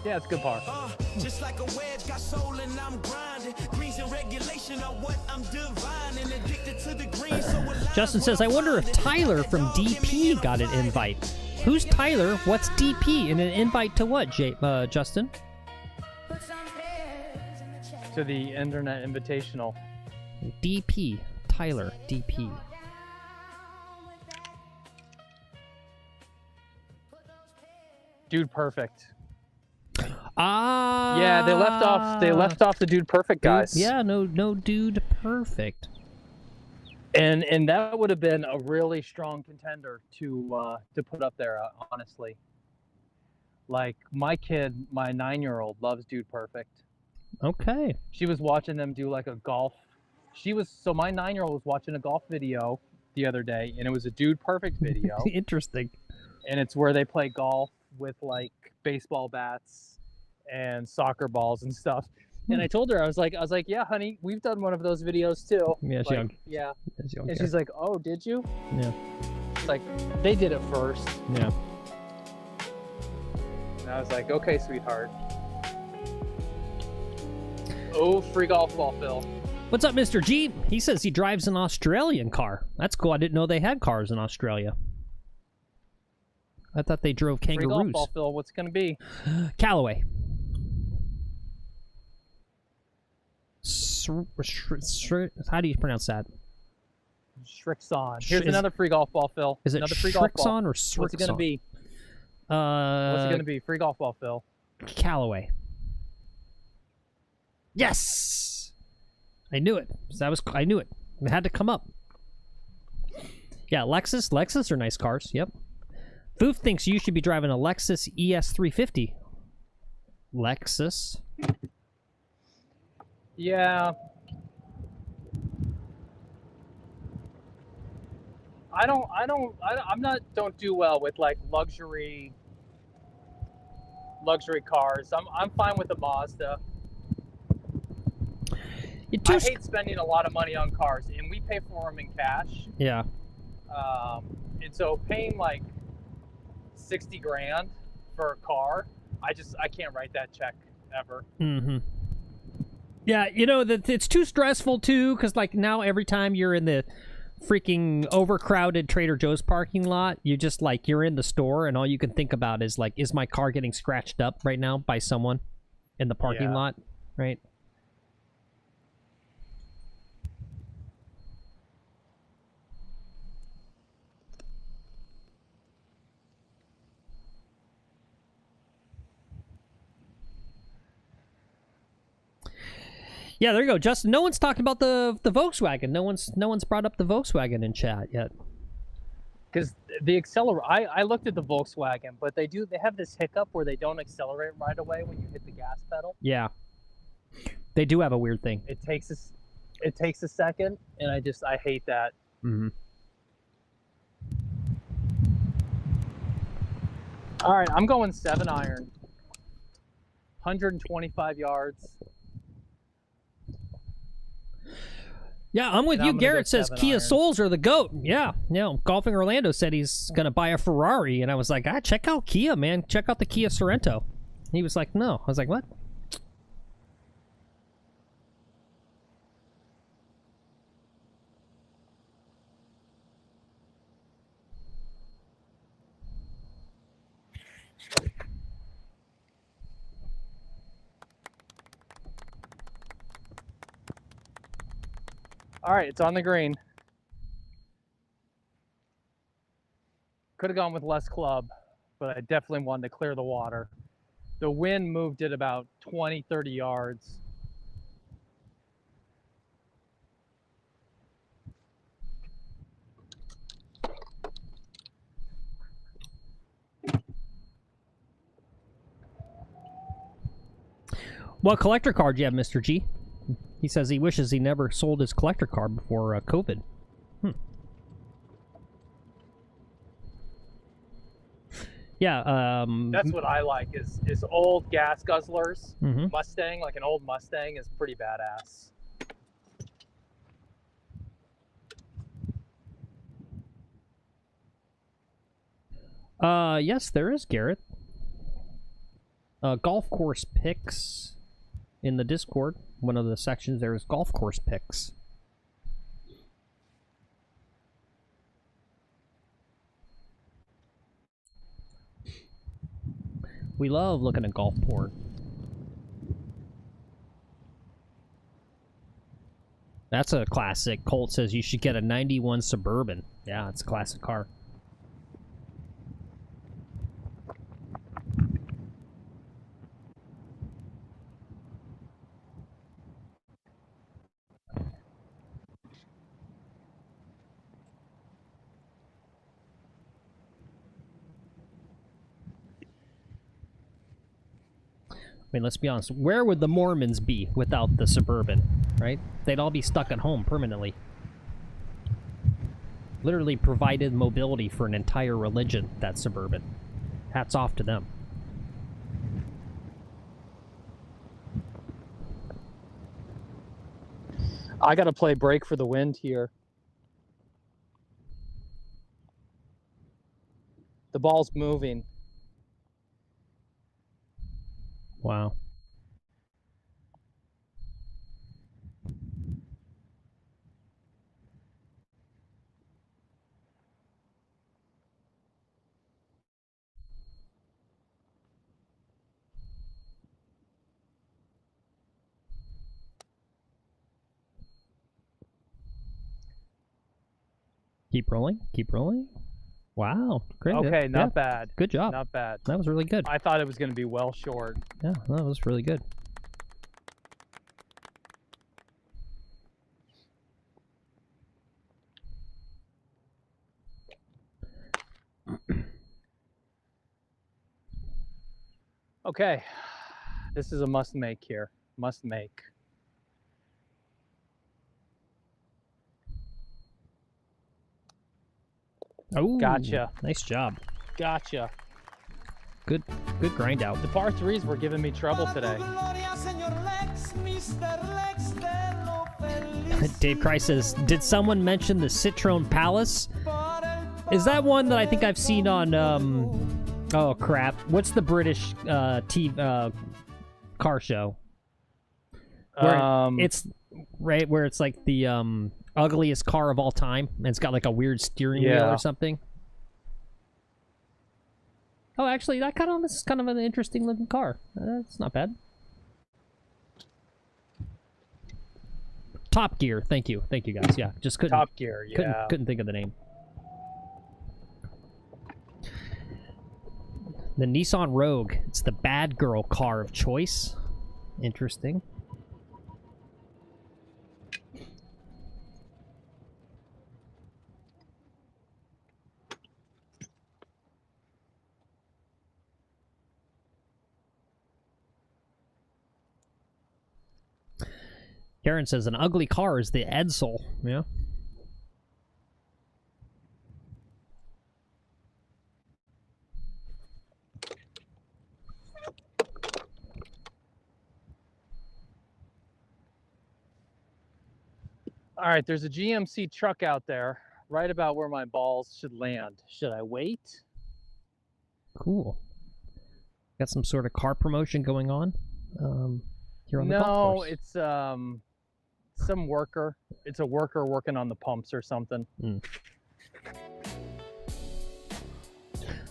Yeah, it's a good par. Just like a wedge, got soul and I'm grinding. Greens and regulation are what I'm divining. Addicted to the green, so Justin says, I wonder if Tyler from DP got an invite. Who's Tyler? What's DP? And an invite to what, Justin? To the Internet Invitational. DP. Tyler. DP. Dude Perfect. Ah. Yeah, they left off the Dude Perfect guys. Yeah, no Dude Perfect. And that would have been a really strong contender to put up there, honestly. Like, my kid, my 9-year-old, loves Dude Perfect. Okay. She was watching them do like a golf. So my 9-year-old was watching a golf video the other day, and it was a Dude Perfect video. Interesting. And it's where they play golf with like baseball bats and soccer balls and stuff. And I told her, I was like, yeah, honey, we've done one of those videos too. Yeah, she's like, young. Yeah. Young And she's like, oh, did you? Yeah. Like, they did it first. Yeah. And I was like, okay, sweetheart. Oh, free golf ball, Phil. What's up, Mr. G? He says he drives an Australian car. That's cool. I didn't know they had cars in Australia. I thought they drove Free golf kangaroos. ball, Phil. What's it going to be? Callaway. How do you pronounce that? Shrixon. Here's Is- another free golf ball, Phil. Is it another free golf ball. Shrixon or What's it going to Srixon? be? What's it going to be? Free golf ball, Phil. Callaway. Yes, I knew it. I knew it. It had to come up. Yeah, Lexus. Lexus are nice cars. Yep. Foof thinks you should be driving a Lexus ES350. Lexus. Yeah. Don't do well with like luxury cars. I'm fine with the Mazda. I hate spending a lot of money on cars, and we pay for them in cash. Yeah. And so paying like 60 grand for a car, I can't write that check ever. Mm-hmm. Yeah, you know that it's too stressful too, because like now every time you're in the freaking overcrowded Trader Joe's parking lot, you're in the store and all you can think about is like, is my car getting scratched up right now by someone in the parking lot, right? Yeah, there you go, Justin. No one's talking about the Volkswagen. No one's brought up the Volkswagen in chat yet. Because the accelerator, I looked at the Volkswagen, but they have this hiccup where they don't accelerate right away when you hit the gas pedal. Yeah, they do have a weird thing. It takes a second, and I hate that. Mm-hmm. All right, I'm going 7-iron, 125 yards. Yeah, I'm with you. Garrett says Kia Souls are the GOAT. Yeah, Golfing Orlando said he's going to buy a Ferrari. And I was like, check out Kia, man. Check out the Kia Sorento. He was like, no. I was like, what? All right, it's on the green. Could have gone with less club, but I definitely wanted to clear the water. The wind moved it about 20, 30 yards. What collector card do you have, Mr. G? He says he wishes he never sold his collector card before COVID. Yeah, that's what I like is old gas guzzlers. Mm-hmm. Mustang, like an old Mustang, is pretty badass. Yes, there is, Garrett. Golf course picks in the Discord. One of the sections there is golf course picks. We love looking at golf porn. That's a classic. Colt says you should get a 91 Suburban. Yeah, it's a classic car. I mean, let's be honest. Where would the Mormons be without the Suburban, right? They'd all be stuck at home permanently. Literally provided mobility for an entire religion, that Suburban. Hats off to them. I got to play brake for the wind here. The ball's moving. Wow. Keep rolling. Keep rolling. Wow. Great. Okay, Yeah. not bad. Good job. Not bad. That was really good. I thought it was going to be well short. Yeah, that was really good. Okay, this is a must make here. Must make. Oh, Gotcha. Nice job. Gotcha. Good grind out. The par threes were giving me trouble today. Dave Christ says, did someone mention the Citroen Palace? Is that one that I think I've seen on, oh crap. What's the British car show? Where it's right where it's like the ugliest car of all time, and it's got like a weird steering wheel or something. Oh, actually, this is kind of an interesting looking car. It's not bad. Top Gear. Thank you, guys. Yeah, just couldn't. Top Gear. Yeah. Couldn't think of the name. The Nissan Rogue. It's the bad girl car of choice. Interesting. Karen says an ugly car is the Edsel. Yeah. All right, there's a GMC truck out there right about where my balls should land. Should I wait? Cool. Got some sort of car promotion going on here on the golf course. No, it's some worker. It's a worker working on the pumps or something.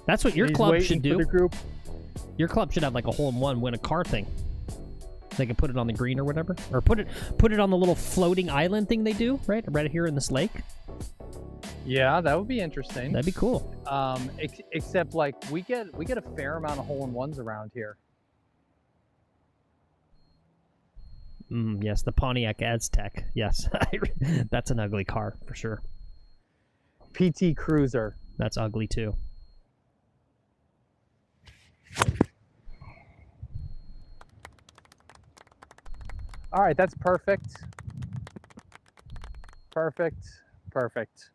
That's what your club should do. The group. Your club should have like a hole-in-one win a car thing. They can put it on the green or whatever, or put it on the little floating island thing they do, right here in this lake. Yeah, that would be interesting. That'd be cool. Except like we get a fair amount of hole-in-ones around here. Yes, the Pontiac Aztec. Yes, that's an ugly car for sure. PT Cruiser. That's ugly too. All right, that's perfect. Perfect. Perfect.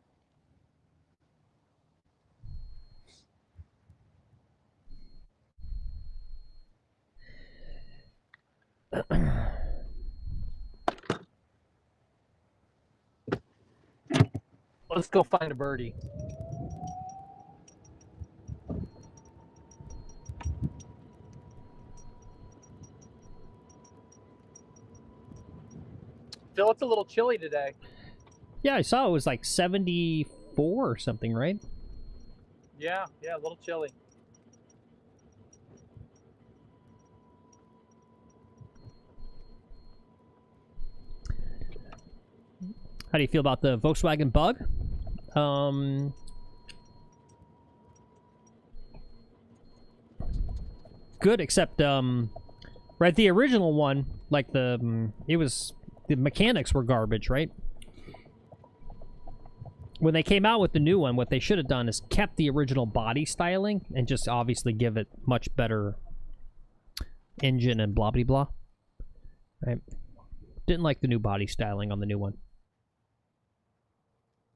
Let's go find a birdie. Phil, it's a little chilly today. Yeah, I saw it was like 74 or something, right? Yeah, a little chilly. How do you feel about the Volkswagen Bug? Good, except right, the original one, like the mechanics were garbage, right? When they came out with the new one, what they should have done is kept the original body styling and just obviously give it much better engine and blah blah blah. Right? Didn't like the new body styling on the new one.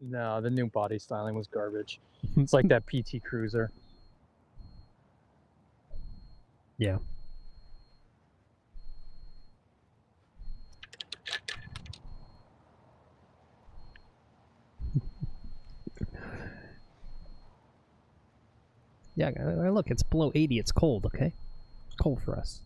No, the new body styling was garbage. It's like that PT Cruiser. Yeah. Yeah, look, it's below 80. It's cold, okay? It's cold for us.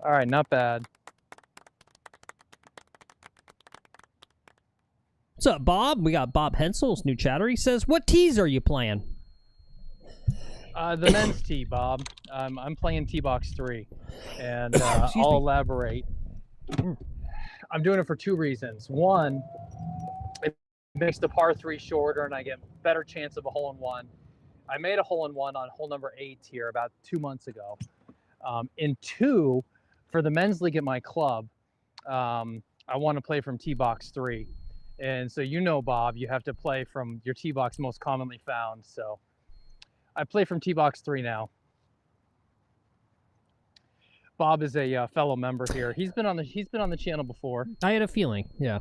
All right, not bad. What's up, Bob? We got Bob Hensel's new chatter. He says, what tees are you playing? The men's tee, Bob. I'm playing T-Box 3, and I'll elaborate. I'm doing it for 2 reasons. One, it makes the par 3 shorter, and I get better chance of a hole-in-one. I made a hole-in-one on hole number 8 here about 2 months ago. And 2, for the men's league at my club, I want to play from T-Box 3. And so Bob, you have to play from your T-Box most commonly found, so I play from T-Box 3 now. Bob is a fellow member here. He's been on the channel before. I had a feeling, yeah.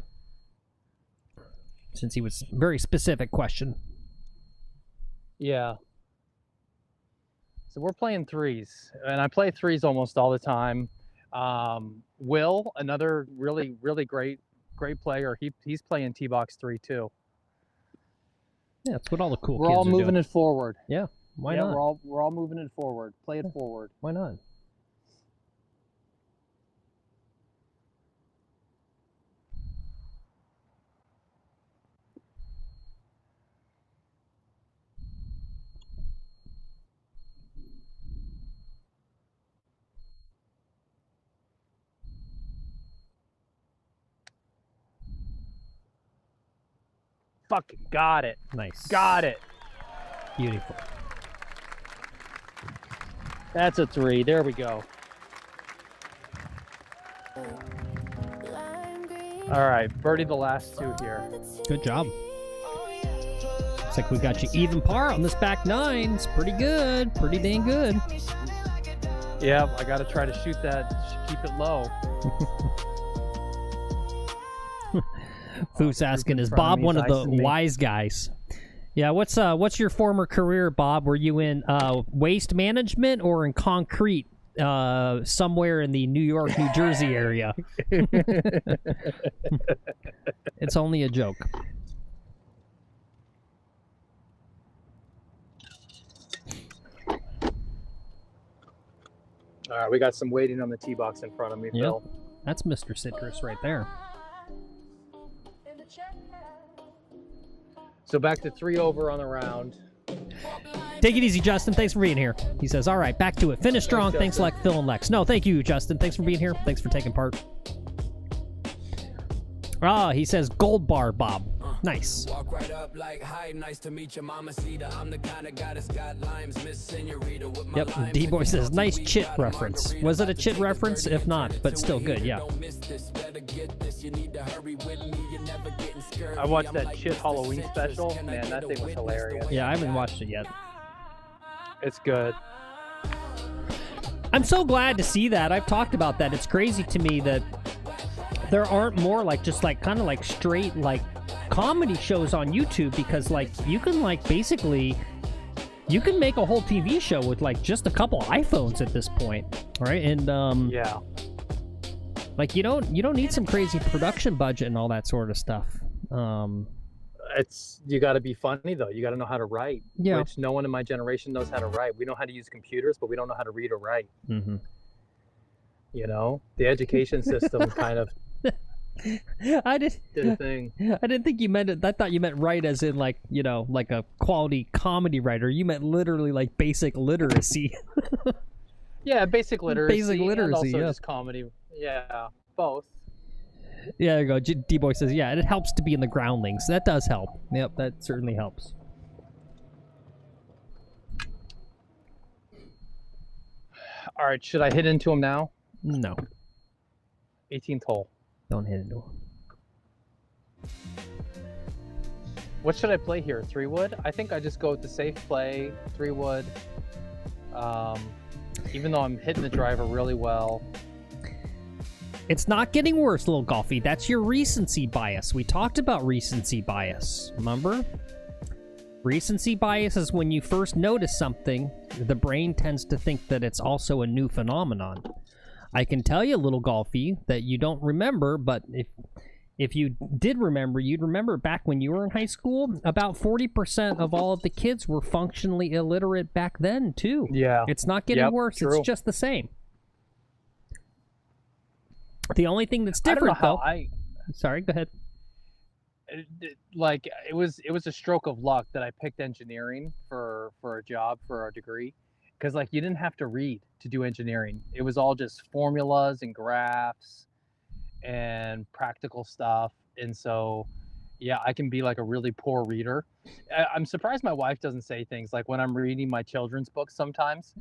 Since he was very specific question. Yeah. So we're playing 3s, and I play 3s almost all the time. Will, another really great player. He's playing T-Box 3 too. Yeah, that's what all the cool we're kids all are moving doing. it forward. Yeah. Why not? We're all moving it forward. Play it forward. Why not? Fucking got it. Nice. Got it. Beautiful. That's a 3. There we go. All right, birdie the last 2 here. Good job. Looks like we got you even par on this back 9. It's pretty good. Pretty dang good. Yeah, I got to try to shoot that, keep it low. Foos asking, is Bob one of the wise guys? Yeah, what's your former career, Bob? Were you in waste management or in concrete somewhere in the New York, New Jersey area? It's only a joke. All right, we got some waiting on the tee box in front of me, Phil. That's Mr. Citrus right there. So back to 3 over on the round. Take it easy, Justin. Thanks for being here. He says, all right, back to it. Finish strong. Thanks, like Phil and Lex. No, thank you, Justin. Thanks for being here. Thanks for taking part. He says gold bar, Bob. Nice. Walk right up like, hi, nice to meet you, Mama Cedar. I'm the kind of guy that's got limes, Miss Senorita with my Yep, D-Boy says, nice chit reference. Was it a chit reference? If not, but still good, yeah. I watched that Chit Halloween special. Man, that thing was hilarious. Yeah, I haven't watched it yet. It's good. I'm so glad to see that. I've talked about that. It's crazy to me that there aren't more kind of straight comedy shows on YouTube, because you can basically you can make a whole TV show with just a couple iPhones at this point, right? And yeah, you don't need some crazy production budget and all that sort of stuff. You got to be funny though. You got to know how to write. Yeah. Which no one in my generation knows how to write. We know how to use computers, but we don't know how to read or write. Mm-hmm. The education system kind of did a thing. I didn't think you meant it. I thought you meant write as in like a quality comedy writer. You meant literally basic literacy. Yeah, basic literacy. Basic literacy, and also yeah. just comedy. Yeah, both. Yeah, there you go. D-Boy says, yeah, it helps to be in the groundlings. That does help. Yep, that certainly helps. All right, should I hit into him now? No. 18th hole. Don't hit into him. What should I play here? 3-wood? I think I just go with the safe play, 3-wood. Even though I'm hitting the driver really well. It's not getting worse, little golfy. That's your recency bias. We talked about recency bias, remember? Recency bias is when you first notice something, the brain tends to think that it's also a new phenomenon. I can tell you, little golfy, that you don't remember, but if you did remember, you'd remember back when you were in high school, about 40% of all of the kids were functionally illiterate back then, too. Yeah. It's not getting worse. True. It's just the same. The only thing that's different, though... Sorry, go ahead. like it was a stroke of luck that I picked engineering for a job, for a degree, because like you didn't have to read to do engineering. It was all just formulas and graphs and practical stuff. And so yeah, I can be like a really poor reader. I'm surprised my wife doesn't say things like when I'm reading my children's books sometimes,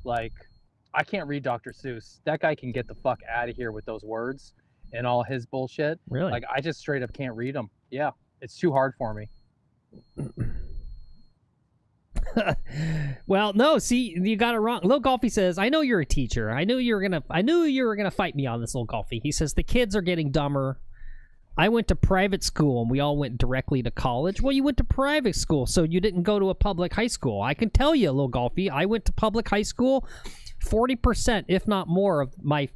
like I can't read Dr. Seuss. That guy can get the fuck out of here with those words and all his bullshit. Really? Like I just straight up can't read them. Yeah, it's too hard for me. Well, no, see, you got it wrong. Lil Golfy says, I know you're a teacher. I knew you were gonna fight me on this, Lil Golfy. He says the kids are getting dumber. I went to private school and we all went directly to college. Well, you went to private school, so you didn't go to a public high school. I can tell you, Lil Golfy, I went to public high school. 40%, if not more, of my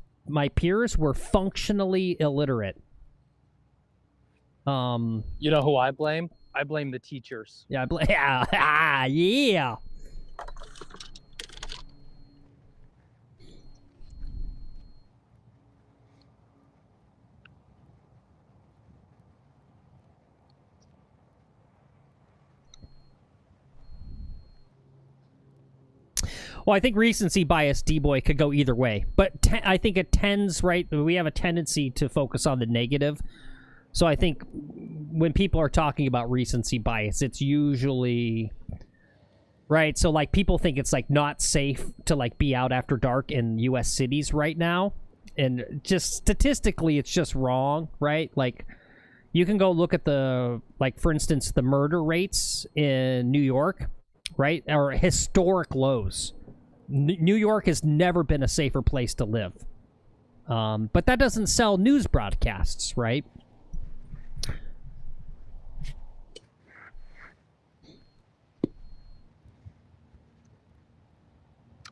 peers were functionally illiterate. You know who I blame? I blame the teachers. Yeah, yeah. Well, I think recency bias, D-Boy, could go either way. But I think it tends, right? We have a tendency to focus on the negative. So I think when people are talking about recency bias, it's usually... Right? So, like, people think it's, like, not safe to, like, be out after dark in U.S. cities right now. And just statistically, it's just wrong, right? Like, you can go look at the, like, for instance, the murder rates in New York, right? Are historic lows. New York has never been a safer place to live. But that doesn't sell news broadcasts, right?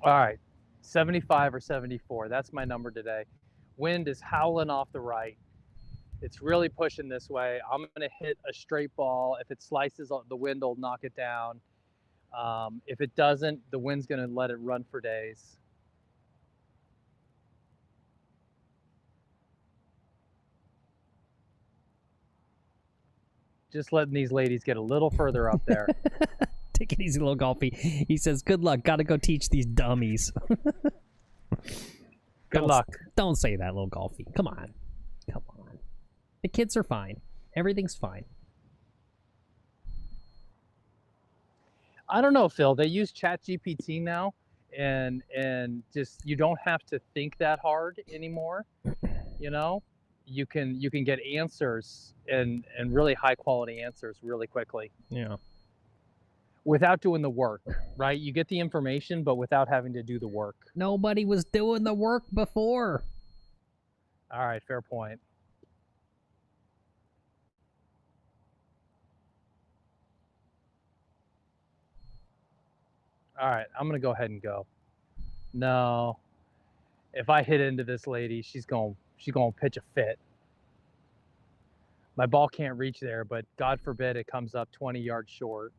All right, 75 or 74. That's my number today. Wind is howling off the right. It's really pushing this way. I'm going to hit a straight ball. If it slices, the wind will knock it down. If it doesn't, the wind's going to let it run for days. Just letting these ladies get a little further up there. Take it easy, Lil Golfy. He says, good luck. Gotta go teach these dummies. Good luck. Don't say that, Lil Golfy. Come on. Come on. The kids are fine. Everything's fine. I don't know, Phil. They use ChatGPT now, and just you don't have to think that hard anymore. You know, you can get answers and really high quality answers really quickly. Yeah. Without doing the work, right? You get the information, but without having to do the work. Nobody was doing the work before. All right, fair point. All right, I'm gonna go ahead and go. No, if I hit into this lady, she's gonna pitch a fit. My ball can't reach there, but God forbid it comes up 20 yards short.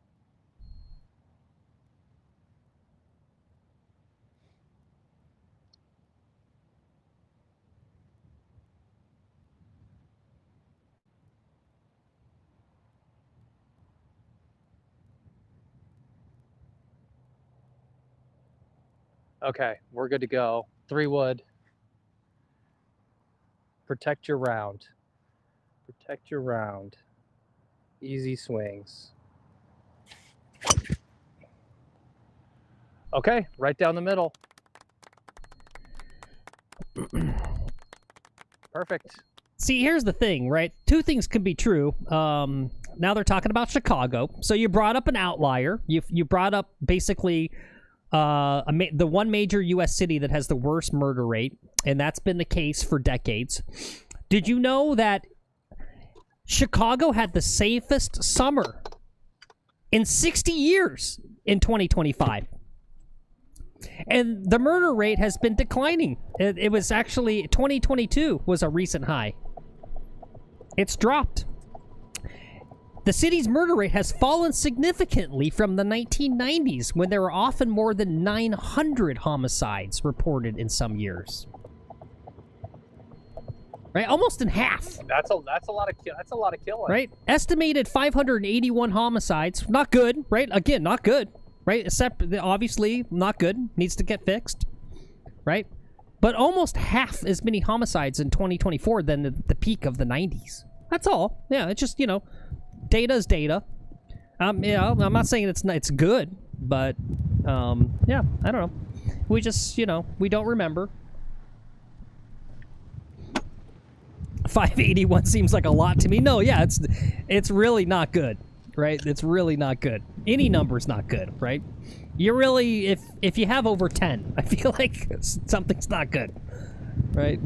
Okay, we're good to go. 3 wood. Protect your round. Protect your round. Easy swings. Okay, right down the middle. Perfect. See, here's the thing, right? Two things can be true. Now they're talking about Chicago. So you brought up an outlier. You brought up basically the one major U.S. city that has the worst murder rate, and that's been the case for decades. Did you know that Chicago had the safest summer in 60 years in 2025? And the murder rate has been declining. It was actually, 2022 was a recent high. It's dropped. The city's murder rate has fallen significantly from the 1990s, when there were often more than 900 homicides reported in some years. right? Almost in half. That's a lot of killing. Right? Estimated 581 homicides. Not good, right? Again, not good, right? Except, obviously, not good. Needs to get fixed, right? But almost half as many homicides in 2024 than the peak of the 90s. That's all. Yeah, it's just, data is data. I'm not saying it's good, but, yeah, I don't know. We just, we don't remember. 581 seems like a lot to me. No, yeah, it's really not good, right? It's really not good. Any number's not good, right? You really, if you have over 10, I feel like something's not good, right?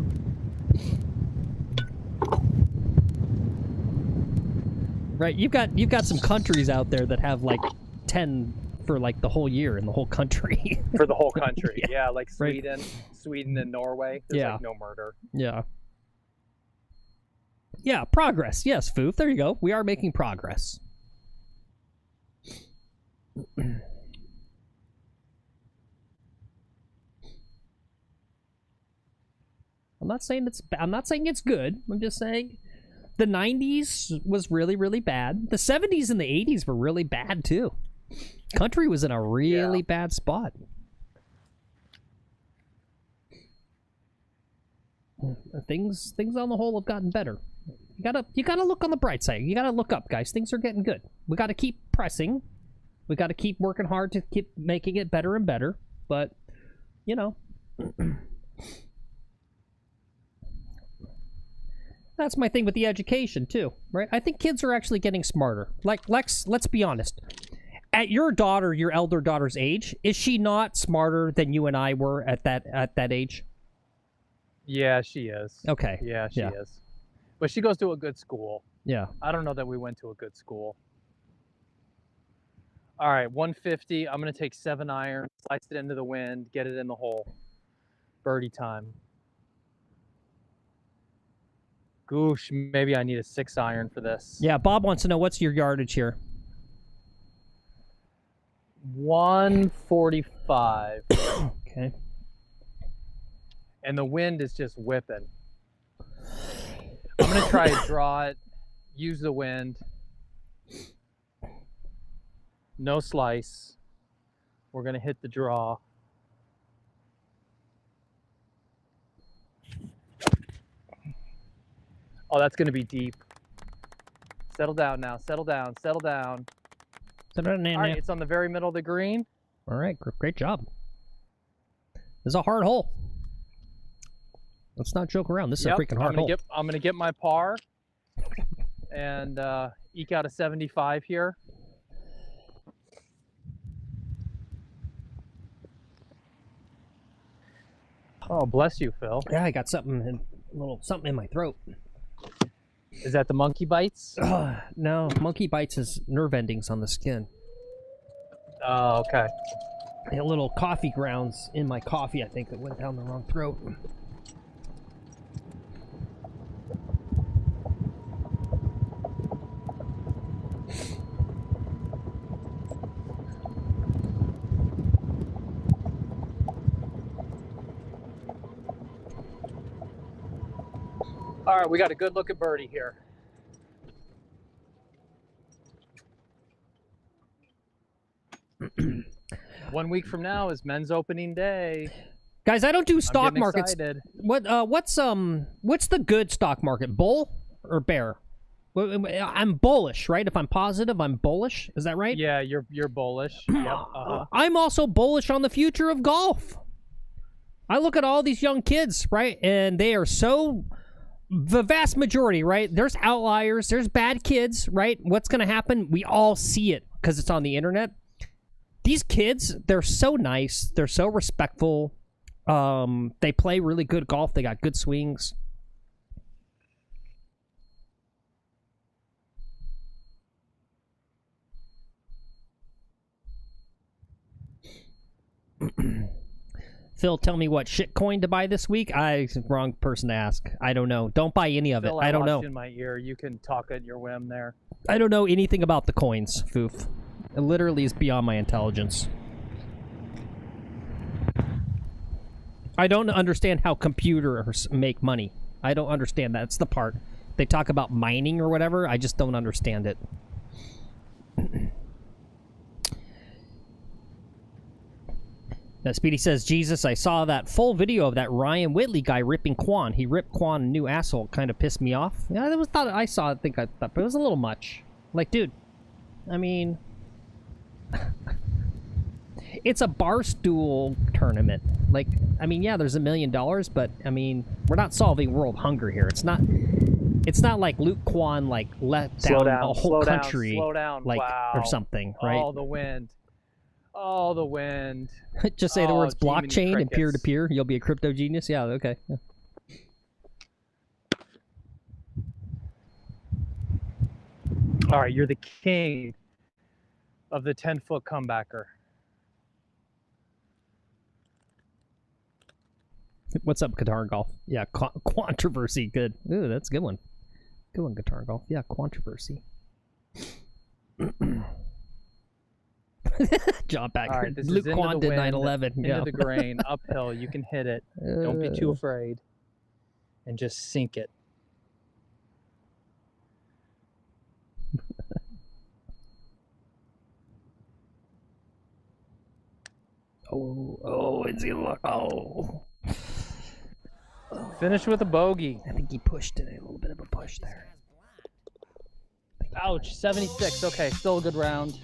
Right, you've got some countries out there that have like 10 for like the whole year in the whole country. For the whole country, yeah, like right. Sweden and Norway. There's like no murder. Yeah. Yeah, progress. Yes, Foof. There you go. We are making progress. I'm not saying it's good. I'm just saying the 90s was really, really bad. The 70s and the 80s were really bad too. Country was in a really bad spot. Things on the whole have gotten better. You gotta look on the bright side. You gotta look up, guys. Things are getting good. We gotta keep pressing. We gotta keep working hard to keep making it better and better. But, that's my thing with the education too, right? I think kids are actually getting smarter. Like, Lex, let's be honest. At your elder daughter's age, is she not smarter than you and I were at that age? Yeah, she is. Okay. Yeah, she is. But she goes to a good school. Yeah. I don't know that we went to a good school. All right, 150. I'm going to take 7 iron, slice it into the wind, get it in the hole. Birdie time. Goosh, maybe I need a 6 iron for this. Yeah, Bob wants to know, what's your yardage here? 145. Okay. And the wind is just whipping. I'm going to try to draw it, use the wind. No slice. We're going to hit the draw. Oh, that's going to be deep. Settle down now. Settle down. Settle down. All right, it's on the very middle of the green. All right, great job. This is a hard hole. Let's not joke around. This is a freaking hard hole. I'm gonna get my par and eke out a 75 here. Oh, bless you, Phil. Yeah, I got something in my throat. Is that the monkey bites? No, monkey bites is nerve endings on the skin. Oh, okay. I had little coffee grounds in my coffee, I think, that went down the wrong throat. All right, we got a good look at birdie here. One week from now is men's opening day. Guys, I don't do stock markets. Excited. What's the good stock market? Bull or bear? I'm bullish, right? If I'm positive, I'm bullish. Is that right? Yeah, you're bullish. Yep. I'm also bullish on the future of golf. I look at all these young kids, right? And they are the vast majority, right? There's outliers, there's bad kids, right? What's going to happen? We all see it because it's on the internet. These kids, they're so nice. They're so respectful. They play really good golf. They got good swings. Phil, tell me what shitcoin to buy this week. Wrong person to ask. I don't know. Don't buy any of it. Phil, I don't know. In my ear, you can talk at your whim there. I don't know anything about the coins, Foof. It literally is beyond my intelligence. I don't understand how computers make money. I don't understand that. It's the part. They talk about mining or whatever. I just don't understand it. Speedy says, Jesus, I saw that full video of that Ryan Whitley guy ripping Kwon. He ripped Kwon a new asshole. Kind of pissed me off. Yeah, that was thought I saw it. I thought, but it was a little much. Like, dude, I mean, it's a barstool tournament. Like, I mean, yeah, there's $1 million, but I mean, we're not solving world hunger here. It's not like Luke Kwon like let down a whole country, slow down, like wow. or something, right? Oh, the wind. Oh, the wind. Just say the words Jiminy blockchain and crickets. peer-to-peer. You'll be a crypto genius. Yeah, okay. Yeah. All right, you're the king of the 10-foot comebacker. What's up, Guitar Golf? Yeah, controversy. Good. Ooh, that's a good one. Good one, Guitar Golf. Yeah, controversy. John Packer. Right, this Luke is Kwon did 9/11. Into Yeah. the grain, uphill. You can hit it. Don't be too afraid. And just sink it. Oh, it's gonna look. Oh. Finish with a bogey. I think he pushed it. A little bit of a push there. Ouch, 76. Okay, still a good round.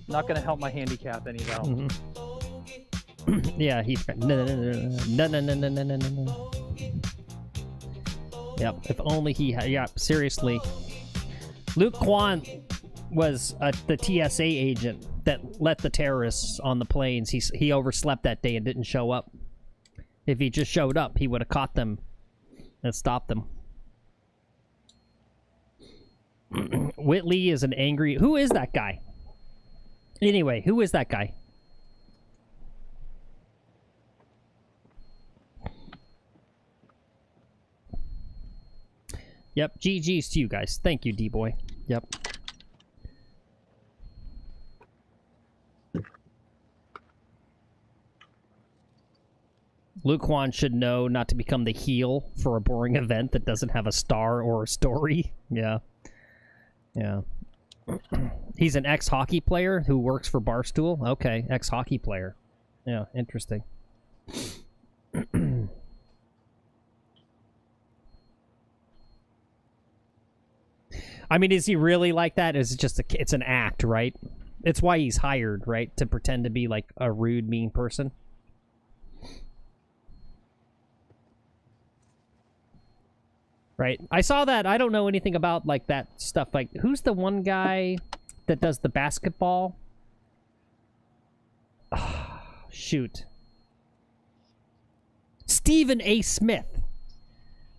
Not going to help my handicap any, though. Yeah, he's no. Yep, if only he had. Yeah, seriously. Luke Kwon was the TSA agent that let the terrorists on the planes. He overslept that day and didn't show up. If he just showed up, he would have caught them and stopped them. Whitley is an angry... Who is that guy? Anyway, who is that guy? Yep, GG's to you guys. Thank you, D-Boy. Yep. Luke Kwon should know not to become the heel for a boring event that doesn't have a star or a story. Yeah. Yeah. He's an ex-hockey player who works for Barstool. Okay, ex-hockey player. Yeah, interesting. I mean, is he really like that? Is it just it's an act, right? It's why he's hired, right? To pretend to be like a rude, mean person. Right. I saw that. I don't know anything about like that stuff. Like, who's the one guy that does the basketball? Oh, shoot. Stephen A. Smith.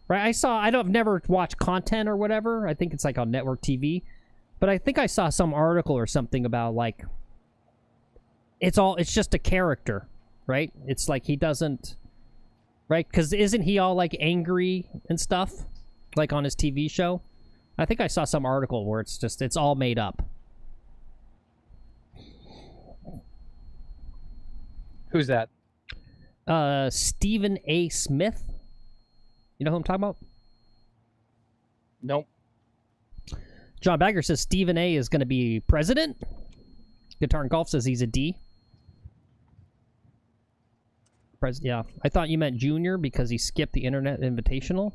Right. I've never watched content or whatever. I think it's like on network TV. But I think I saw some article or something about like it's just a character, right? It's like he doesn't, right? Because isn't he all like angry and stuff? Like on his TV show? I think I saw some article where it's all made up. Who's that? Stephen A. Smith. You know who I'm talking about? Nope. John Bagger says Stephen A. is going to be president. Guitar and Golf says he's a D. Yeah. I thought you meant junior because he skipped the Internet Invitational.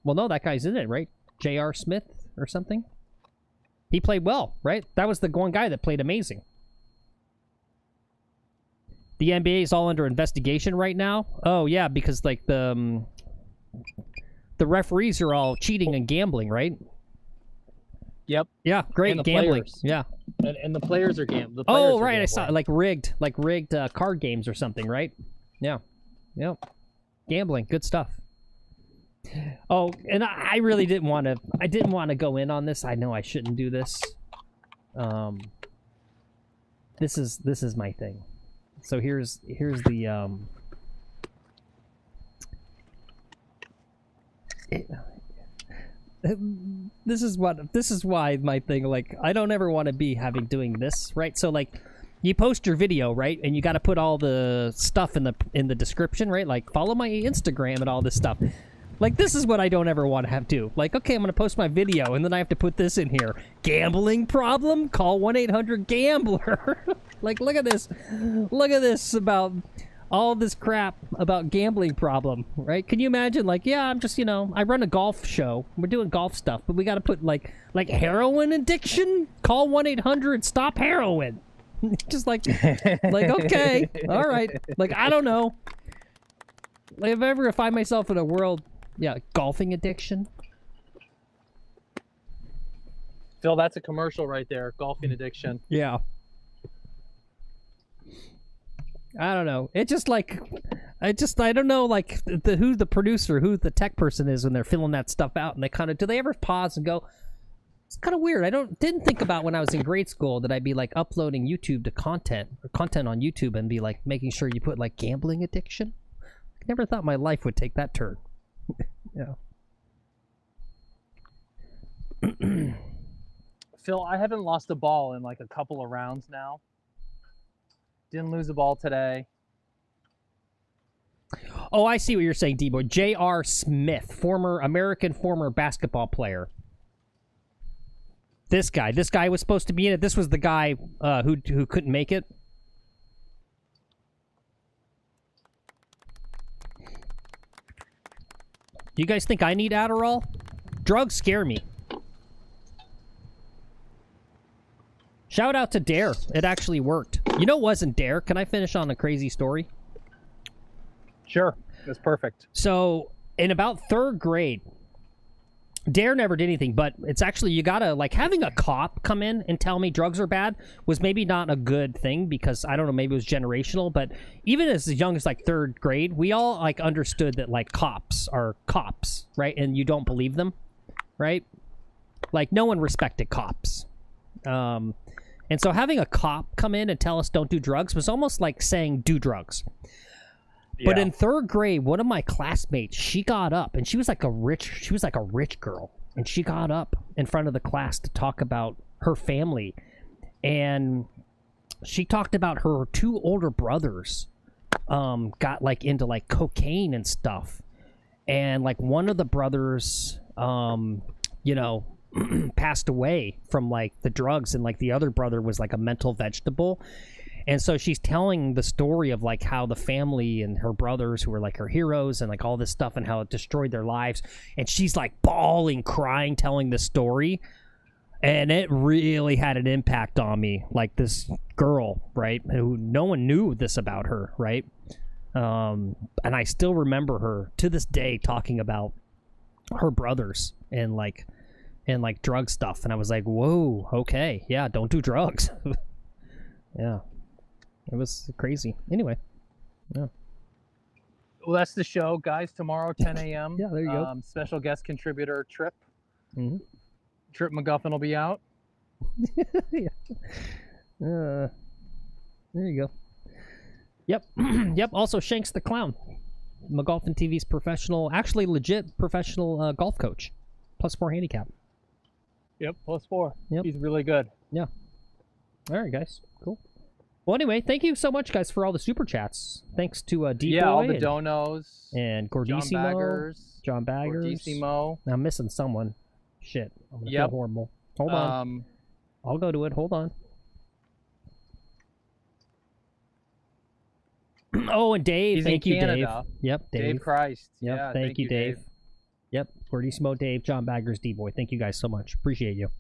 Well, no, that guy's in it, right? J.R. Smith or something? He played well, right? That was the one guy that played amazing. The NBA is all under investigation right now. Oh, yeah, because, like, the referees are all cheating and gambling, right? Yep. Yeah, great. And the Gambling. players. Yeah. And the players are gambling. Oh, right. I saw like rigged card games or something, right? Yeah. Yep. Gambling. Good stuff. Oh, and I really didn't want to. I didn't want to go in on this. I know I shouldn't do this. This is my thing. So here's the this is why my thing. Like, I don't ever want to be doing this, right? So like, you post your video, right? And you got to put all the stuff in the description, right? Like, follow my Instagram and all this stuff. Like, this is what I don't ever want to have to. Like, okay, I'm going to post my video, and then I have to put this in here. Gambling problem? Call 1-800-GAMBLER. Like, look at this. Look at this about all this crap about gambling problem, right? Can you imagine, like, yeah, I'm just, I run a golf show. We're doing golf stuff, but we got to put, like heroin addiction? Call 1-800-STOP heroin. Just like, okay, all right. Like, I don't know. Like, if ever I find myself in a world, golfing addiction. Phil, that's a commercial right there. Golfing addiction. Yeah. I don't know. It just like, I don't know, like, who the producer, who the tech person is when they're filling that stuff out, and they kind of, do they ever pause and go, it's kind of weird. Didn't think about when I was in grade school that I'd be like uploading YouTube to content on YouTube and be like making sure you put like gambling addiction. I never thought my life would take that turn. Yeah. Phil, I haven't lost a ball in like a couple of rounds now. Didn't lose a ball today. Oh, I see what you're saying, D-Boy. J.R. Smith, American former basketball player. This guy was supposed to be in it. This was the guy who couldn't make it. Do you guys think I need Adderall? Drugs scare me. Shout out to Dare. It actually worked. You know it wasn't Dare. Can I finish on a crazy story? Sure. That's perfect. So, in about 3rd grade, Dare never did anything, but it's actually, you gotta, like, having a cop come in and tell me drugs are bad was maybe not a good thing because, I don't know, maybe it was generational, but even as young as, like, 3rd grade, we all, like, understood that, like, cops are cops, right? And you don't believe them, right? Like, no one respected cops. And so having a cop come in and tell us don't do drugs was almost like saying do drugs. But in 3rd grade, one of my classmates, she got up, and she was like a rich girl, and she got up in front of the class to talk about her family, and she talked about her 2 older brothers got like into like cocaine and stuff, and like one of the brothers passed away from like the drugs, and like the other brother was like a mental vegetable. And so she's telling the story of like how the family and her brothers who were like her heroes and like all this stuff and how it destroyed their lives. And she's like bawling, crying, telling the story. And it really had an impact on me. Like this girl, right? Who no one knew this about her, right? And I still remember her to this day talking about her brothers and like drug stuff. And I was like, whoa, okay. Yeah, don't do drugs. Yeah. It was crazy. Anyway, yeah. Well, that's the show, guys. Tomorrow, 10 a.m. Yeah, there you go. Special guest contributor, Trip. Mm-hmm. Trip McGuffin will be out. Yeah. There you go. Yep. Yep. Also, Shanks the Clown. McGolfin TV's actually legit professional golf coach. +4 handicap. Yep, +4. Yep. He's really good. Yeah. All right, guys. Cool. Well, anyway, thank you so much, guys, for all the super chats. Thanks to D-Boy. Yeah, all the donos. And Gordissimo. John Baggers. Gordissimo. I'm missing someone. Shit. I'm gonna feel horrible. Hold on. I'll go to it. Hold on. Oh, and Dave. He's thank in you, Canada. Dave. Yep, Dave. Dave Christ. Yep, Yeah, thank you, Dave. Yep, Gordissimo, Dave, John Baggers, D-Boy. Thank you guys so much. Appreciate you.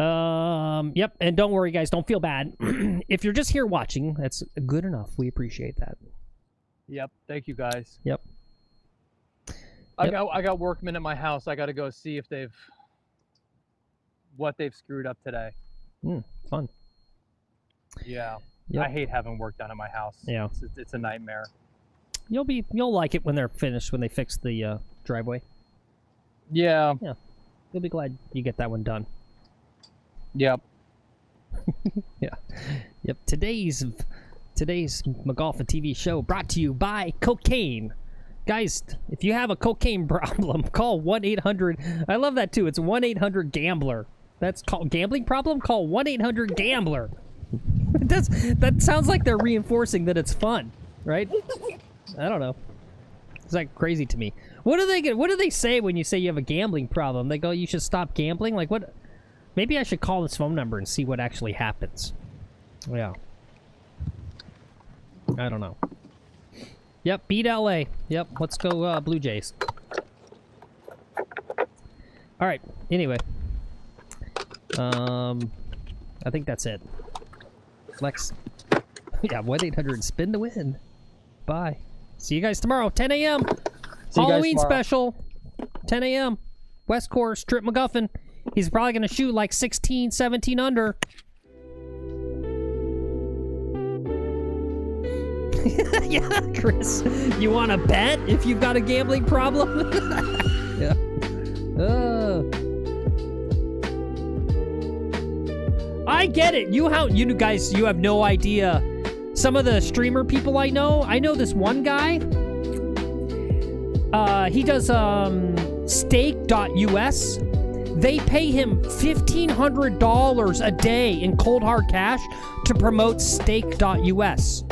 Yep, and don't worry, guys. Don't feel bad. If you're just here watching, that's good enough. We appreciate that. Yep, thank you, guys. Yep. I got workmen at my house. I got to go see if what they've screwed up today. Fun. Yeah. Yep. I hate having work done at my house. Yeah. It's a nightmare. You'll like it when they're finished, when they fix the driveway. Yeah. Yeah. You'll be glad you get that one done. Yep. Yeah. Yep. Today's McGolfin TV show brought to you by cocaine. Guys, if you have a cocaine problem, call 1-800. I love that too. It's 1-800-GAMBLER. That's called gambling problem. Call 1-800-GAMBLER. That sounds like they're reinforcing that it's fun, right? I don't know. It's like crazy to me. What do they say when you say you have a gambling problem? They go, you should stop gambling? Like what? Maybe I should call this phone number and see what actually happens. Yeah. I don't know. Yep, beat LA. Yep, let's go Blue Jays. Alright, anyway. I think that's it. Flex. Yeah, 1-800 spin to win. Bye. See you guys tomorrow, 10 a.m. Halloween special. 10 a.m. West Course, Trip McGuffin. He's probably going to shoot like 16, 17 under. Yeah, Chris. You want to bet if you've got a gambling problem? Yeah. I get it. You guys, you have no idea. Some of the streamer people I know this one guy. He does stake.us. They pay him $1,500 a day in cold hard cash to promote stake.us.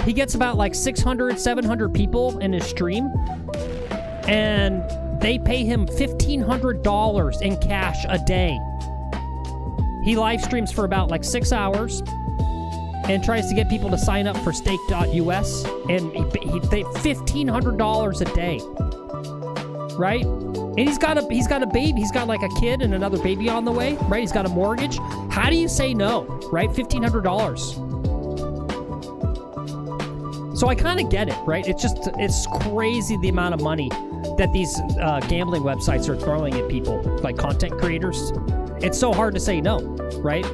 He gets about like 600, 700 people in his stream, and they pay him $1,500 in cash a day. He live streams for about like 6 hours and tries to get people to sign up for stake.us, and they $1,500 a day, right? And he's got a baby. He's got like a kid and another baby on the way, right? He's got a mortgage. How do you say no, right? $1,500. So I kind of get it, right? It's crazy the amount of money that these gambling websites are throwing at people, like content creators. It's so hard to say no, right?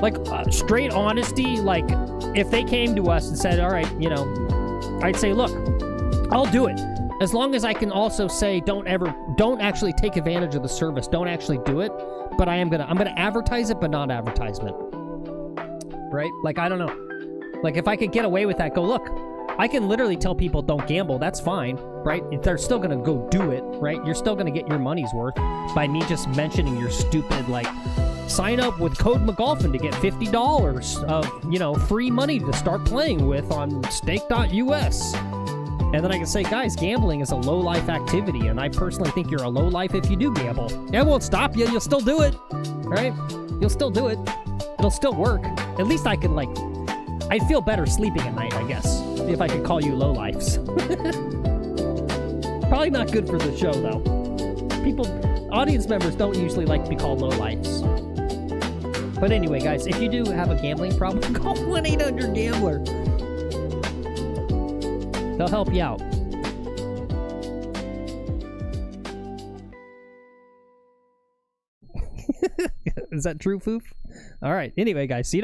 Like, straight honesty, like, if they came to us and said, all right, you know, I'd say, look, I'll do it. As long as I can also say, don't actually take advantage of the service. Don't actually do it. But I'm gonna advertise it, but not advertisement. Right? Like, I don't know. Like, if I could get away with that, go, look, I can literally tell people don't gamble. That's fine, right? They're still gonna go do it, right? You're still gonna get your money's worth by me just mentioning your stupid, like, sign up with code McGolfin to get $50 of, you know, free money to start playing with on stake.us. And then I can say, guys, gambling is a low-life activity, and I personally think you're a low-life if you do gamble. It won't stop you. You'll still do it, right? You'll still do it. It'll still work. At least I can, like, I'd feel better sleeping at night, I guess, if I could call you low-lifes. Probably not good for the show, though. Audience members don't usually like to be called low-lifes. But anyway, guys, if you do have a gambling problem, call 1-800-GAMBLER. They'll help you out. Is that true, Foof? All right. Anyway, guys, see you